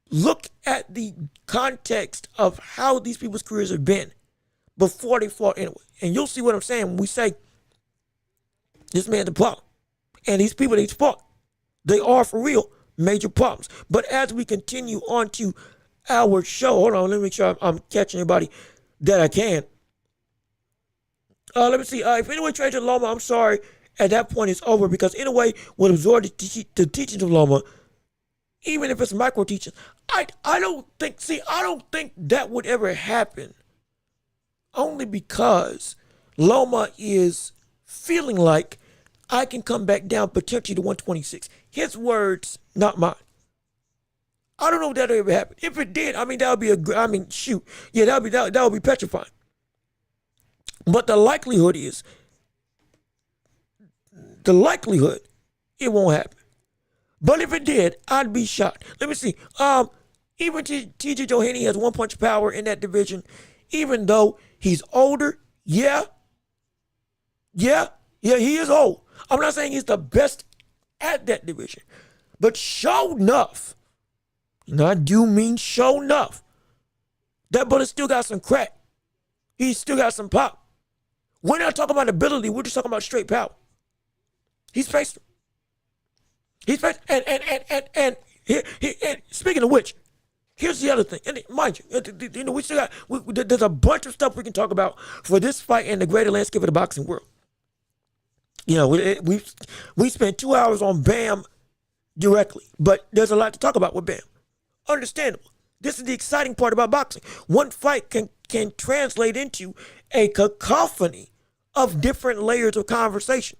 Look at the context of how these people's careers have been before they fought Inoue. And you'll see what I'm saying when we say this man's a problem. And these people that he's fought, they are for real major problems. But as we continue on to our show, hold on, let me make sure I'm catching everybody that I can. Let me see. If Inoue trains to Loma, I'm sorry. At that point, it's over because Inoue will absorb the teachings of Loma, even if it's micro teaching. I don't think that would ever happen. Only because Loma is feeling like I can come back down potentially to 126. His words, not mine. I don't know if that'll ever happen. If it did, that would be shoot. Yeah, that would be petrifying. But the likelihood, it won't happen. But if it did, I'd be shocked. Let me see. Even TJ Johanny has one punch power in that division, even though he's older. Yeah, he is old. I'm not saying he's the best at that division, but show enough. And I do mean show enough. That bullet still got some crack. He's still got some pop. We're not talking about ability. We're just talking about straight power. He's faced him. He's faced, and speaking of which, here's the other thing. And mind you, we still got, there's a bunch of stuff we can talk about for this fight in the greater landscape of the boxing world. We spent 2 hours on Bam directly, but there's a lot to talk about with Bam. Understandable. This is the exciting part about boxing. One fight can translate into a cacophony of different layers of conversation.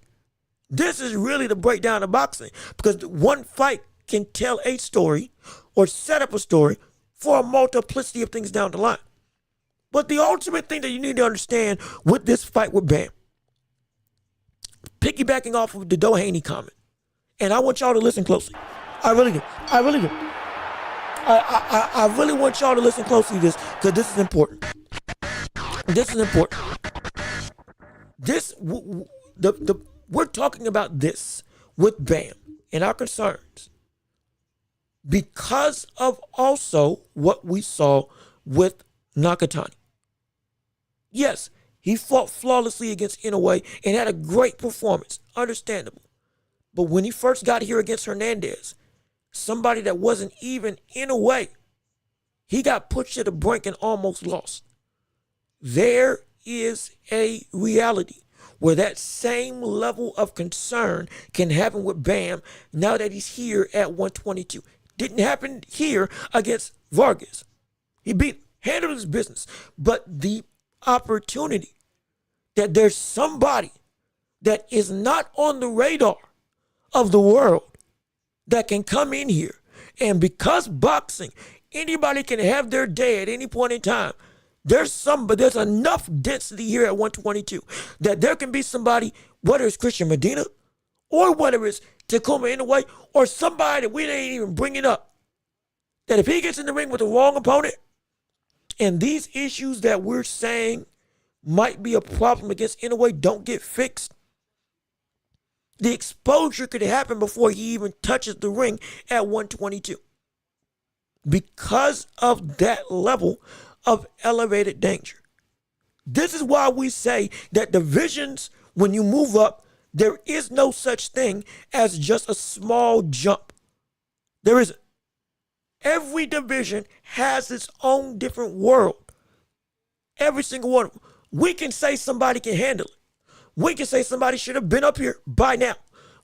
This is really the breakdown of boxing, because one fight can tell a story or set up a story for a multiplicity of things down the line. But the ultimate thing that you need to understand with this fight with Bam, piggybacking off of the Doheny comment, and I want y'all to listen closely. I really do. I really want y'all to listen closely to this, because this is important. We're talking about this with Bam and our concerns because of also what we saw with Nakatani. Yes, he fought flawlessly against Inoue and had a great performance. Understandable. But when he first got here against Hernandez, somebody that wasn't even Inoue, he got pushed to the brink and almost lost. There is a reality where that same level of concern can happen with Bam now that he's here at 122. Didn't happen here against Varges. He handled his business. But the opportunity that there's somebody that is not on the radar of the world that can come in here, and because boxing, anybody can have their day at any point in time, there's enough density here at 122 that there can be somebody, whether it's Christian Medina or whether it's Takuma Inoue or somebody that we ain't even bringing up, that if he gets in the ring with the wrong opponent and these issues that we're saying might be a problem against Inoue don't get fixed, the exposure could happen before he even touches the ring at 122 because of that level of elevated danger. This is why we say that divisions, when you move up, There is no such thing as just a small jump. There isn't. Every division has its own different world. Every single one of them. We can say somebody can handle it. We can say somebody should have been up here by now.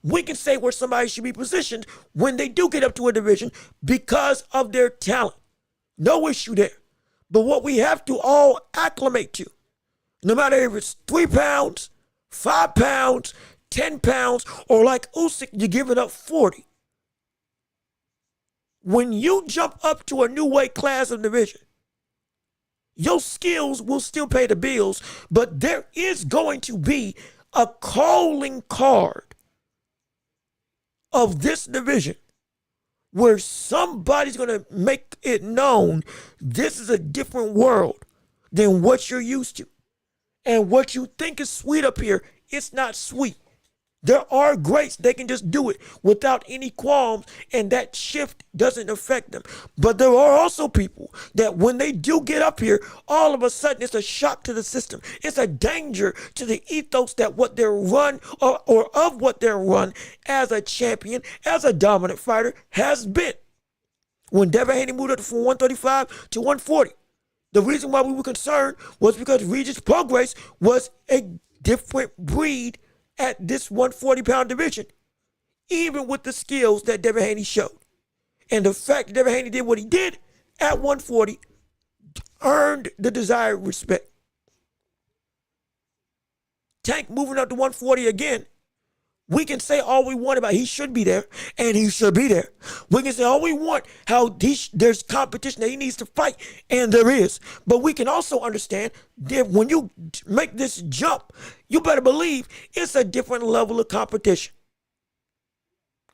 We can say where somebody should be positioned when they do get up to a division because of their talent. No issue there. But what we have to all acclimate to, no matter if it's 3 pounds, 5 pounds, 10 pounds, or like Usyk, you're giving up 40. When you jump up to a new weight class of division, your skills will still pay the bills, but there is going to be a calling card of this division where somebody's going to make it known this is a different world than what you're used to. And what you think is sweet up here, it's not sweet. There are greats, they can just do it without any qualms, and that shift doesn't affect them. But there are also people that when they do get up here, all of a sudden it's a shock to the system. It's a danger to the ethos that what they're run or of what they're run as a champion, as a dominant fighter has been. When Devin Haney moved up from 135 to 140, the reason why we were concerned was because Regis Prograis was a different breed at this 140-pound division, even with the skills that Devin Haney showed. And the fact that Devin Haney did what he did at 140 earned the desired respect. Tank moving up to 140 again, we can say all we want about he should be there, and he should be there. We can say all we want how there's competition that he needs to fight, and there is. But we can also understand that when you make this jump, you better believe it's a different level of competition.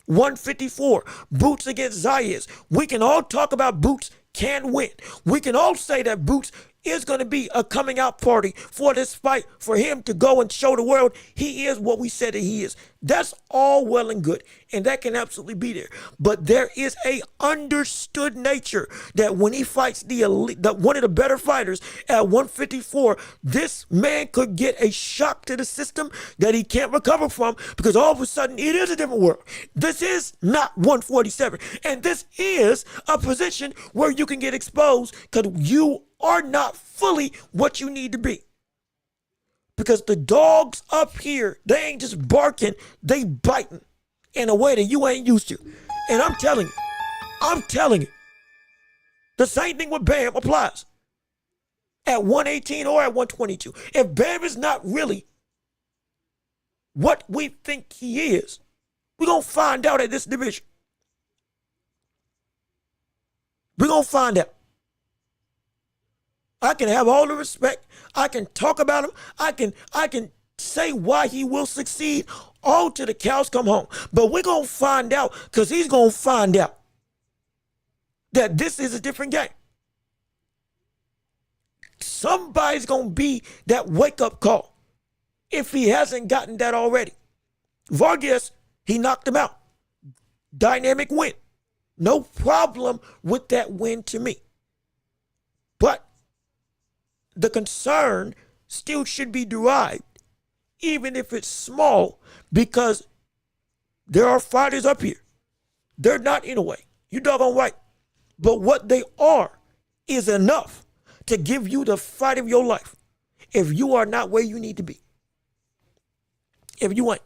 154, Boots against Zayas. We can all talk about Boots can win. We can all say that Boots is going to be a coming out party for this fight, for him to go and show the world he is what we said that he is. That's all well and good, and that can absolutely be there. But there is a understood nature that when he fights one of the better fighters at 154, this man could get a shock to the system that he can't recover from, because all of a sudden it is a different world. This is not 147, and this is a position where you can get exposed because you are not fully what you need to be. Because the dogs up here, they ain't just barking, they biting in a way that you ain't used to. And I'm telling you, the same thing with Bam applies at 118 or at 122. If Bam is not really what we think he is, we're going to find out at this division. We're going to find out. I can have all the respect. I can talk about him. I can say why he will succeed all till the cows come home. But we're going to find out, because he's going to find out that this is a different game. Somebody's going to be that wake-up call if he hasn't gotten that already. Varges, he knocked him out. Dynamic win. No problem with that win to me. But the concern still should be derived, even if it's small, because there are fighters up here. They're not in a way. You doggone right. But what they are is enough to give you the fight of your life if you are not where you need to be. If you ain't.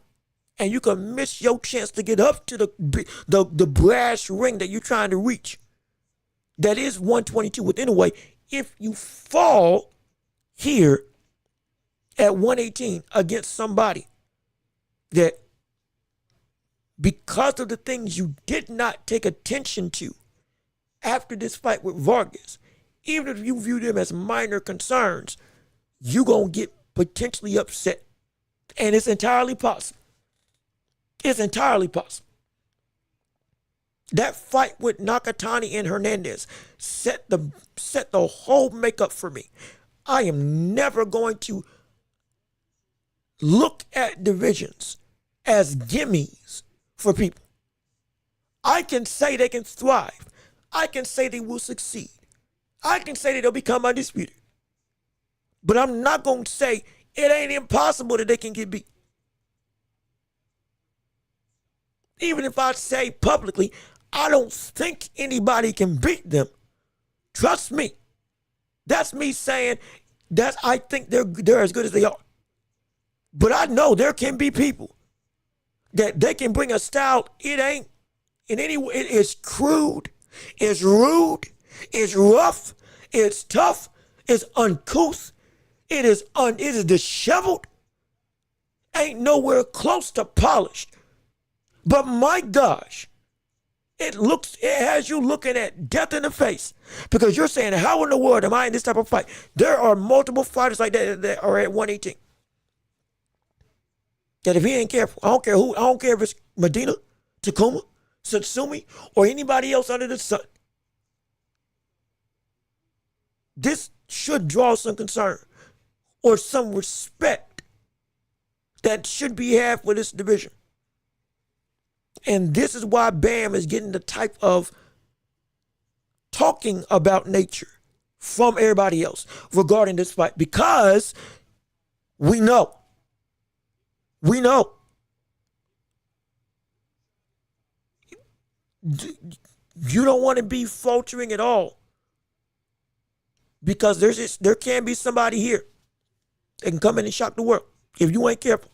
And you can miss your chance to get up to the brass ring that you're trying to reach. That is 122 within a way. If you fall here at 118 against somebody that, because of the things you did not take attention to after this fight with Vargas, even if you view them as minor concerns, you're going to get potentially upset. And it's entirely possible. It's entirely possible. That fight with Nakatani and Hernandez set the whole makeup for me. I am never going to look at divisions as gimmies for people. I can say they can thrive. I can say they will succeed. I can say that they'll become undisputed. But I'm not going to say it ain't impossible that they can get beat. Even if I say publicly, I don't think anybody can beat them. Trust me. That's me saying that I think they're as good as they are. But I know there can be people that they can bring a style. It ain't in any way. It is crude. It's rude. It's rough. It's tough. It's uncouth. It is disheveled. Ain't nowhere close to polished. But my gosh, it has you looking at death in the face, because you're saying, how in the world am I in this type of fight? There are multiple fighters like that are at 118. That if he ain't careful, I don't care if it's Medina, Takuma, Satsumi, or anybody else under the sun. This should draw some concern or some respect that should be had for this division. And this is why Bam is getting the type of talking about nature from everybody else regarding this fight, because we know. You don't want to be faltering at all, because there can be somebody here that can come in and shock the world if you ain't careful.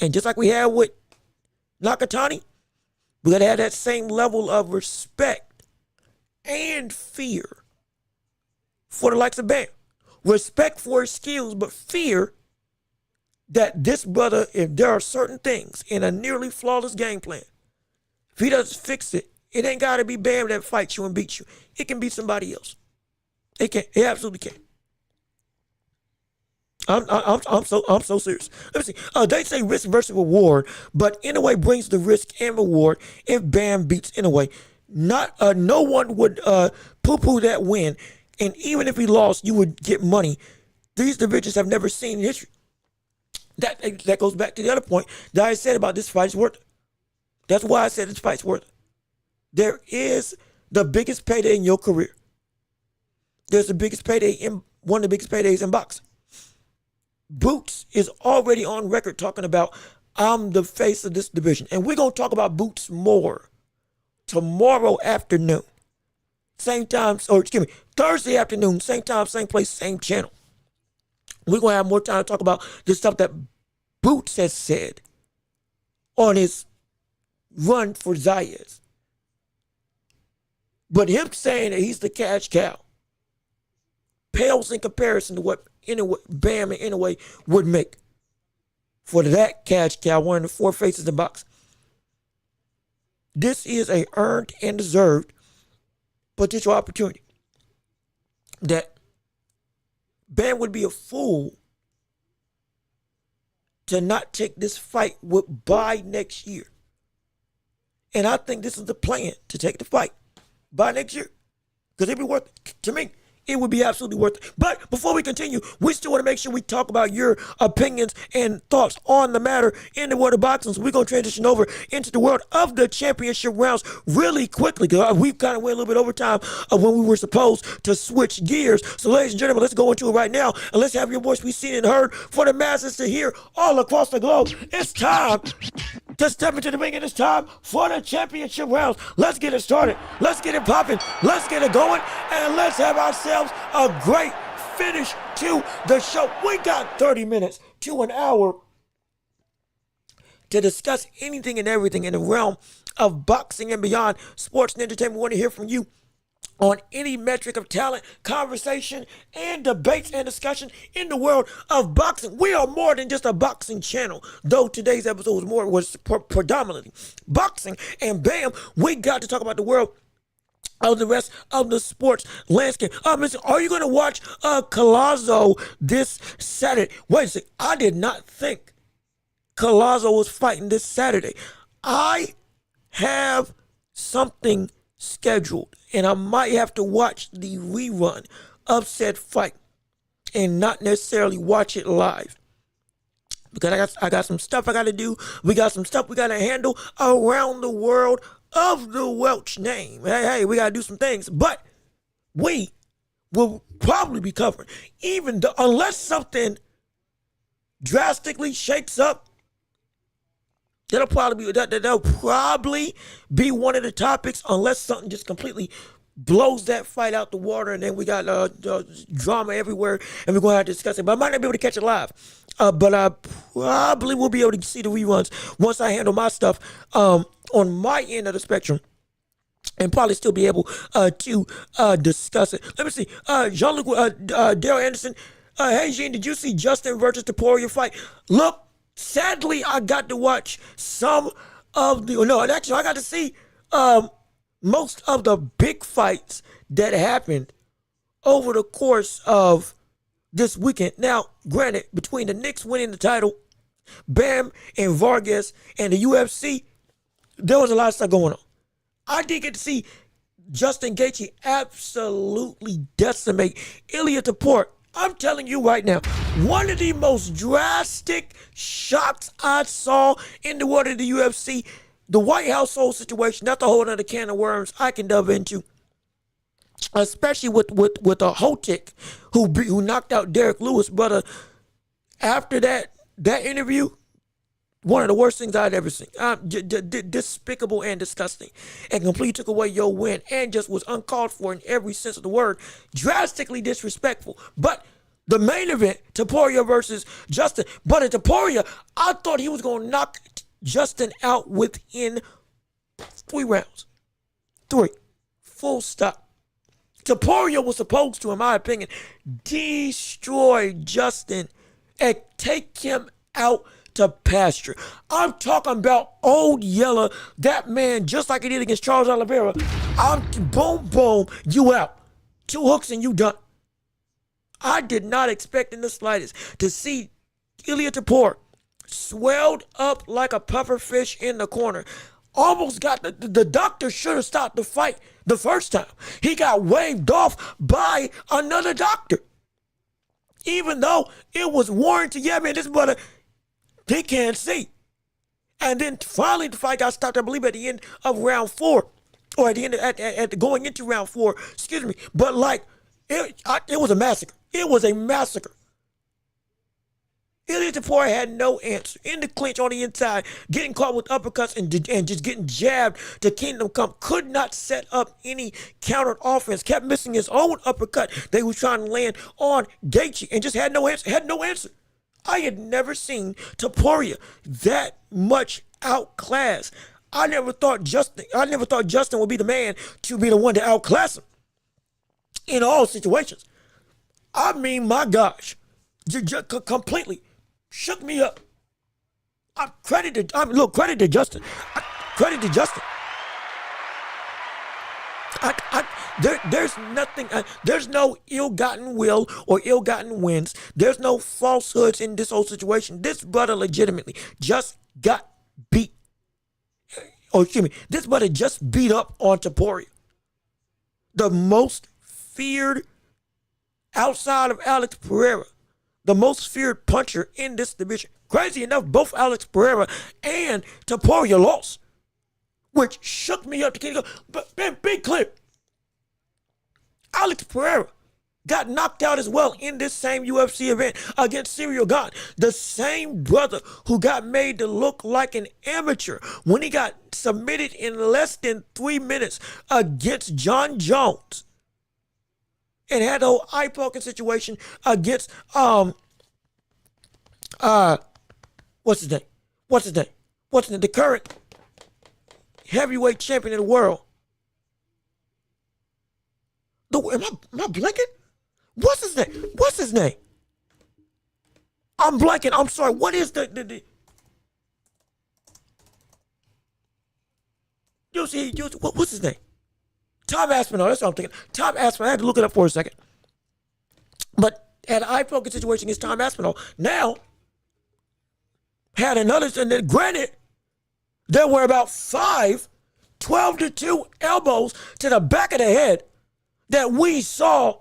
And just like we had with Nakatani, we gotta have that same level of respect and fear for the likes of Bam. Respect for his skills, but fear that this brother, if there are certain things in a nearly flawless game plan, if he doesn't fix it, it ain't gotta be Bam that fights you and beats you. It can be somebody else. It can. It absolutely can. I'm so serious. Let me see. They say risk versus reward, but Inoue brings the risk and reward if Bam beats Inoue. No one would poo-poo that win, and even if he lost, you would get money. These divisions have never seen in history. That goes back to the other point that I said about this fight's worth it. That's why I said this fight's worth it. There is the biggest payday in your career. There's the biggest payday one of the biggest paydays in boxing. Boots is already on record talking about, I'm the face of this division. And we're going to talk about Boots more tomorrow afternoon. Same time, Thursday afternoon, same time, same place, same channel. We're going to have more time to talk about the stuff that Boots has said on his run for Zayas. But him saying that he's the cash cow pales in comparison to what Bam and Inoue would make for that cash cow, one of the four faces in boxing. This is a earned and deserved potential opportunity that Bam would be a fool to not take this fight by next year. And I think this is the plan, to take the fight by next year, because it'd be worth it. To me, it would be absolutely worth it. But before we continue, we still want to make sure we talk about your opinions and thoughts on the matter in the world of boxing. So we're going to transition over into the world of the championship rounds really quickly, because we've kind of went a little bit over time of when we were supposed to switch gears. So ladies and gentlemen, let's go into it right now, and let's have your voice be seen and heard for the masses to hear all across the globe. It's time to step into the ring, and it's time for the championship rounds. Let's get it started. Let's get it popping. Let's get it going, and let's have ourselves a great finish to the show. We got 30 minutes to an hour to discuss anything and everything in the realm of boxing and beyond, sports and entertainment. We want to hear from you on any metric of talent, conversation, and debates and discussion in the world of boxing. We are more than just a boxing channel, though today's episode was predominantly boxing. And Bam, we got to talk about the world of the rest of the sports landscape. Listen, are you going to watch Collazo this Saturday? Wait a second. I did not think Collazo was fighting this Saturday. I have something scheduled, and I might have to watch the rerun of said fight and not necessarily watch it live, because I got some stuff I got to do. We got some stuff we got to handle around the world of the Welch name. Hey, we got to do some things, but we will probably be covering, unless something drastically shakes up That'll probably be one of the topics, unless something just completely blows that fight out the water, and then we got drama everywhere, and we're gonna have to discuss it. But I might not be able to catch it live. But I probably will be able to see the reruns once I handle my stuff on my end of the spectrum, and probably still be able to discuss it. Let me see. Jean-Luc, Daryl Anderson. Hey, Gene, did you see Justin versus Taporia fight? Look, sadly, I got to watch some of the. No, actually, I got to see most of the big fights that happened over the course of this weekend. Now, granted, between the Knicks winning the title, Bam and Varges, and the UFC, there was a lot of stuff going on. I did get to see Justin Gaethje absolutely decimate Ilia Topuria. I'm telling you right now, one of the most drastic shocks I saw in the world of the UFC, the White Household situation, that's a whole other can of worms I can delve into. Especially with a Hotik who knocked out Derek Lewis. But after that interview, one of the worst things I'd ever seen. Despicable and disgusting. And completely took away your win and just was uncalled for in every sense of the word. Drastically disrespectful. But the main event, Topuria versus Justin. But at Topuria, I thought he was going to knock Justin out within 3 rounds. 3. Full stop. Topuria was supposed to, in my opinion, destroy Justin and take him out to pasture. I'm talking about Old Yeller, that man, just like he did against Charles Oliveira. I'm boom, boom, you out. 2 hooks and you done. I did not expect in the slightest to see Ilia Topuria swelled up like a puffer fish in the corner. Almost got the doctor should have stopped the fight the first time. He got waved off by another doctor. Even though it was warranted, yeah, man, this brother, he can't see. And then finally the fight got stopped, I believe, at the end of round 4. Or at the end at going into round 4, excuse me. But like, it was a massacre. It was a massacre. Ilia Topuria had no answer. In the clinch on the inside, getting caught with uppercuts and just getting jabbed to Kingdom Come. Could not set up any countered offense. Kept missing his own uppercut they was trying to land on Gaethje and just had no answer. Had no answer. I had never seen Topuria that much outclassed. I never thought Justin would be the man to be the one to outclass him in all situations. I mean, my gosh, completely shook me up. Credit to Justin. Credit to Justin. There's nothing. There's no ill-gotten will or ill-gotten wins. There's no falsehoods in this whole situation. This brother legitimately just got beat. Oh, excuse me. This brother just beat up on Topuria. The most feared, outside of Alex Pereira, the most feared puncher in this division. Crazy enough, both Alex Pereira and Topuria lost, which shook me up to get it. But man, be clear, Alex Pereira got knocked out as well in this same UFC event against Ciryl Gane. The same brother who got made to look like an amateur when he got submitted in less than 3 minutes against John Jones. And had the whole eye poking situation against what's his name? The current heavyweight champion of the world. Am I blanking? What's his name? I'm blanking. I'm sorry. What is the what's his name? Tom Aspinall, that's what I'm thinking. Tom Aspinall, I had to look it up for a second. But had an eye poking situation against Tom Aspinall. Now, had another, and then granted, there were about 5 12-2 elbows to the back of the head that we saw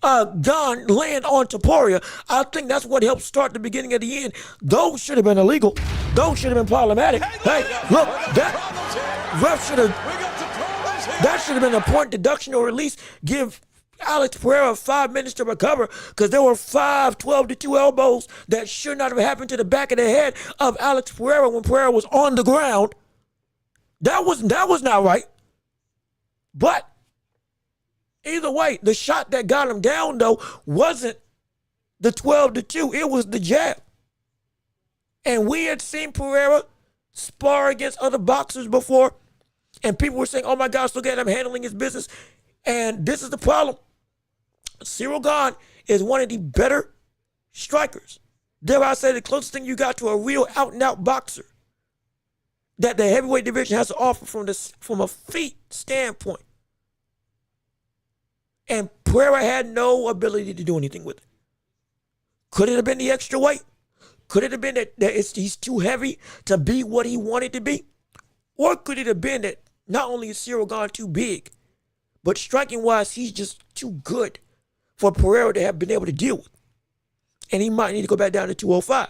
Gane land on Topuria. I think that's what helped start the beginning of the end. Those should have been illegal. Those should have been problematic. Hey, look, that ref should have. That should have been a point deduction, or at least give Alex Pereira 5 minutes to recover because there were 5 12-2 elbows that should not have happened to the back of the head of Alex Pereira when Pereira was on the ground. That was not right. But either way, the shot that got him down, though, wasn't the 12-2. It was the jab. And we had seen Pereira spar against other boxers before, and people were saying, oh my gosh, look at him handling his business. And this is the problem. Cyril Gane is one of the better strikers. Dare I say the closest thing you got to a real out-and-out boxer that the heavyweight division has to offer from a feet standpoint. And Pereira had no ability to do anything with it. Could it have been the extra weight? Could it have been that he's too heavy to be what he wanted to be? Or could it have been that not only is Cyril Gane too big, but striking-wise, he's just too good for Pereira to have been able to deal with? And he might need to go back down to 205.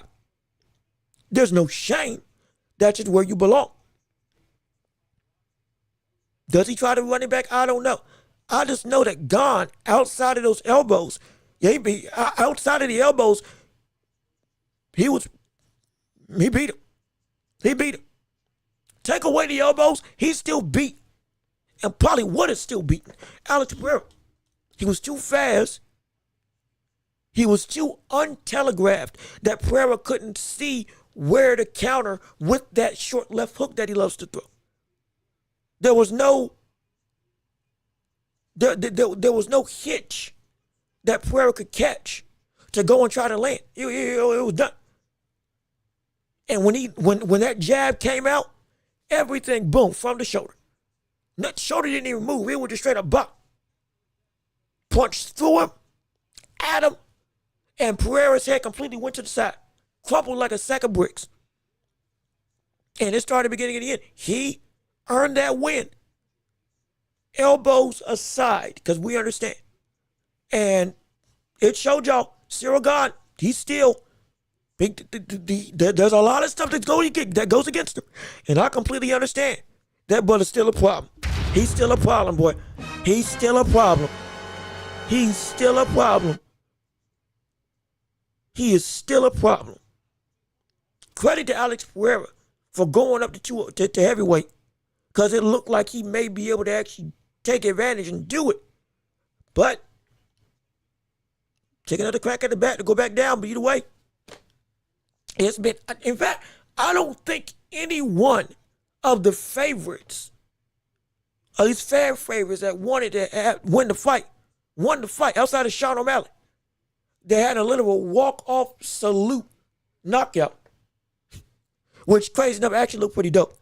There's no shame. That's just where you belong. Does he try to run it back? I don't know. I just know that Gane, outside of those elbows, outside of the elbows, he beat him. He beat him. Take away the elbows, he still beat. And probably would have still beaten Alex Pereira. He was too fast. He was too untelegraphed that Pereira couldn't see where to counter with that short left hook that he loves to throw. There was no hitch that Pereira could catch to go and try to land. It was done. And when that jab came out, everything, boom, from the shoulder. The shoulder didn't even move. It was just straight up bop. Punched through him, at him, and Pereira's head completely went to the side. Crumpled like a sack of bricks. And it started beginning at the end. He earned that win. Elbows aside, because we understand. And it showed y'all, Cyril Gane, he's still, there's a lot of stuff that goes against him. And I completely understand. That brother's still a problem. He's still a problem, boy. He's still a problem. He's still a problem. He is still a problem. Credit to Alex Pereira for going up to heavyweight, because it looked like he may be able to actually take advantage and do it. But take another crack at the bat to go back down. But either way, it's been, in fact, I don't think any one of the favorites, or these fan favorites that wanted to won the fight outside of Sean O'Malley, they had a little walk-off salute knockout, which crazy enough actually looked pretty dope.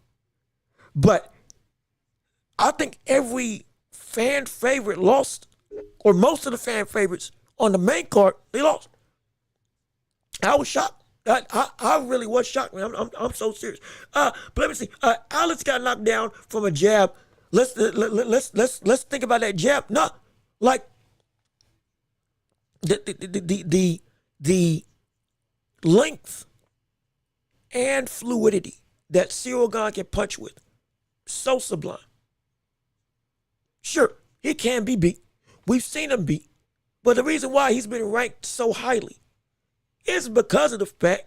But I think every fan favorite lost, or most of the fan favorites on the main card, they lost. I was shocked. I really was shocked, man. I'm so serious. But let me see. Alex got knocked down from a jab. Let's think about that jab. No, like the length and fluidity that Cyril Gane can punch with, so sublime. Sure, he can be beat. We've seen him beat. But the reason why he's been ranked so highly is because of the fact,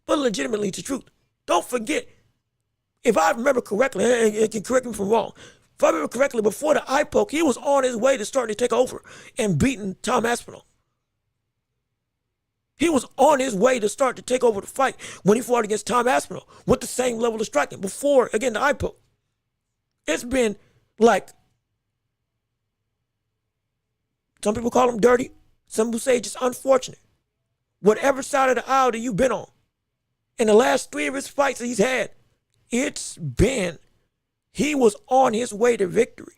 but legitimately it's the truth. Don't forget, if I remember correctly, and you can correct me if I'm wrong, if I remember correctly, before the eye poke, he was on his way to starting to take over and beating Tom Aspinall. He was on his way to start to take over the fight when he fought against Tom Aspinall with the same level of striking before, again, the eye poke. It's been like, some people call him dirty. Some people say just unfortunate. Whatever side of the aisle that you've been on, in the last 3 of his fights that he's had, he was on his way to victory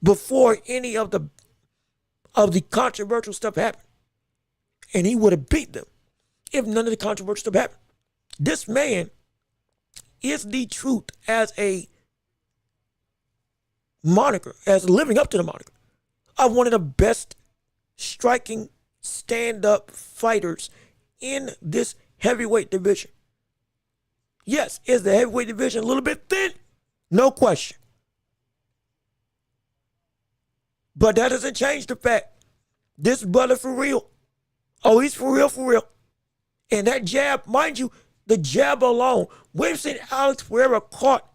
before any of the controversial stuff happened. And he would have beat them if none of the controversial stuff happened. This man is the truth as a moniker, as living up to the moniker of one of the best striking stand-up fighters in this heavyweight division. Yes, is the heavyweight division a little bit thin? No question. But that doesn't change the fact this brother for real. Oh, he's for real, for real. And that jab, mind you, the jab alone, we've seen Alex Pereira caught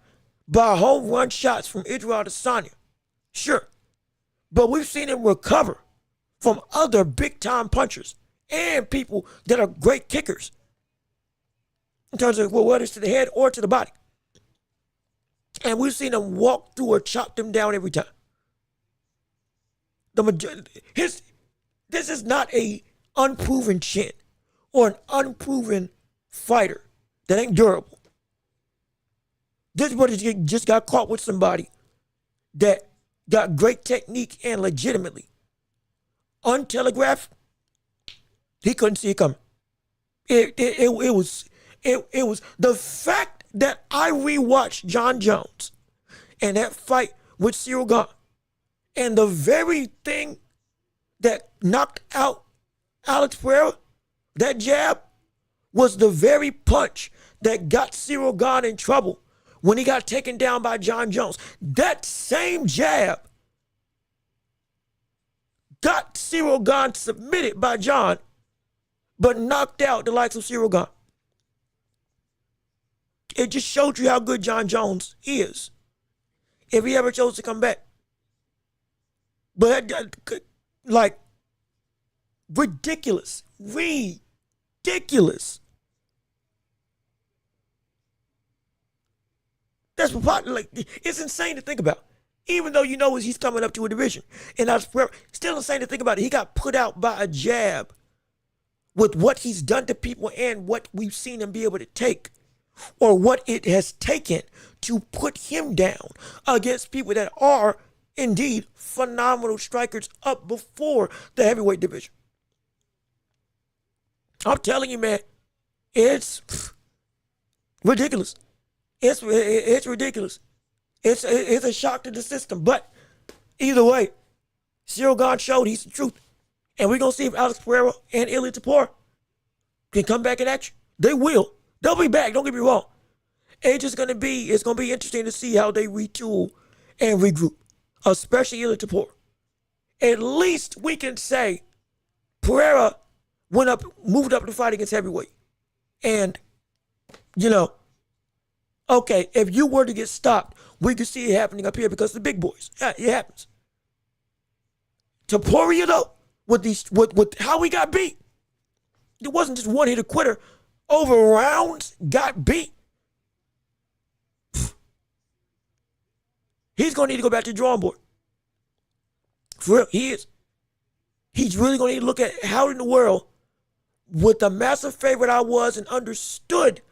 by home run shots from Israel Adesanya. Sure. But we've seen him recover from other big-time punchers and people that are great kickers in terms of whether it's to the head or to the body. And we've seen him walk through or chop them down every time. This is not a unproven chin or an unproven fighter that ain't durable. This brother just got caught with somebody that got great technique and legitimately untelegraphed. He couldn't see it coming. It was the fact that I rewatched John Jones and that fight with Cyril Gane, and the very thing that knocked out Alex Pereira, that jab, was the very punch that got Cyril Gane in trouble when he got taken down by John Jones. That same jab got Cyril Gane submitted by John, but knocked out the likes of Cyril Gane. It just showed you how good John Jones is if he ever chose to come back. But like, ridiculous. That's like, it's insane to think about. Even though you know he's coming up to a division, and that's still insane to think about it. He got put out by a jab with what he's done to people and what we've seen him be able to take, or what it has taken to put him down against people that are indeed phenomenal strikers up before the heavyweight division. I'm telling you, man, it's ridiculous. It's ridiculous. It's a shock to the system. But either way, Cyril Gane showed he's the truth. And we're going to see if Alex Pereira and Ilia Topuria can come back in action. They will. They'll be back. Don't get me wrong. It's going to be interesting to see how they retool and regroup, especially Ilia Topuria. At least we can say Pereira moved up to fight against heavyweight. And, okay, if you were to get stopped, we could see it happening up here because of the big boys. Yeah, it happens. Topuria, though, with how he got beat, it wasn't just one hitter quitter. Over rounds, got beat. He's going to need to go back to the drawing board. For real, he is. He's really going to need to look at how in the world, with the massive favorite I was and understood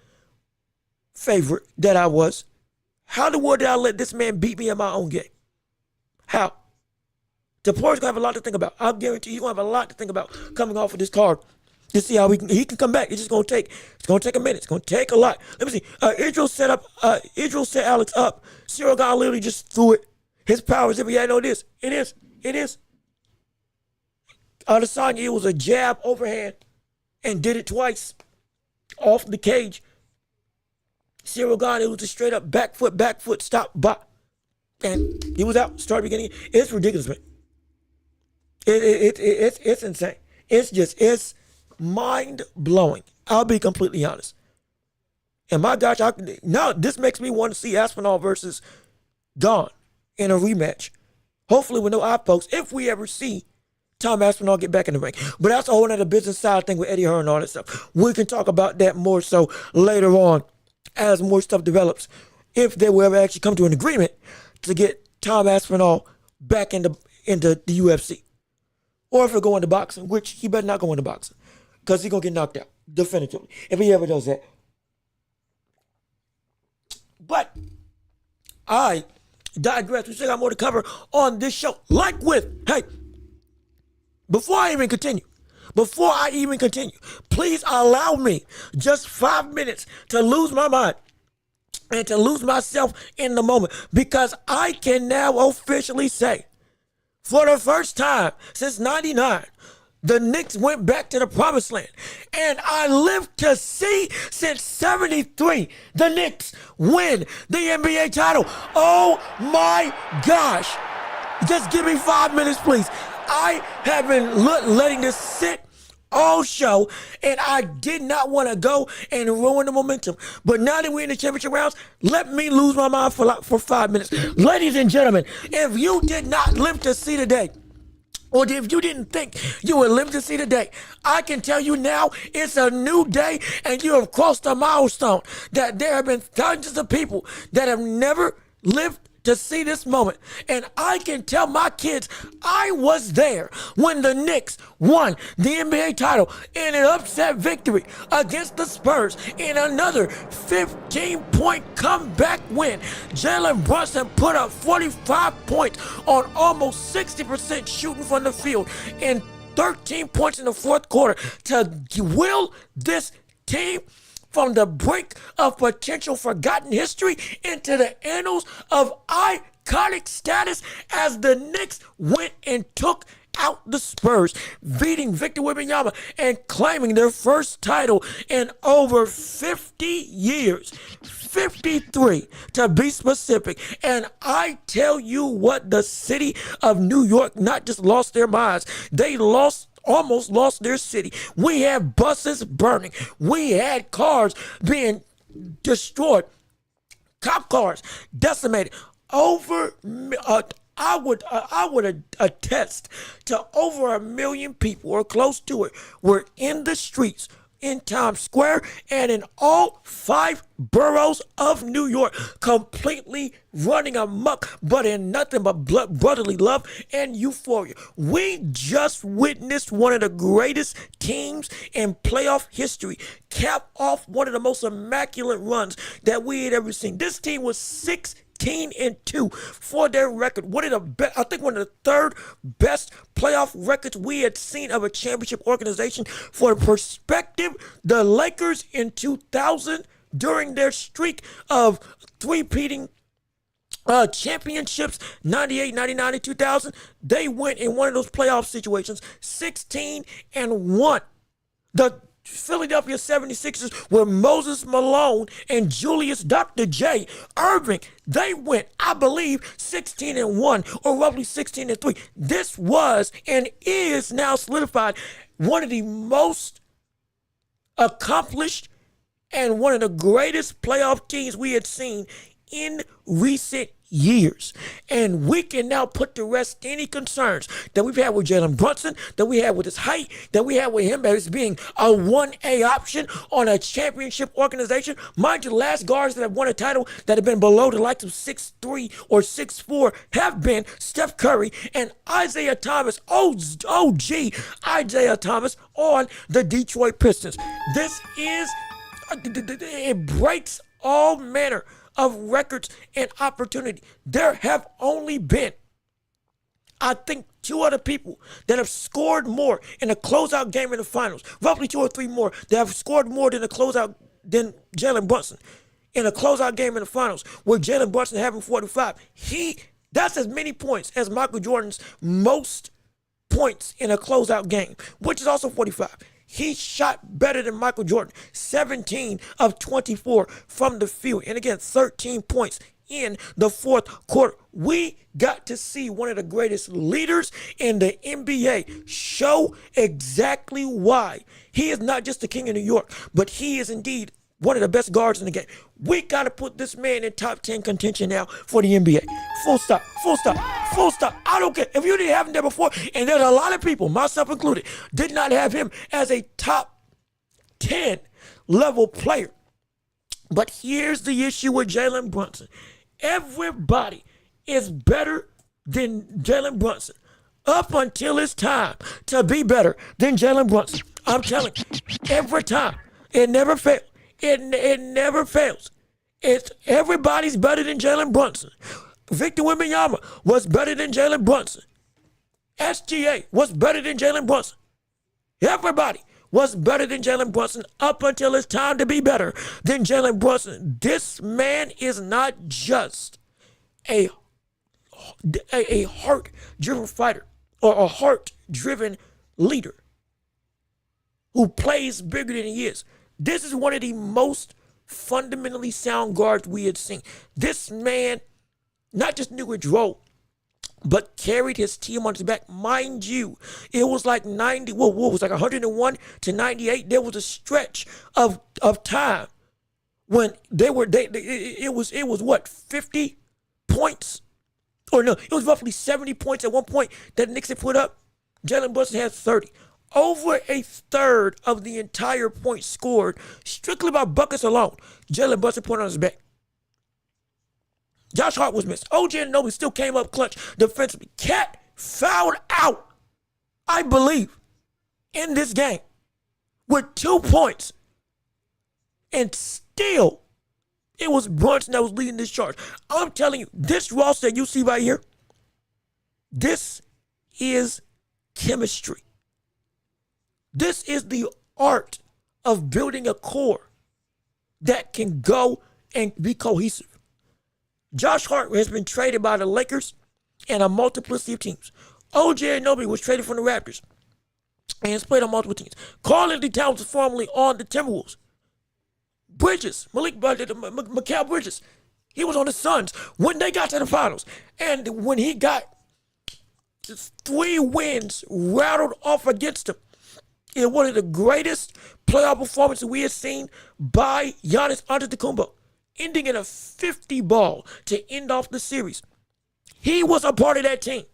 favorite that I was, how in the world did I let this man beat me in my own game? How? Topuria's going to have a lot to think about. I guarantee he's going to have a lot to think about coming off of this card to see how he can come back. It's going to take a minute. It's going to take a lot. Let me see. Israel set Alex up. Cyril Gane literally just threw it. His powers, if he had no this. It is. Adesanya, it was a jab overhand and did it twice off the cage. Cyril Gane, it was a straight up back foot, stop, bop. And he was out, started beginning. It's ridiculous, man. It's insane. It's mind blowing. I'll be completely honest. And my gosh, now this makes me want to see Aspinall versus Gane in a rematch. Hopefully with no eye pokes, if we ever see Tom Aspinall get back in the ring. But that's a whole other business side thing with Eddie Hearn and all that stuff. We can talk about that more so later on as more stuff develops. If they will ever actually come to an agreement to get Tom Aspinall back into the UFC. Or if he'll go into boxing, which he better not go into boxing. Because he's going to get knocked out. Definitively. If he ever does that. But I digress. We still got more to cover on this show. Before I even continue, please allow me just 5 minutes to lose my mind and to lose myself in the moment, because I can now officially say, for the first time since 99, the Knicks went back to the promised land. And I lived to see since 73, the Knicks win the NBA title. Oh my gosh. Just give me 5 minutes, please. I have been letting this sit all show, and I did not want to go and ruin the momentum. But now that we're in the championship rounds, let me lose my mind for 5 minutes. Ladies and gentlemen, if you did not live to see the day, or if you didn't think you would live to see the day, I can tell you now it's a new day, and you have crossed a milestone. That there have been thousands of people that have never lived to see this moment. And I can tell my kids I was there when the Knicks won the NBA title in an upset victory against the Spurs in another 15-point comeback win. Jalen Brunson put up 45 points on almost 60% shooting from the field and 13 points in the fourth quarter to will this team from the brink of potential forgotten history into the annals of iconic status as the Knicks went and took out the Spurs, beating Victor Wembanyama and claiming their first title in over 50 years. 53 to be specific. And I tell you what, the city of New York not just lost their minds, they almost lost their city. We had buses burning. We had cars being destroyed. Cop cars decimated. I would attest to over 1 million people or close to it were in the streets in Times Square and in all 5 boroughs of New York, completely running amok, but in nothing but brotherly love and euphoria. We just witnessed one of the greatest teams in playoff history cap off one of the most immaculate runs that we had ever seen. This team was 16-2 for their record. I think one of the third best playoff records we had seen of a championship organization. For perspective, the Lakers in 2000, during their streak of three-peating championships, 98, 99, and 2000, they went in one of those playoff situations 16-1. The Philadelphia 76ers with Moses Malone and Julius Dr. J. Irving, they went, I believe, 16-1 or roughly 16-3. This was and is now solidified one of the most accomplished and one of the greatest playoff teams we had seen in recent years. And we can now put to rest any concerns that we've had with Jalen Brunson, that we had with his height, that we had with him as being a 1A option on a championship organization. Mind you, the last guards that have won a title that have been below the likes of 6'3" or 6'4" have been Steph Curry and Isaiah Thomas, OG Isaiah Thomas on the Detroit Pistons. It breaks all manner of records and opportunity. There have only been, I think, 2 other people that have scored more in a closeout game in the finals, roughly 2 or 3 more that have scored more than than Jalen Brunson in a closeout game in the finals, where Jalen Brunson having 45. That's as many points as Michael Jordan's most points in a closeout game, which is also 45. He shot better than Michael Jordan, 17 of 24 from the field. And again, 13 points in the fourth quarter. We got to see one of the greatest leaders in the NBA show exactly why he is not just the king of New York, but he is indeed one of the best guards in the game. We got to put this man in top 10 contention now for the NBA. Full stop, full stop, full stop. I don't care. If you didn't have him there before, and there's a lot of people, myself included, did not have him as a top 10 level player. But here's the issue with Jalen Brunson. Everybody is better than Jalen Brunson up until it's time to be better than Jalen Brunson. I'm telling you, every time. It never fails. It never fails. Everybody's better than Jalen Brunson. Victor Wembanyama was better than Jalen Brunson. SGA was better than Jalen Brunson. Everybody was better than Jalen Brunson up until it's time to be better than Jalen Brunson. This man is not just a heart-driven fighter or a heart-driven leader who plays bigger than he is. This is one of the most fundamentally sound guards we had seen. This man not just knew his role, but carried his team on his back. Mind you, it was like 90, what was like 101 to 98. There was a stretch of time when it was what, 50 points? Or no, it was roughly 70 points at one point that Knicks had put up. Jalen Brunson had 30. Over a third of the entire points scored strictly by buckets alone. Jalen Brunson put on his back. Josh Hart was missed. OG Anunoby still came up clutch defensively. Cat fouled out, I believe, in this game with 2 points. And still, it was Brunson that was leading this charge. I'm telling you, this roster that you see right here, this is chemistry. This is the art of building a core that can go and be cohesive. Josh Hart has been traded by the Lakers and a multiplicity of teams. OG Anunoby was traded from the Raptors and has played on multiple teams. Karl-Anthony Towns was formerly on the Timberwolves. Bridges, Mikal Bridges, he was on the Suns when they got to the finals. And when he got 3 wins rattled off against him, in one of the greatest playoff performances we have seen by Giannis Antetokounmpo, ending in a 50 ball to end off the series. He was a part of that team.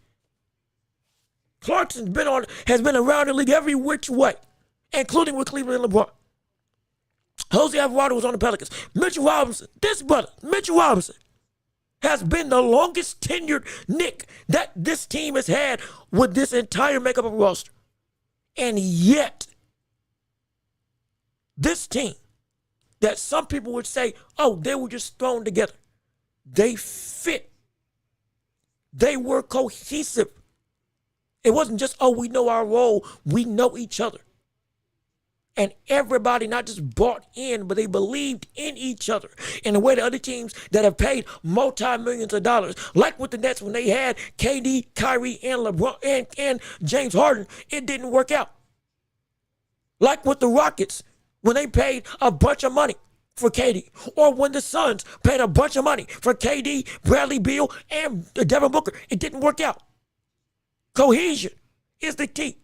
Clarkson's has been around the league every which way, including with Cleveland and LeBron. Jose Alvarado was on the Pelicans. Mitchell Robinson, this brother, Mitchell Robinson, has been the longest tenured Knick that this team has had with this entire makeup of roster. And yet, this team that some people would say, oh, they were just thrown together. They fit. They were cohesive. It wasn't just, oh, we know our role. We know each other. And everybody not just bought in, but they believed in each other in a way that other teams that have paid multi-millions of dollars, like with the Nets when they had KD, Kyrie, and LeBron and James Harden, it didn't work out. Like with the Rockets when they paid a bunch of money for KD, or when the Suns paid a bunch of money for KD, Bradley Beal, and Devin Booker, it didn't work out. Cohesion is the key,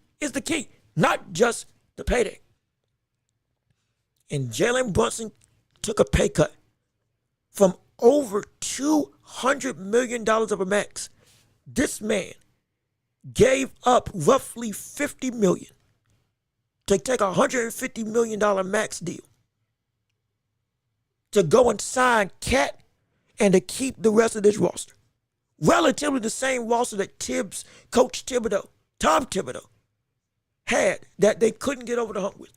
not just the payday. And Jalen Brunson took a pay cut from over $200 million of a max. This man gave up roughly $50 million to take a $150 million max deal to go and sign Cat and to keep the rest of this roster. Relatively the same roster that Coach Thibodeau, Tom Thibodeau, had that they couldn't get over the hump with.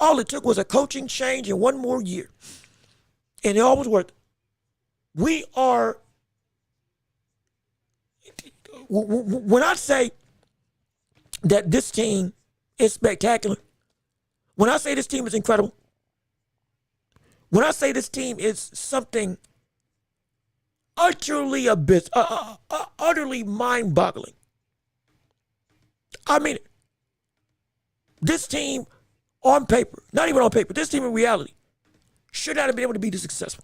All it took was a coaching change and one more year. And it all was worth it. When I say that this team is spectacular, when I say this team is incredible, when I say this team is something utterly utterly mind-boggling, I mean it. This team on paper, not even on paper, this team in reality should not have been able to be this successful.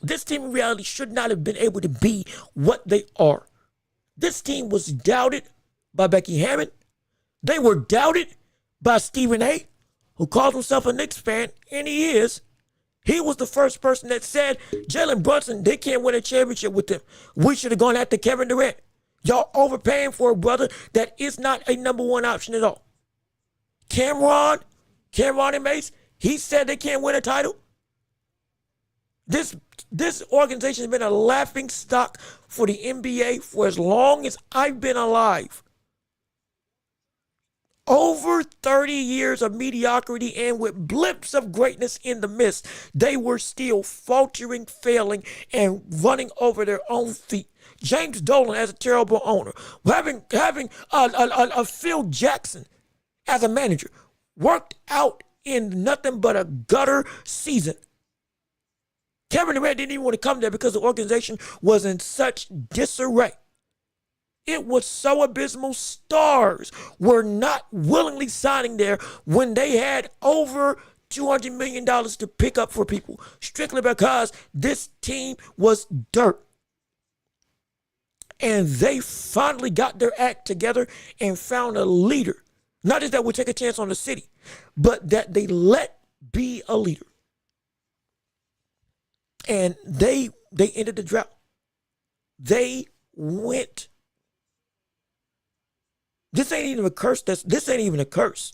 This team in reality should not have been able to be what they are. This team was doubted by Becky Hammond. They were doubted by Stephen A., who calls himself a Knicks fan, and he is. He was the first person that said, Jalen Brunson, they can't win a championship with them. We should have gone after Kevin Durant. Y'all overpaying for a brother that is not a number one option at all. Cameron and Mace, he said they can't win a title. This organization has been a laughing stock for the NBA for as long as I've been alive. Over 30 years of mediocrity, and with blips of greatness in the midst, they were still faltering, failing, and running over their own feet. James Dolan as a terrible owner, having a Phil Jackson as a manager, worked out in nothing but a gutter season. Kevin Durant didn't even want to come there because the organization was in such disarray. It was so abysmal. Stars were not willingly signing there when they had over $200 million to pick up for people, strictly because this team was dirt. And they finally got their act together and found a leader. Not just that would take a chance on the city, but that they let be a leader. And they ended the drought. They went. This ain't even a curse. This ain't even a curse.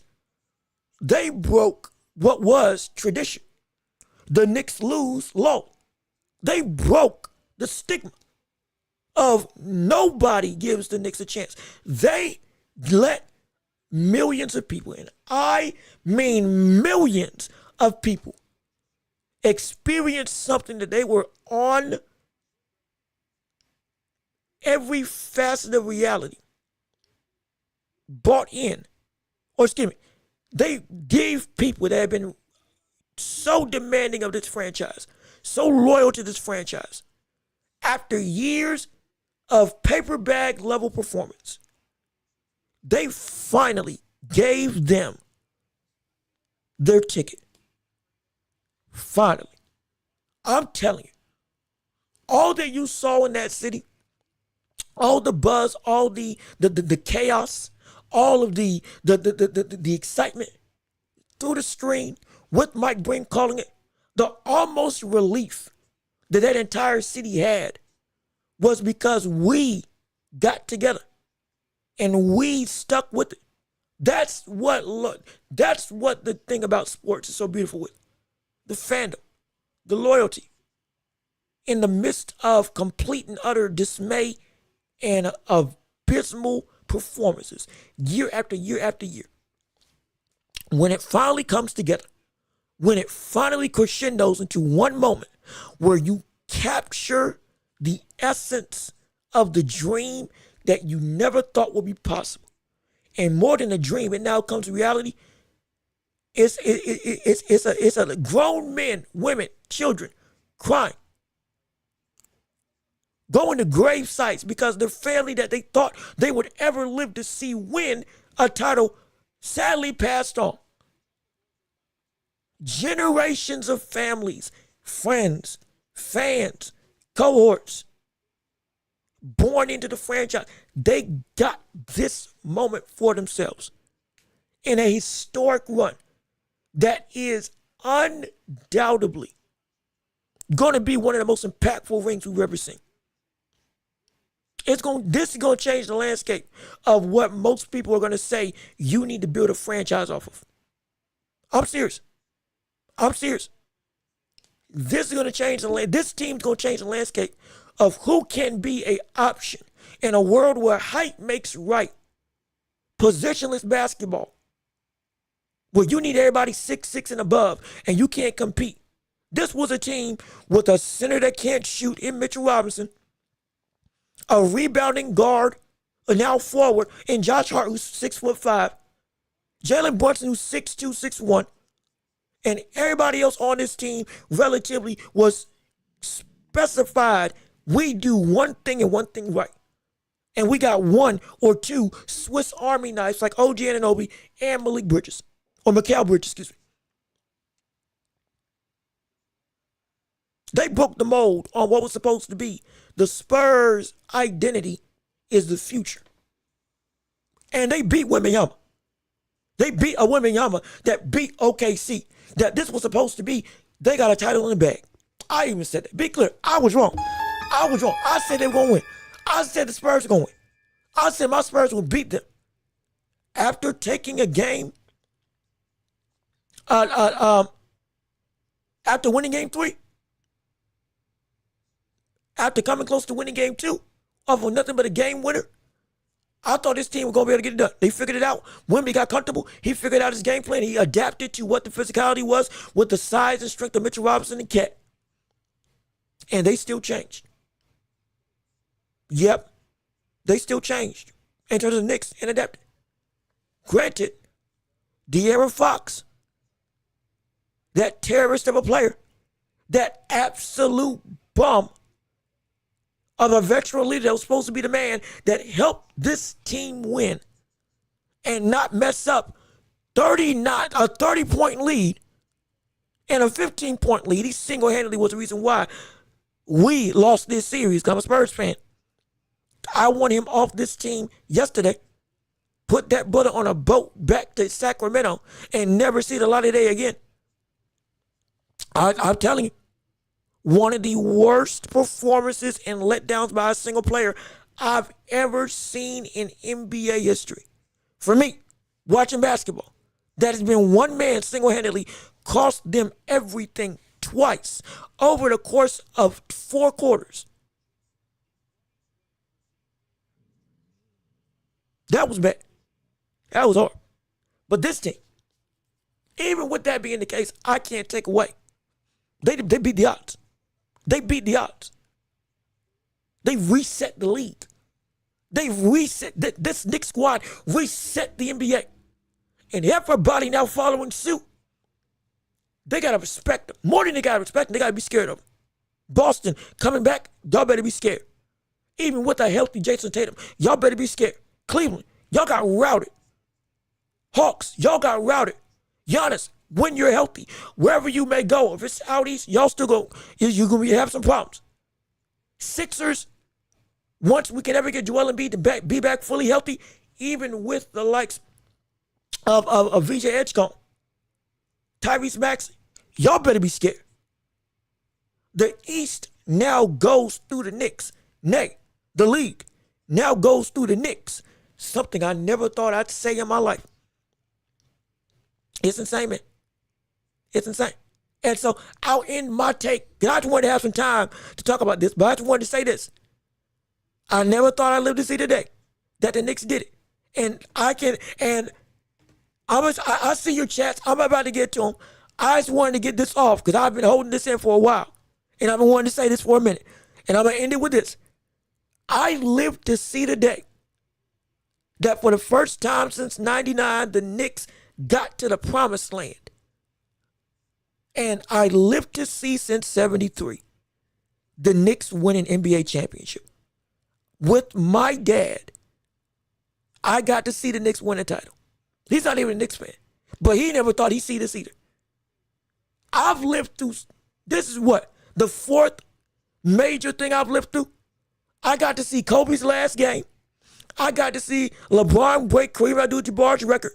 They broke what was tradition. The Knicks lose law. They broke the stigma of nobody gives the Knicks a chance. They let millions of people, and I mean millions of people, experience something that they were on every facet of reality, bought in, or excuse me, they gave people that have been so demanding of this franchise, so loyal to this franchise, after years of paper bag level performance, they finally gave them their ticket. Finally. I'm telling you, all that you saw in that city, all the buzz, all the chaos, all of the excitement through the screen, with Mike Breen calling it, the almost relief that entire city had was because we got together and we stuck with it. That's what the thing about sports is so beautiful with. The fandom, the loyalty, in the midst of complete and utter dismay and abysmal performances, year after year after year. When it finally comes together, when it finally crescendos into one moment where you capture the essence of the dream that you never thought would be possible, and more than a dream, it now comes to reality. It's a grown men, women, children crying, going to grave sites because their family that they thought they would ever live to see win a title sadly passed on. Generations of families, friends, fans, cohorts born into the franchise, they got this moment for themselves in a historic run that is undoubtedly going to be one of the most impactful rings we've ever seen. This is going to change the landscape of what most people are going to say you need to build a franchise off of. I'm serious. This is going to change this team's going to change the landscape of who can be an option in a world where height makes right. Positionless basketball, where you need everybody 6'6" and above, and you can't compete. This was a team with a center that can't shoot in Mitchell Robinson, a rebounding guard, a now forward in Josh Hart, who's 6'5", Jalen Brunson, who's 6'2", 6'1", and everybody else on this team relatively was specified. We do one thing and one thing right. And we got one or two Swiss Army knives like OG Anunoby and Mikal Bridges, excuse me. They broke the mold on what was supposed to be the Spurs' identity is the future. And they beat Wembanyama. They beat a Wembanyama that beat OKC. That this was supposed to be, they got a title in the bag. I even said that. Be clear, I was wrong. I said they were going to win. I said the Spurs were going to win. I said my Spurs would beat them. After taking a game, after winning game 3, after coming close to winning game 2, off of nothing but a game winner, I thought this team was going to be able to get it done. They figured it out. Wemby got comfortable. He figured out his game plan. He adapted to what the physicality was with the size and strength of Mitchell Robinson and Cat. And they still changed. Yep, they still changed in terms of the Knicks and adapted. Granted, De'Aaron Fox, that terrorist of a player, that absolute bum of a veteran leader that was supposed to be the man that helped this team win and not mess up a 30-point lead and a 15-point lead. He single-handedly was the reason why we lost this series. I'm a Spurs fan. I want him off this team yesterday. Put that brother on a boat back to Sacramento and never see the light of day again. I'm telling you, one of the worst performances and letdowns by a single player I've ever seen in NBA history. For me, watching basketball, that has been one man single-handedly cost them everything twice over the course of 4 quarters. That was bad. That was hard. But this team, even with that being the case, I can't take away. They beat the odds. They beat the odds. They reset the league. They reset, this Knicks squad reset the NBA. And everybody now following suit. They got to respect them. More than they got to respect them, they got to be scared of them. Boston coming back, y'all better be scared. Even with a healthy Jason Tatum, y'all better be scared. Cleveland, y'all got routed. Hawks, y'all got routed. Giannis, when you're healthy, wherever you may go, if it's out east, y'all still go, you're going to have some problems. Sixers, once we can ever get Joel Embiid to be back fully healthy, even with the likes of VJ Edgecombe, Tyrese Maxey, y'all better be scared. The East now goes through the Knicks. Nay, the league now goes through the Knicks. Something I never thought I'd say in my life. It's insane, man. It's insane. And so I'll end my take. I just wanted to have some time to talk about this, but I just wanted to say this. I never thought I'd live to see the day that the Knicks did it. And I see your chats. I'm about to get to them. I just wanted to get this off because I've been holding this in for a while. And I've been wanting to say this for a minute. And I'm going to end it with this. I lived to see the day that for the first time since 99, the Knicks got to the promised land. And I lived to see since 73, the Knicks win an NBA championship. With my dad, I got to see the Knicks win a title. He's not even a Knicks fan, but he never thought he'd see this either. I've lived through, this is what, the 4th major thing I've lived through. I got to see Kobe's last game. I got to see LeBron break Kareem Abdul-Jabbar's record.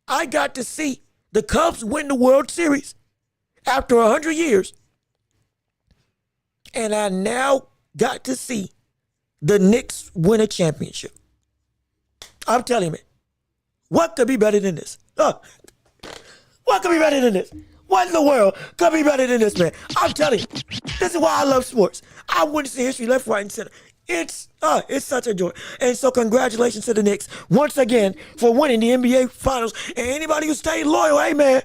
I got to see the Cubs win the World Series after 100 years. And I now got to see the Knicks win a championship. I'm telling you, man, what could be better than this? What could be better than this? What in the world could be better than this, man? I'm telling you, this is why I love sports. I want to see history left, right, and center. It's such a joy. And so congratulations to the Knicks once again for winning the NBA Finals. And anybody who stayed loyal, hey, man,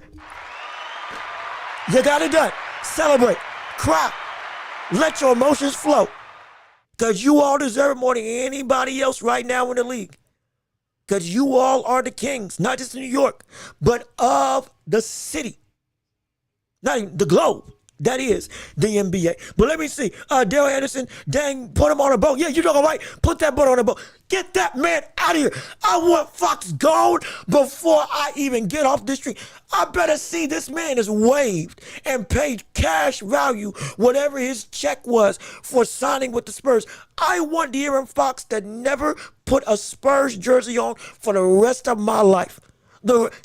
you got it done. Celebrate. Cry. Let your emotions flow. Because you all deserve it more than anybody else right now in the league. Because you all are the kings, not just in New York, but of the city. Not even the globe. That is the NBA. But let me see. Daryl Anderson, dang, put him on a boat. Yeah, you're doing right. Put that boat on a boat. Get that man out of here. I want Fox gone before I even get off this street. I better see this man is waived and paid cash value, whatever his check was for signing with the Spurs. I want De'Aaron Fox to never put a Spurs jersey on for the rest of my life.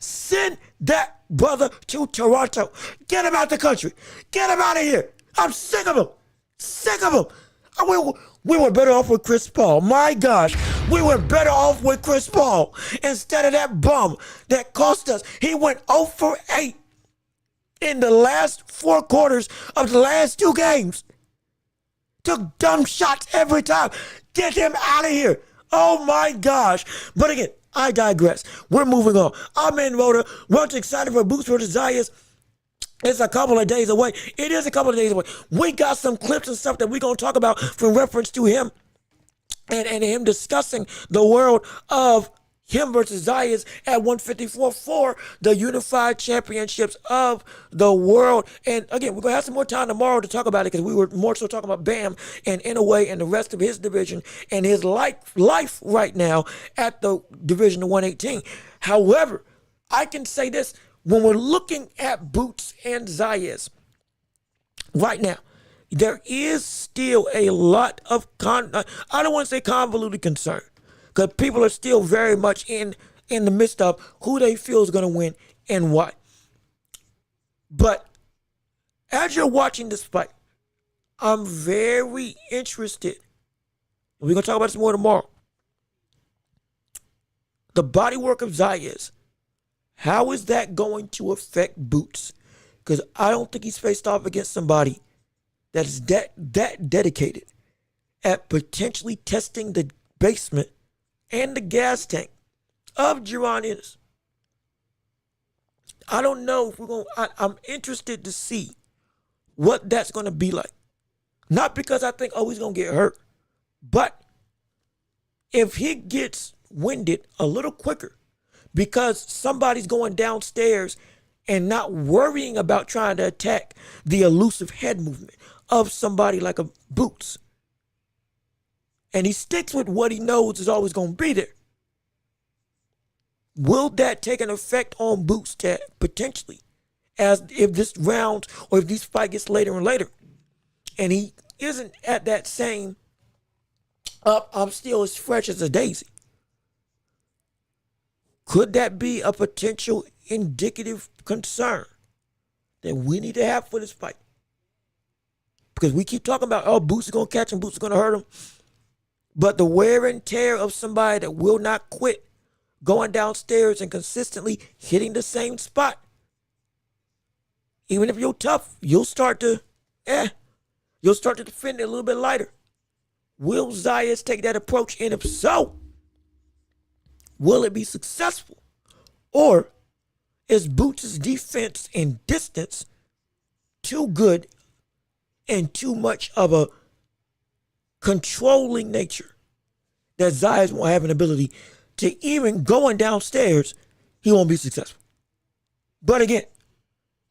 Send that brother to Toronto. Get him out the country. Get him out of here. I'm sick of him. Sick of him. We were better off with Chris Paul. My gosh. We were better off with Chris Paul instead of that bum that cost us. He went 0 for 8 in the last 4 quarters of the last 2 games. Took dumb shots every time. Get him out of here. Oh my gosh. But again, I digress. We're moving on. I'm in Rhoda. Welch excited for Boots versus Zayas. It's a couple of days away. It is a couple of days away. We got some clips and stuff that we're going to talk about from reference to him and him discussing the world of him versus Zayas at 154 for the unified championships of the world. And again, we're going to have some more time tomorrow to talk about it because we were more so talking about Bam and Inouye and the rest of his division and his life right now at the division of 118. However, I can say this, when we're looking at Boots and Zayas right now, there is still a lot of I don't want to say convoluted concern, because people are still very much in the midst of who they feel is going to win and why. But as you're watching this fight, I'm very interested. We're going to talk about this more tomorrow. The bodywork of Zayas, how is that going to affect Boots? Because I don't think he's faced off against somebody that is that dedicated at potentially testing the basement and the gas tank of Jaron Ennis. I don't know if we're going to, I'm interested to see what that's going to be like. Not because I think, he's going to get hurt, but if he gets winded a little quicker because somebody's going downstairs and not worrying about trying to attack the elusive head movement of somebody like a Boots, and he sticks with what he knows is always going to be there, will that take an effect on Boots potentially, as if this round or if this fight gets later and later and he isn't at that same I'm still as fresh as a daisy? Could that be a potential indicative concern that we need to have for this fight? Because we keep talking about, Boots is going to catch him, Boots is going to hurt him. But the wear and tear of somebody that will not quit going downstairs and consistently hitting the same spot, even if you're tough, you'll start to defend it a little bit lighter. Will Zayas take that approach? And if so, will it be successful? Or is Boots' defense and distance too good and too much of a controlling nature that Zayas won't have an ability to, even going downstairs, he won't be successful? But again,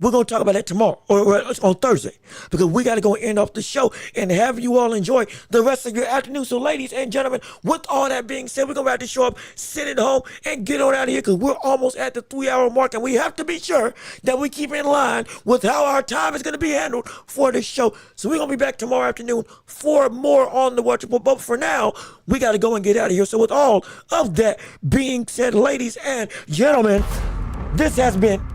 we're going to talk about that tomorrow or on Thursday, because we got to go end off the show and have you all enjoy the rest of your afternoon. So ladies and gentlemen, with all that being said, we're going to wrap this show up, sit at home, and get on out of here, because we're almost at the 3-hour mark, and we have to be sure that we keep in line with how our time is going to be handled for this show. So we're going to be back tomorrow afternoon for more on the Watch Report. But for now, we got to go and get out of here. So with all of that being said, ladies and gentlemen, this has been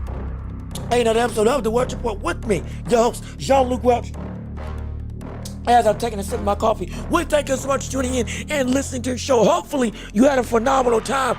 another episode of The Welch Report with me, your host, Jean-Luc Welch. As I'm taking a sip of my coffee, we thank you so much for tuning in and listening to the show. Hopefully, you had a phenomenal time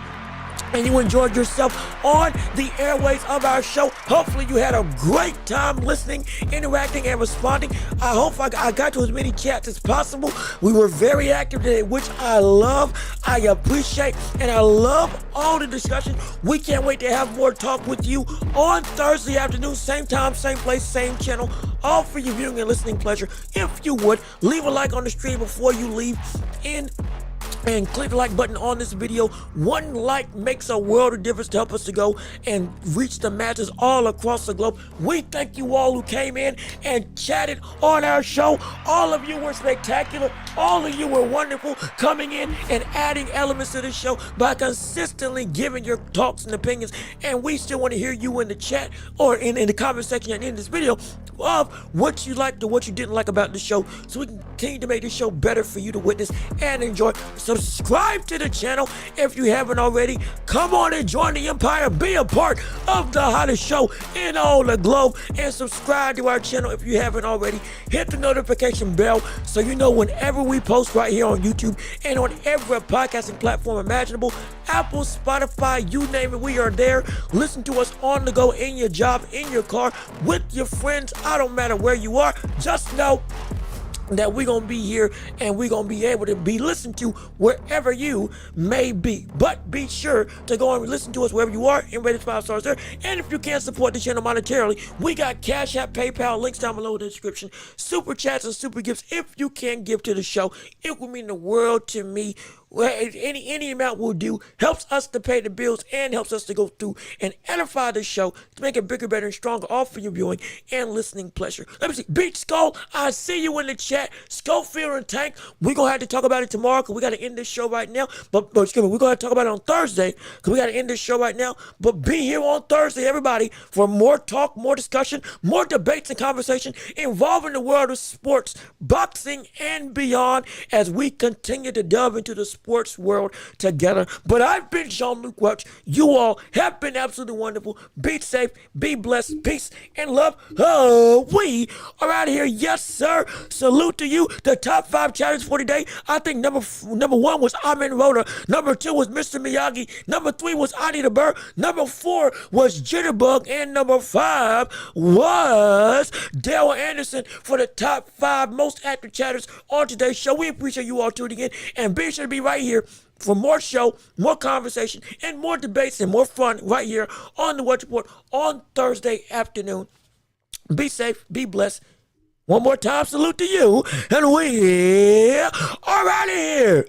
and you enjoyed yourself on the airways of our show. Hopefully you had a great time listening, interacting, and responding. I hope I got to as many chats as possible. We were very active today, which I love, I appreciate, and I love all the discussion. We can't wait to have more talk with you on Thursday afternoon, same time, same place, same channel, all for your viewing and listening pleasure. If you would, leave a like on the stream before you leave and click the like button on this video. One like makes a world of difference to help us to go and reach the masses all across the globe. We thank you all who came in and chatted on our show. All of you were spectacular. All of you were wonderful, coming in and adding elements to the show by consistently giving your thoughts and opinions. And we still want to hear you in the chat or in the comment section at the end of this video of what you liked or what you didn't like about the show, so we can continue to make this show better for you to witness and enjoy. Subscribe to the channel if you haven't already. Come on and join the empire. Be a part of the hottest show in all the globe, and subscribe to our channel if you haven't already. Hit the notification bell so you know whenever we post right here on YouTube and on every podcasting platform imaginable. Apple, Spotify, you name it, we are there. Listen to us on the go, in your job, in your car, with your friends. I don't matter where you are. Just know that we're going to be here and we're going to be able to be listened to wherever you may be. But be sure to go and listen to us wherever you are and rate us 5 stars there. And if you can't support the channel monetarily, we got Cash App, PayPal, links down below in the description. Super chats and super gifts if you can give to the show. It would mean the world to me. Any amount will do. Helps us to pay the bills and helps us to go through and edify the show to make it bigger, better, and stronger, all for your viewing and listening pleasure. Let me see. Beach Skull, I see you in the chat. Schofield and Tank, we're going to have to talk about it tomorrow because we got to end this show right now. But excuse me, we're going to talk about it on Thursday because we got to end this show right now. But be here on Thursday, everybody, for more talk, more discussion, more debates and conversation involving the world of sports, boxing, and beyond as we continue to delve into the sports world together. But I've been Jean-Luc Welch. You all have been absolutely wonderful. Be safe, be blessed, peace, and love. Oh, we are out of here. Yes, sir. Salute to you. The top 5 chatters for today. I think number 1 was Amin Rhoda. Number 2 was Mr. Miyagi. Number 3 was Ani the Bird. Number 4 was Jitterbug. And number 5 was Dale Anderson for the top 5 most active chatters on today's show. We appreciate you all tuning in. And be sure to be right here for more show, more conversation, and more debates and more fun right here on the Welch Report on Thursday afternoon. Be safe, be blessed. One more time, salute to you, and we are out of here.